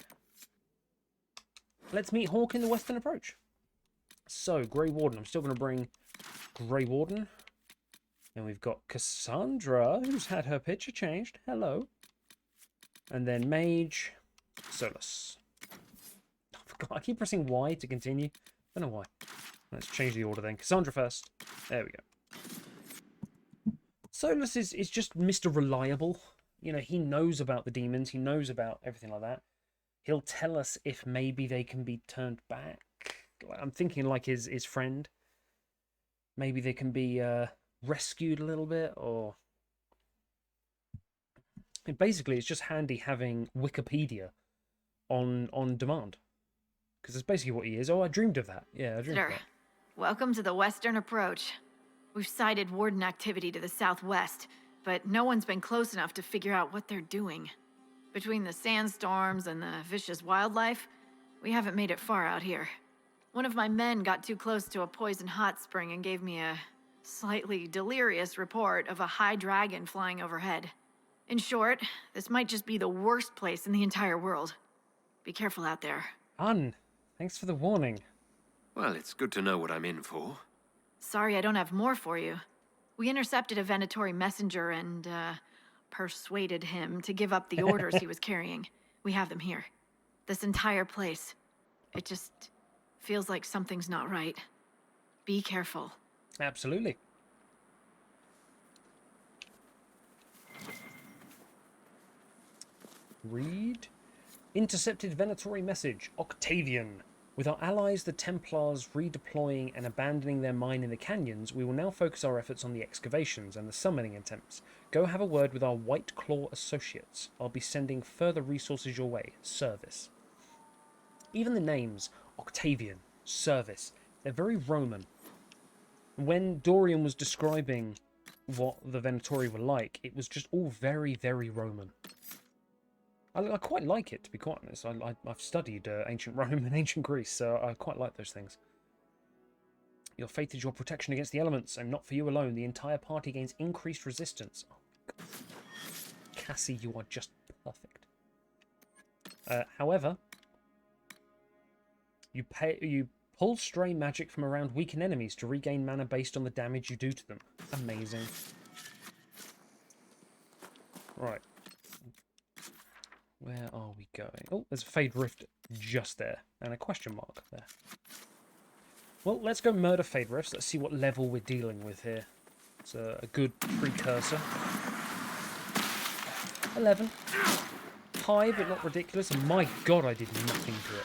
let's meet Hawke in the Western Approach. So, Grey Warden. I'm still going to bring Grey Warden. And we've got Cassandra, who's had her picture changed. Hello. And then Mage, Solas. I forgot. I keep pressing Y to continue. I don't know why. Let's change the order then. Cassandra first. There we go. Solas is just Mr. Reliable. You know, he knows about the demons. He knows about everything like that. He'll tell us if maybe they can be turned back. I'm thinking like his friend. Maybe they can be rescued a little bit, or... And basically, it's just handy having Wikipedia on demand. Because that's basically what he is. Oh, I dreamed of that. Yeah, I dreamed of that. Welcome to the Western Approach. We've sighted Warden activity to the southwest, but no one's been close enough to figure out what they're doing. Between the sandstorms and the vicious wildlife, we haven't made it far out here. One of my men got too close to a poison hot spring and gave me a slightly delirious report of a high dragon flying overhead. In short, this might just be the worst place in the entire world. Be careful out there. Thanks for the warning. Well, it's good to know what I'm in for. Sorry I don't have more for you. We intercepted a Venatori messenger and, persuaded him to give up the orders he was carrying. We have them here. This entire place. It just feels like something's not right. Be careful. Absolutely. Read. Intercepted Venatori message. Octavian. With our allies, the Templars, redeploying and abandoning their mine in the canyons, we will now focus our efforts on the excavations and the summoning attempts. Go have a word with our White Claw associates. I'll be sending further resources your way. Service. Even the names, Octavian, Service, they're very Roman. When Dorian was describing what the Venatori were like, it was just all very, very Roman. I quite like it, to be quite honest. I've studied ancient Rome and ancient Greece, so I quite like those things. Your faith is your protection against the elements, and not for you alone. The entire party gains increased resistance. Oh my God. Cassie, you are just perfect. However, you pull stray magic from around weakened enemies to regain mana based on the damage you do to them. Amazing. Right. Where are we going? Oh, there's a Fade Rift just there. And a question mark there. Well, let's go murder Fade Rifts. Let's see what level we're dealing with here. It's a good precursor. 11. High, but not ridiculous. And my God, I did nothing to it.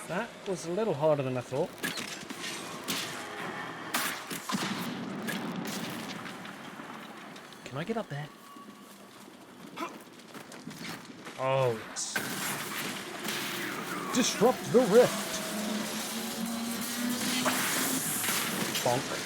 That was a little harder than I thought. Can I get up there? Oh, yes. Disrupt the rift. Bonk.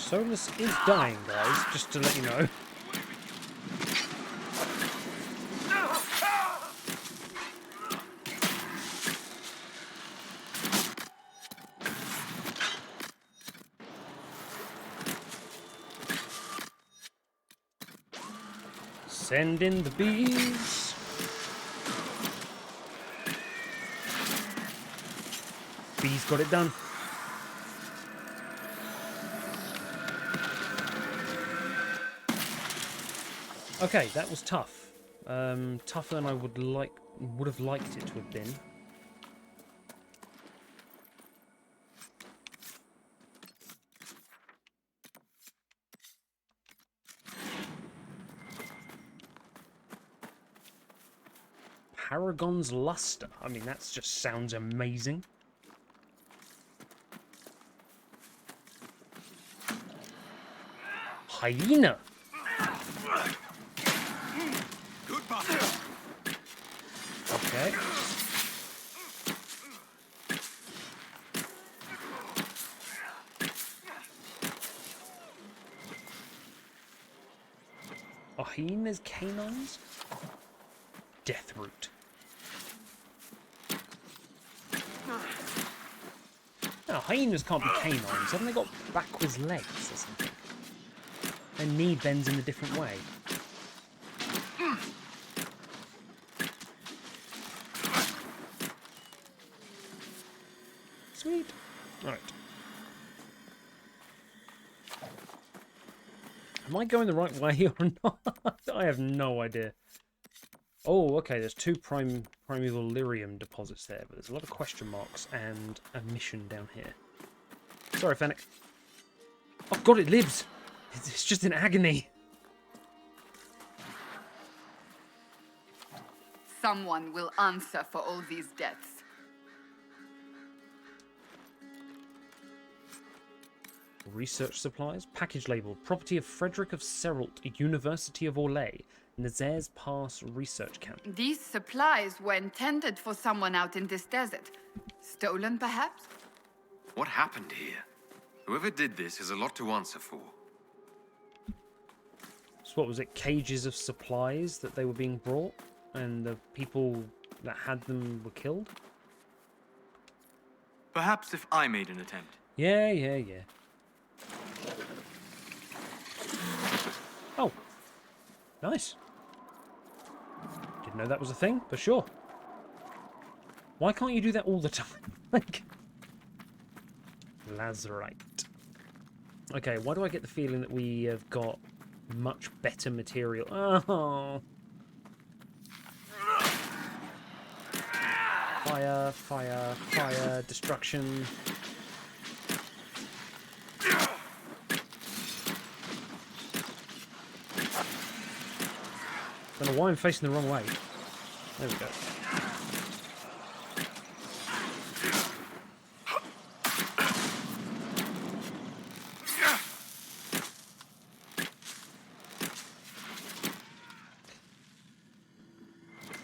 Solas is dying, guys, just to let you know. Send in the bees. Bees got it done. Okay, that was tough. Tougher than I would have liked it to have been. Paragon's Luster. I mean, that just sounds amazing. Hyena. Okay. Are hyenas canines? Deathroot. No, hyenas can't be canines. Haven't they got backwards legs or something? Their knee bends in a different way. Sweet. Alright. Am I going the right way or not? I have no idea. Oh, okay, there's two primeval lyrium deposits there, but there's a lot of question marks and a mission down here. Sorry, Fennec. Oh god, it lives! It's just in agony. Someone will answer for all these deaths. Research supplies. Package label. Property of Frederick of Seralt, University of Orlais. Nazer's Pass Research Camp. These supplies were intended for someone out in this desert. Stolen, perhaps? What happened here? Whoever did this has a lot to answer for. So what was it? Cages of supplies that they were being brought? And the people that had them were killed? Perhaps if I made an attempt. Yeah. Oh. Nice. Didn't know that was a thing, but sure. Why can't you do that all the time? Like... Lazarite. Okay, why do I get the feeling that we have got much better material? Oh. Fire, fire, fire, destruction. Don't know why I'm facing the wrong way. There we go.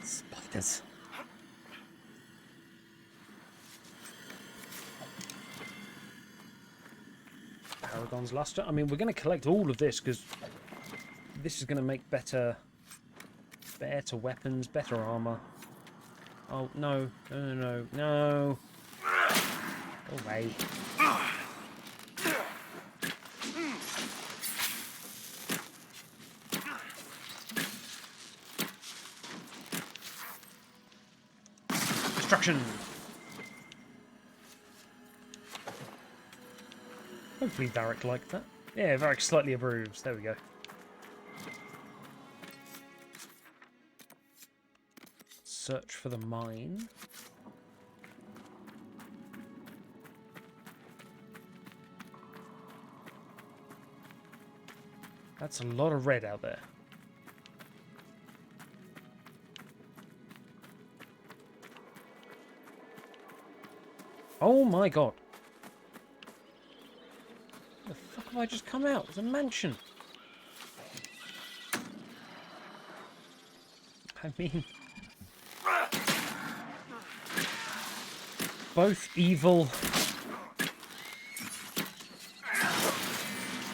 Spiders. Paragon's Luster. I mean, we're going to collect all of this because this is going to make better weapons, better armor. Oh, no. No. Oh, wait. Destruction! Hopefully Varric liked that. Yeah, Varric slightly approves. There we go. Search for the mine. That's a lot of red out there. Oh my god. Where the fuck have I just come out? It's a mansion. I mean... both evil.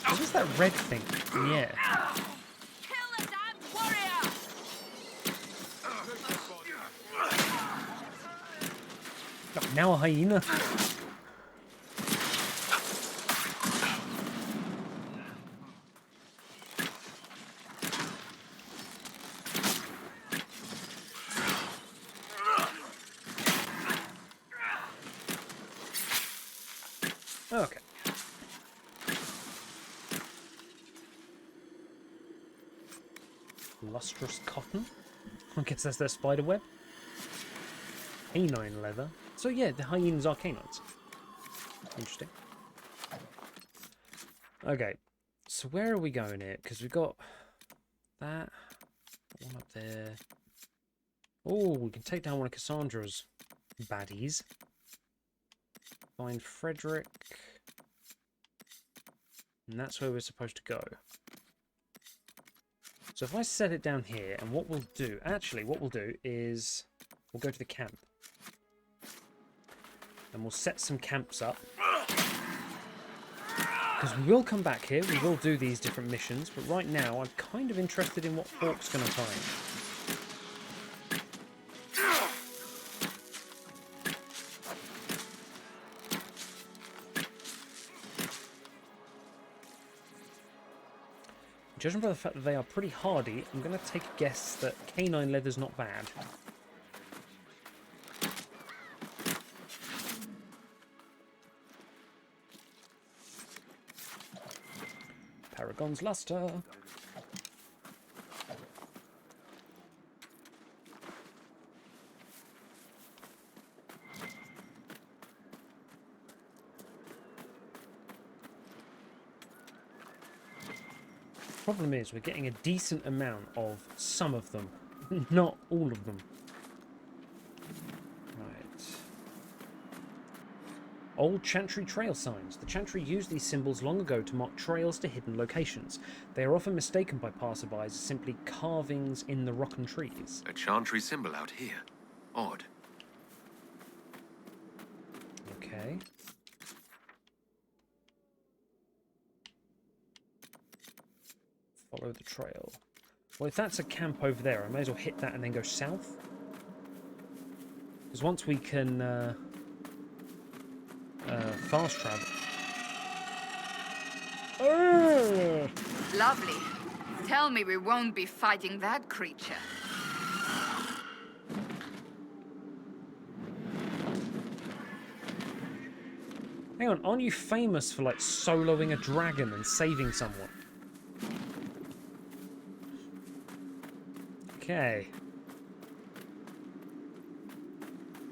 What is that red thing? Yeah. Kill a damned warrior! Oh, now a hyena. Okay. Lustrous cotton. I guess that's their spider web. Canine leather. So yeah, the hyenas are canines. Interesting. Okay, so where are we going here? Because we've got that one up there. Oh, we can take down one of Cassandra's baddies. Find Frederick. And that's where we're supposed to go. So if I set it down here, and what we'll do... Actually, what we'll do is... We'll go to the camp. And we'll set some camps up. Because we will come back here, we will do these different missions, but right now I'm kind of interested in what Hawke's going to find. Judging by the fact that they are pretty hardy, I'm going to take a guess that canine leather's not bad. Paragon's Luster. Problem is, we're getting a decent amount of some of them, not all of them. Right. Old Chantry trail signs. The Chantry used these symbols long ago to mark trails to hidden locations. They are often mistaken by passersby as simply carvings in the rock and trees. A Chantry symbol out here. Odd. Okay. Follow the trail. Well, if that's a camp over there, I may as well hit that and then go south. Because once we can fast travel. Lovely. Tell me we won't be fighting that creature. Hang on, aren't you famous for like soloing a dragon and saving someone? Okay.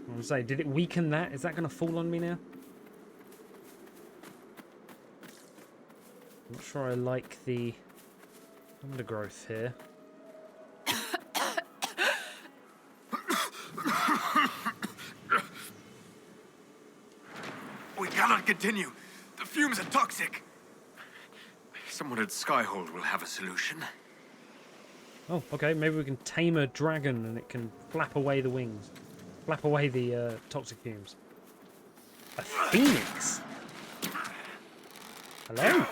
I was saying, did it weaken that? Is that going to fall on me now? I'm not sure I like the undergrowth here. We cannot continue. The fumes are toxic. Someone at Skyhold will have a solution. Oh, okay, maybe we can tame a dragon and it can flap away the wings. Flap away the toxic fumes. A phoenix? Hello?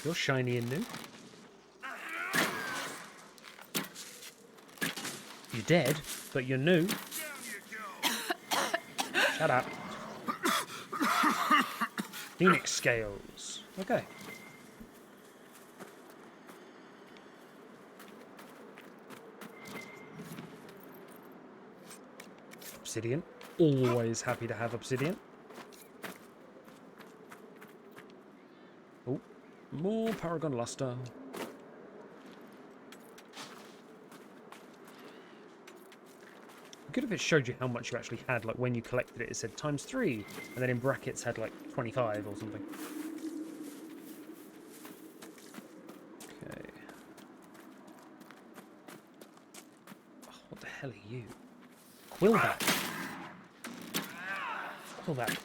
You're shiny and new. You're dead, but you're new. Shut up. Phoenix scales. Okay. Obsidian. Always happy to have obsidian. Oh, more Paragon Luster. Good if it showed you how much you actually had, like when you collected it, it said ×3, and then in brackets had like 25 or something. Okay. Oh, what the hell are you? Quillback. Quillback.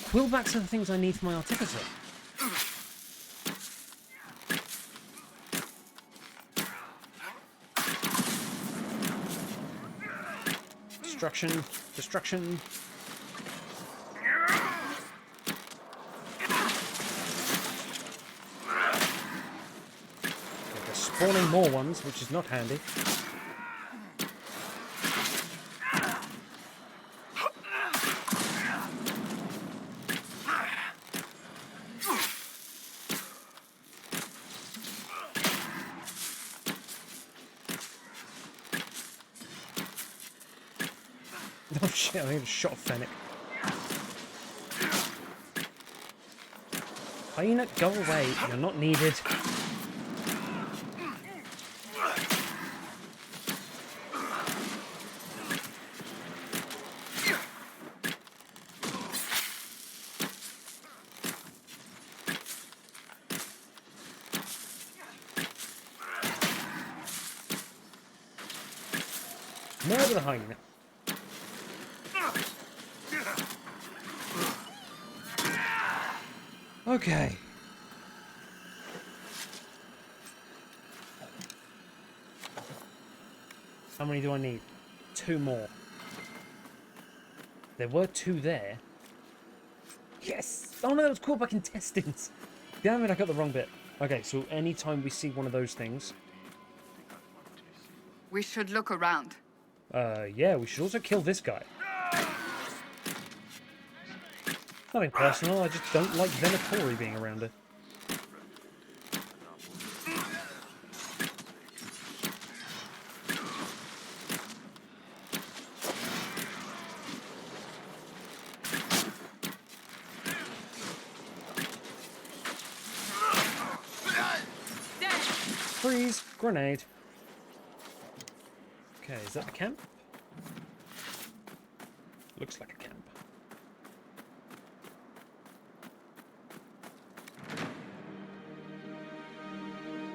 Quillbacks are the things I need for my artificer. Destruction. Destruction. Okay, they're spawning more ones, which is not handy. Oh shit, I think I shot a fennec. Hyena, go away. You're not needed. Murder the hyena. Okay. How many do I need? 2 more. There were 2 there. Yes! Oh no, that was quarterback intestines. Damn it, I got the wrong bit. Okay, so anytime we see one of those things... We should look around. Yeah, we should also kill this guy. Nothing personal, I just don't like Venatori being around her. Freeze! Grenade. Okay, is that the camp? Looks like a camp.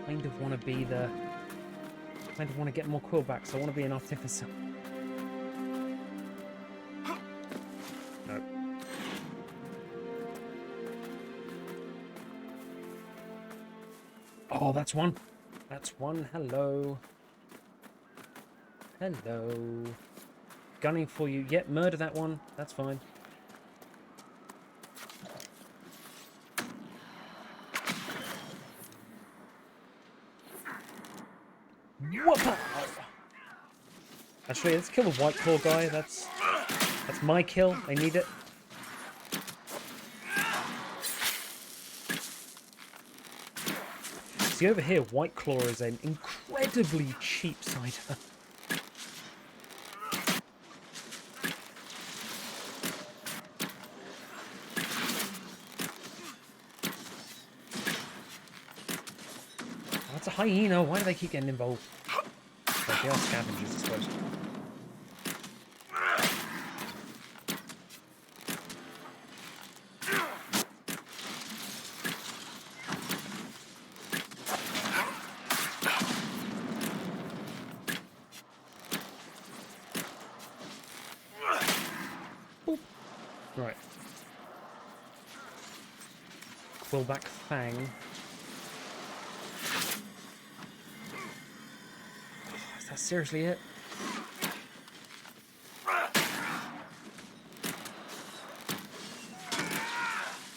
Kind of want to be the... Kind of want to get more quillbacks. I want to be an artificer. No. Oh, that's one. That's one. Hello. Hello. Gunning for you. Yep, murder that one. That's fine. Whoop! Actually, let's kill the White Claw guy. That's my kill. I need it. See, over here, White Claw is an incredibly cheap cider. That's a hyena. Why do they keep getting involved? Like, they are scavengers, I suppose. Right. Quillback Fang. Is that seriously it?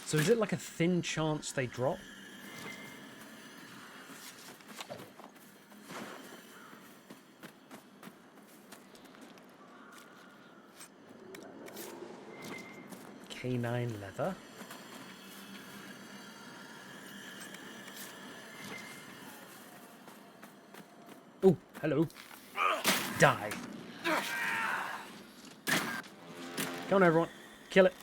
So is it like a thin chance they drop? Canine leather. Oh, hello. Die. Come on, everyone. Kill it.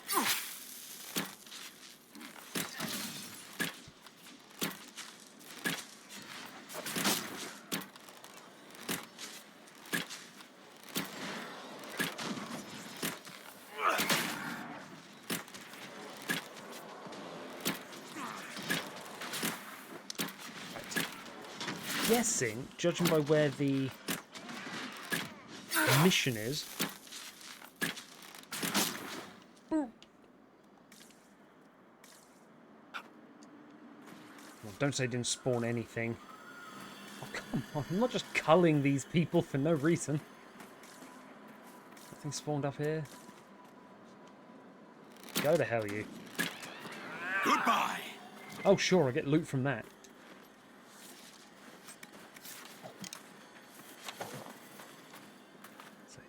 Guessing, judging by where the mission is. Well, don't say it didn't spawn anything. Oh, come on, I'm not just culling these people for no reason. Nothing spawned up here. Go to hell, you. Goodbye! Oh, sure, I get loot from that.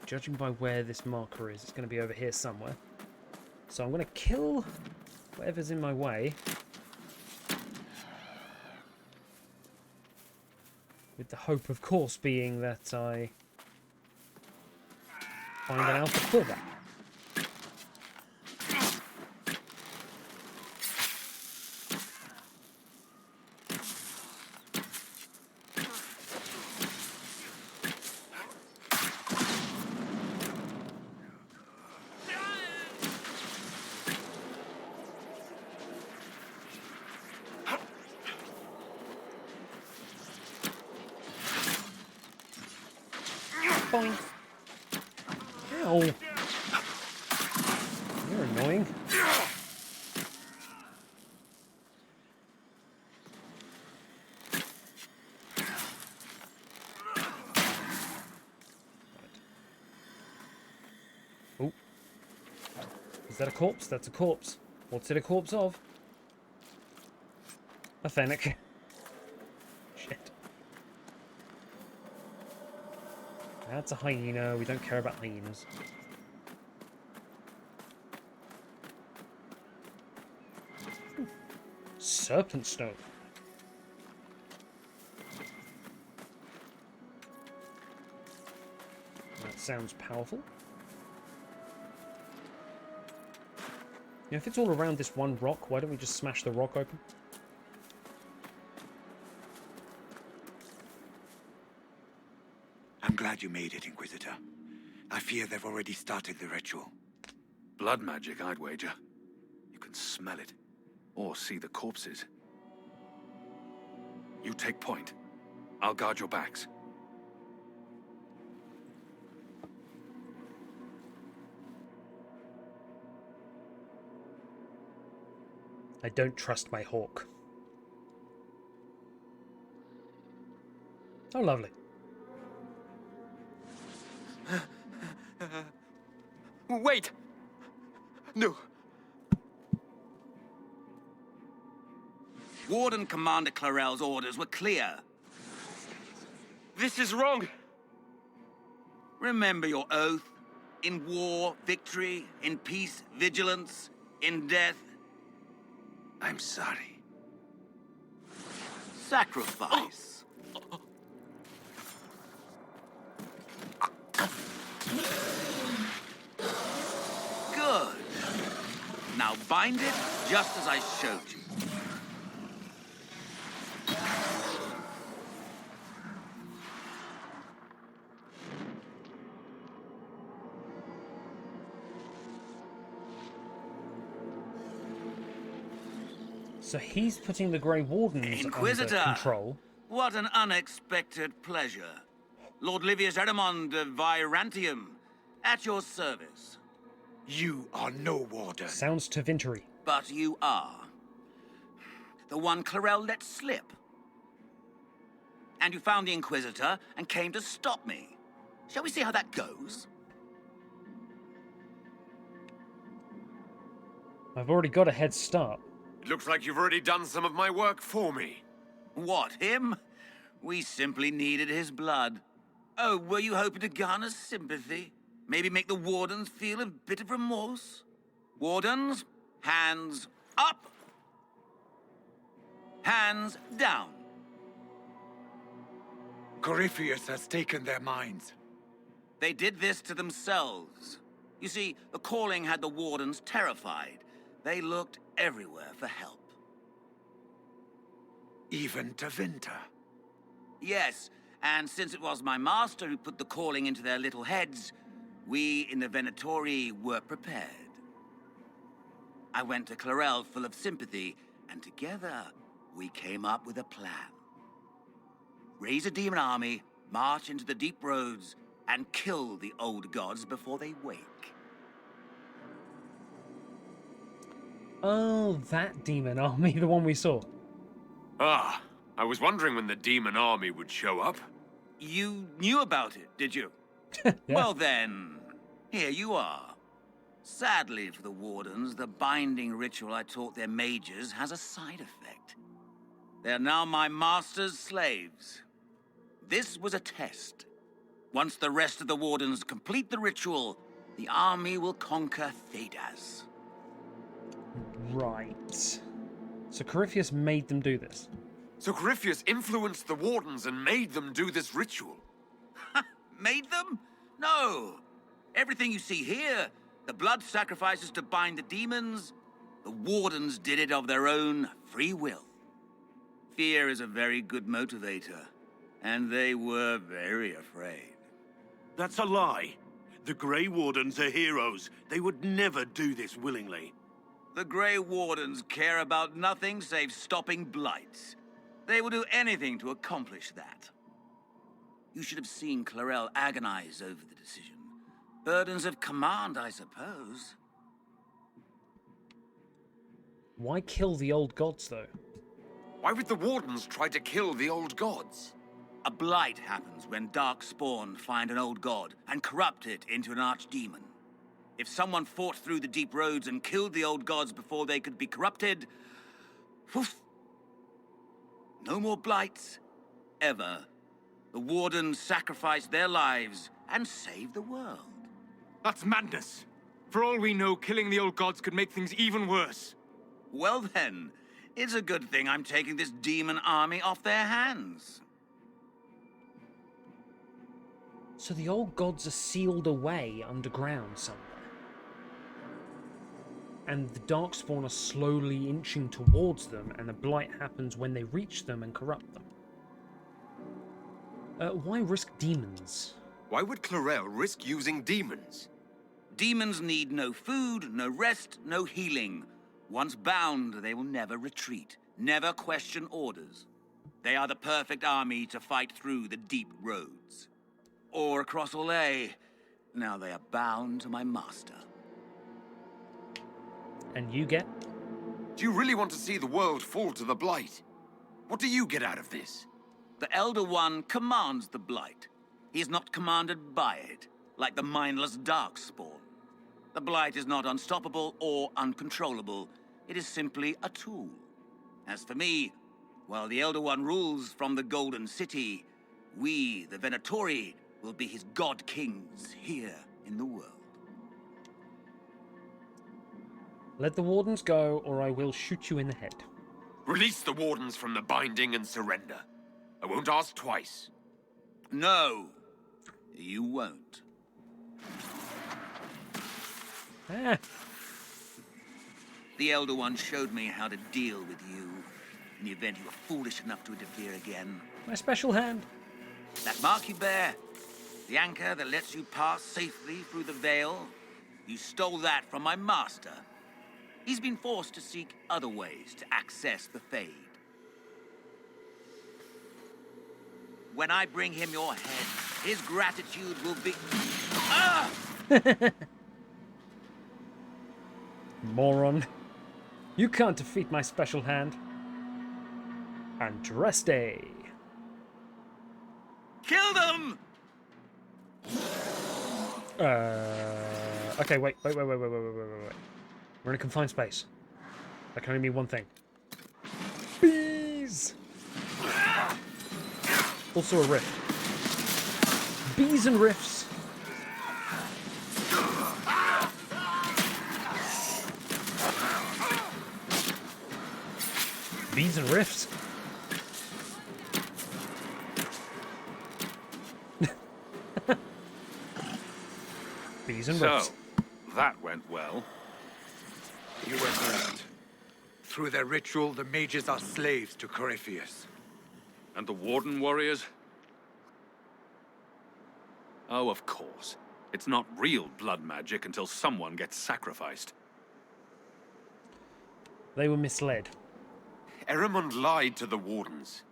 Judging by where this marker is, it's going to be over here somewhere. So I'm going to kill whatever's in my way. With the hope, of course, being that I find an alpha quillback. You're annoying. Oh. Is that a corpse? That's a corpse. What's it a corpse of? A fennec. Shit. That's a hyena. We don't care about hyenas. Serpent stone. That sounds powerful. Yeah, if it's all around this one rock, why don't we just smash the rock open? I'm glad you made it, Inquisitor. I fear they've already started the ritual. Blood magic, I'd wager. You can smell it. Or see the corpses. You take point. I'll guard your backs. I don't trust my Hawke. Oh, lovely. Wait! No. Warden Commander Clarel's orders were clear. This is wrong. Remember your oath. In war, victory. In peace, vigilance. In death, I'm sorry. sacrifice. Good. Now bind it just as I showed you. So he's putting the Grey Wardens Inquisitor. under control. What an unexpected pleasure. Lord Livius Erimond of Virantium, at your service. You are no warden. Sounds Tevintery. But you are. The one Clarel let slip. And you found the Inquisitor and came to stop me. Shall we see how that goes? I've already got a head start. It looks like you've already done some of my work for me. What, him? We simply needed his blood. Oh, were you hoping to garner sympathy? Maybe make the Wardens feel a bit of remorse? Wardens, hands up. Hands down. Corypheus has taken their minds. They did this to themselves. You see, the calling had the Wardens terrified. They looked everywhere for help. Even to Winter. Yes, and since it was my master who put the calling into their little heads, we in the Venatori were prepared. I went to Clarel full of sympathy, and together we came up with a plan. Raise a demon army, march into the deep roads, and kill the old gods before they wake. Oh, that demon army, the one we saw. Ah, I was wondering when the demon army would show up. You knew about it, did you? Yeah. Well then, here you are. Sadly for the Wardens, the binding ritual I taught their mages has a side effect. They're now my master's slaves. This was a test. Once the rest of the Wardens complete the ritual, the army will conquer Thedas. Right. So Corypheus made them do this. So Corypheus influenced the Wardens and made them do this ritual. Made them? No. Everything you see here, the blood sacrifices to bind the demons, the Wardens did it of their own free will. Fear is a very good motivator, and they were very afraid. That's a lie. The Grey Wardens are heroes. They would never do this willingly. The Grey Wardens care about nothing save stopping blights. They will do anything to accomplish that. You should have seen Clarel agonize over the decision. Burdens of command, I suppose. Why kill the old gods, though? Why would the Wardens try to kill the old gods? A blight happens when dark spawn find an old god and corrupt it into an archdemon. If someone fought through the deep roads and killed the old gods before they could be corrupted, woof, no more blights, ever. The Wardens sacrificed their lives and saved the world. That's madness. For all we know, killing the old gods could make things even worse. Well then, it's a good thing I'm taking this demon army off their hands. So the old gods are sealed away underground somewhere. And the Darkspawn are slowly inching towards them, and the blight happens when they reach them and corrupt them. Why risk demons? Why would Clarel risk using demons? Demons need no food, no rest, no healing. Once bound, they will never retreat, never question orders. They are the perfect army to fight through the deep roads. Or across Olay. Now they are bound to my master. And you get? Do you really want to see the world fall to the Blight? What do you get out of this? The Elder One commands the Blight. He is not commanded by it, like the mindless Darkspawn. The Blight is not unstoppable or uncontrollable. It is simply a tool. As for me, while the Elder One rules from the Golden City, we, the Venatori, will be his god kings here in the world. Let the Wardens go, or I will shoot you in the head. Release the Wardens from the binding and surrender. I won't ask twice. No, you won't. Ah. The Elder One showed me how to deal with you, in the event you were foolish enough to interfere again. My special hand. That mark you bear, the anchor that lets you pass safely through the veil, you stole that from my master. He's been forced to seek other ways to access the Fade. When I bring him your head, his gratitude will be... Ah! Moron. You can't defeat my special hand. Andraste. Kill them! Okay, wait. We're in a confined space. That can only mean one thing. Bees! Also a rift. Bees and rifts. Bees and rifts. Bees and rifts. So, that went well. You were correct. Through their ritual, the mages are slaves to Corypheus. And the Warden warriors? Oh, of course. It's not real blood magic until someone gets sacrificed. They were misled. Eramond lied to the Wardens.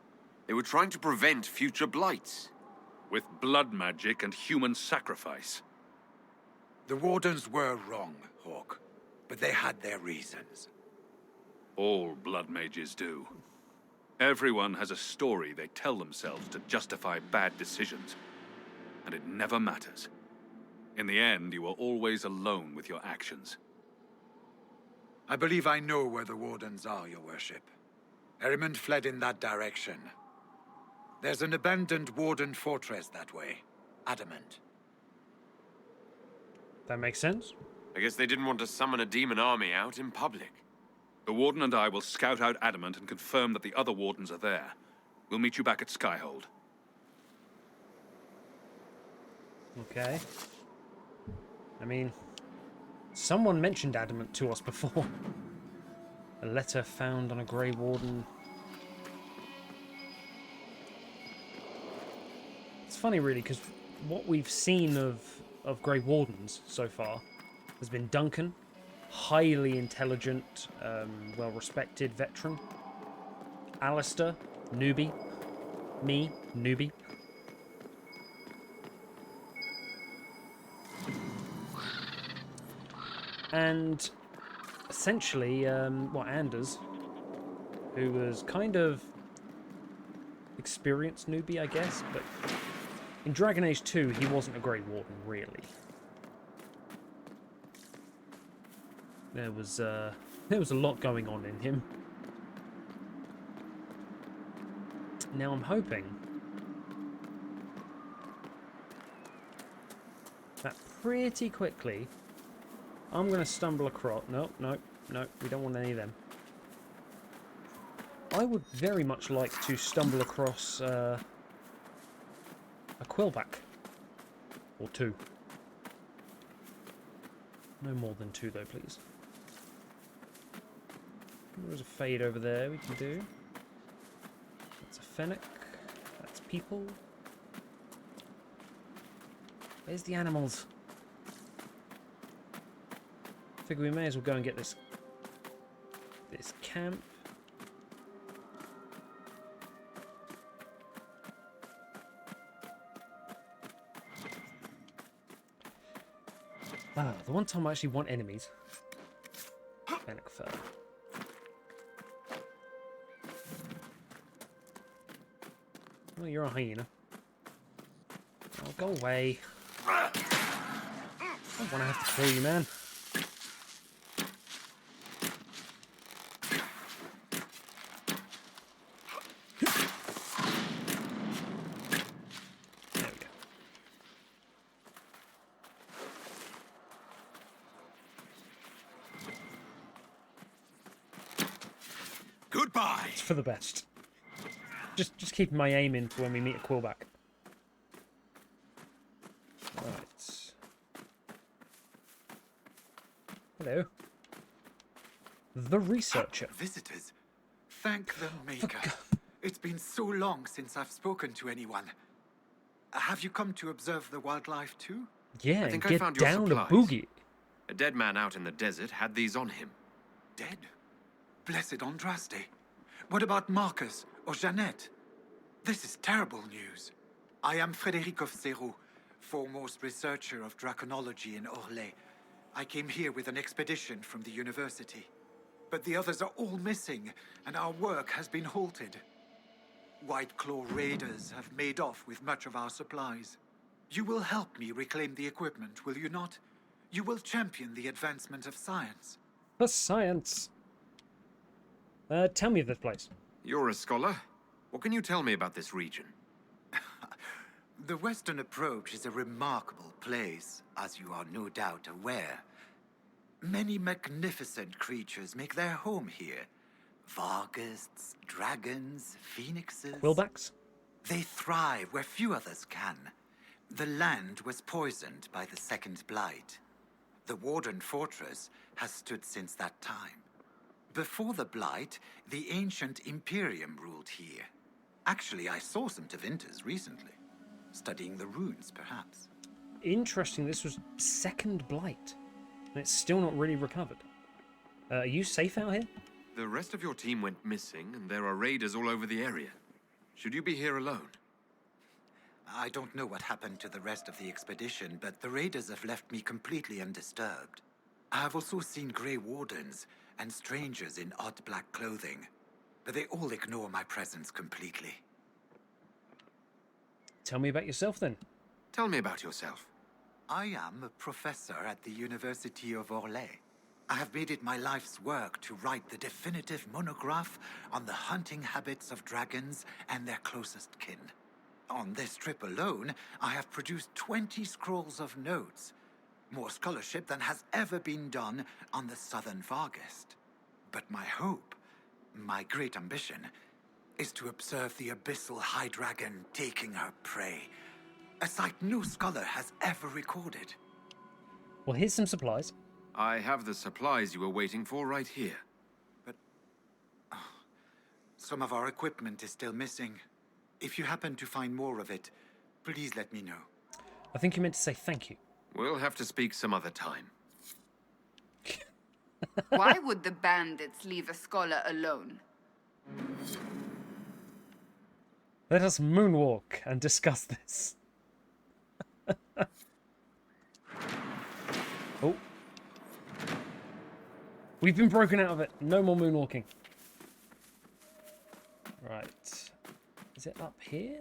They were trying to prevent future blights. With blood magic and human sacrifice. The Wardens were wrong, Hawke, but they had their reasons. All blood mages do. Everyone has a story they tell themselves to justify bad decisions. And it never matters. In the end, you are always alone with your actions. I believe I know where the Wardens are, Your Worship. Eramond fled in that direction. There's an abandoned Warden fortress that way. Adamant. That makes sense. I guess they didn't want to summon a demon army out in public. The Warden and I will scout out Adamant and confirm that the other Wardens are there. We'll meet you back at Skyhold. Okay. I mean, someone mentioned Adamant to us before. A letter found on a Grey Warden. It's funny, really, because what we've seen of Grey Wardens so far has been Duncan, highly intelligent, well-respected veteran. Alistair, newbie. Me, newbie. And essentially, Anders, who was kind of experienced newbie, I guess, but in Dragon Age 2, he wasn't a Grey Warden, really. There was a lot going on in him. Now I'm hoping that pretty quickly I'm going to stumble across... No, we don't want any of them. I would very much like to stumble across a quillback. Or two. No more than two, though, please. There's a fade over there we can do. That's a fennec. That's people. Where's the animals? Figure we may as well go and get this camp. Ah, the one time I actually want enemies. Fennec fur. Oh, you're a hyena. Oh, go away. I don't want to have to kill you, man. There we go. Goodbye. It's for the best. Just keeping my aim in for when we meet a quillback. Right. Hello. The researcher. Visitors. Thank the Maker. It's been so long since I've spoken to anyone. Have you come to observe the wildlife too? Yeah, I think I get found your down supplies. a boogie. A dead man out in the desert had these on him. Dead? Blessed Andraste. What about Marcus or Jeannette? This is terrible news. I am Frederic of Serrault, foremost researcher of draconology in Orlais. I came here with an expedition from the university. But the others are all missing, and our work has been halted. White Claw raiders have made off with much of our supplies. You will help me reclaim the equipment, will you not? You will champion the advancement of science. The science. Tell me of this place. You're a scholar. What can you tell me about this region? The Western Approach is a remarkable place, as you are no doubt aware. Many magnificent creatures make their home here. Vargusts, dragons, phoenixes. Quillbacks? They thrive where few others can. The land was poisoned by the Second Blight. The Warden Fortress has stood since that time. Before the Blight, the ancient Imperium ruled here. Actually, I saw some Tevinters recently. Studying the runes, perhaps. Interesting, this was Second Blight. And it's still not really recovered. Are you safe out here? The rest of your team went missing, and there are raiders all over the area. Should you be here alone? I don't know what happened to the rest of the expedition, but the raiders have left me completely undisturbed. I have also seen Grey Wardens and strangers in odd black clothing, but they all ignore my presence completely. Tell me about yourself, then. Tell me about yourself. I am a professor at the University of Orlais. I have made it my life's work to write the definitive monograph on the hunting habits of dragons and their closest kin. On this trip alone, I have produced 20 scrolls of notes, more scholarship than has ever been done on the Southern Vargest. But my hope, my great ambition, is to observe the abyssal high dragon taking her prey, a sight no scholar has ever recorded. Well, here's some supplies. I have the supplies you were waiting for right here. But some of our equipment is still missing. If you happen to find more of it, please let me know. I think you meant to say thank you. We'll have to speak some other time. Why would the bandits leave a scholar alone? Let us moonwalk and discuss this. Oh. We've been broken out of it. No more moonwalking. Right. Is it up here?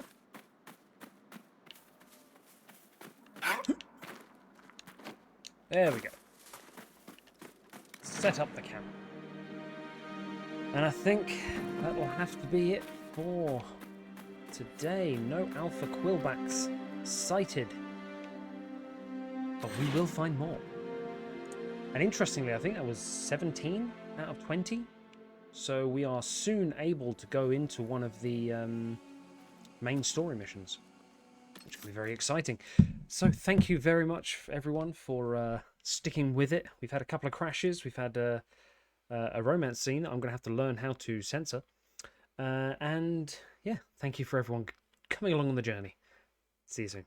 There we go. Set up the camp. And I think that will have to be it for today. No alpha quillbacks sighted. But we will find more. And interestingly, I think that was 17 out of 20. So we are soon able to go into one of the main story missions, which will be very exciting. So thank you very much, everyone, for sticking with it. We've had a couple of crashes. We've had a romance scene I'm going to have to learn how to censor. And yeah, thank you for everyone coming along on the journey. See you soon.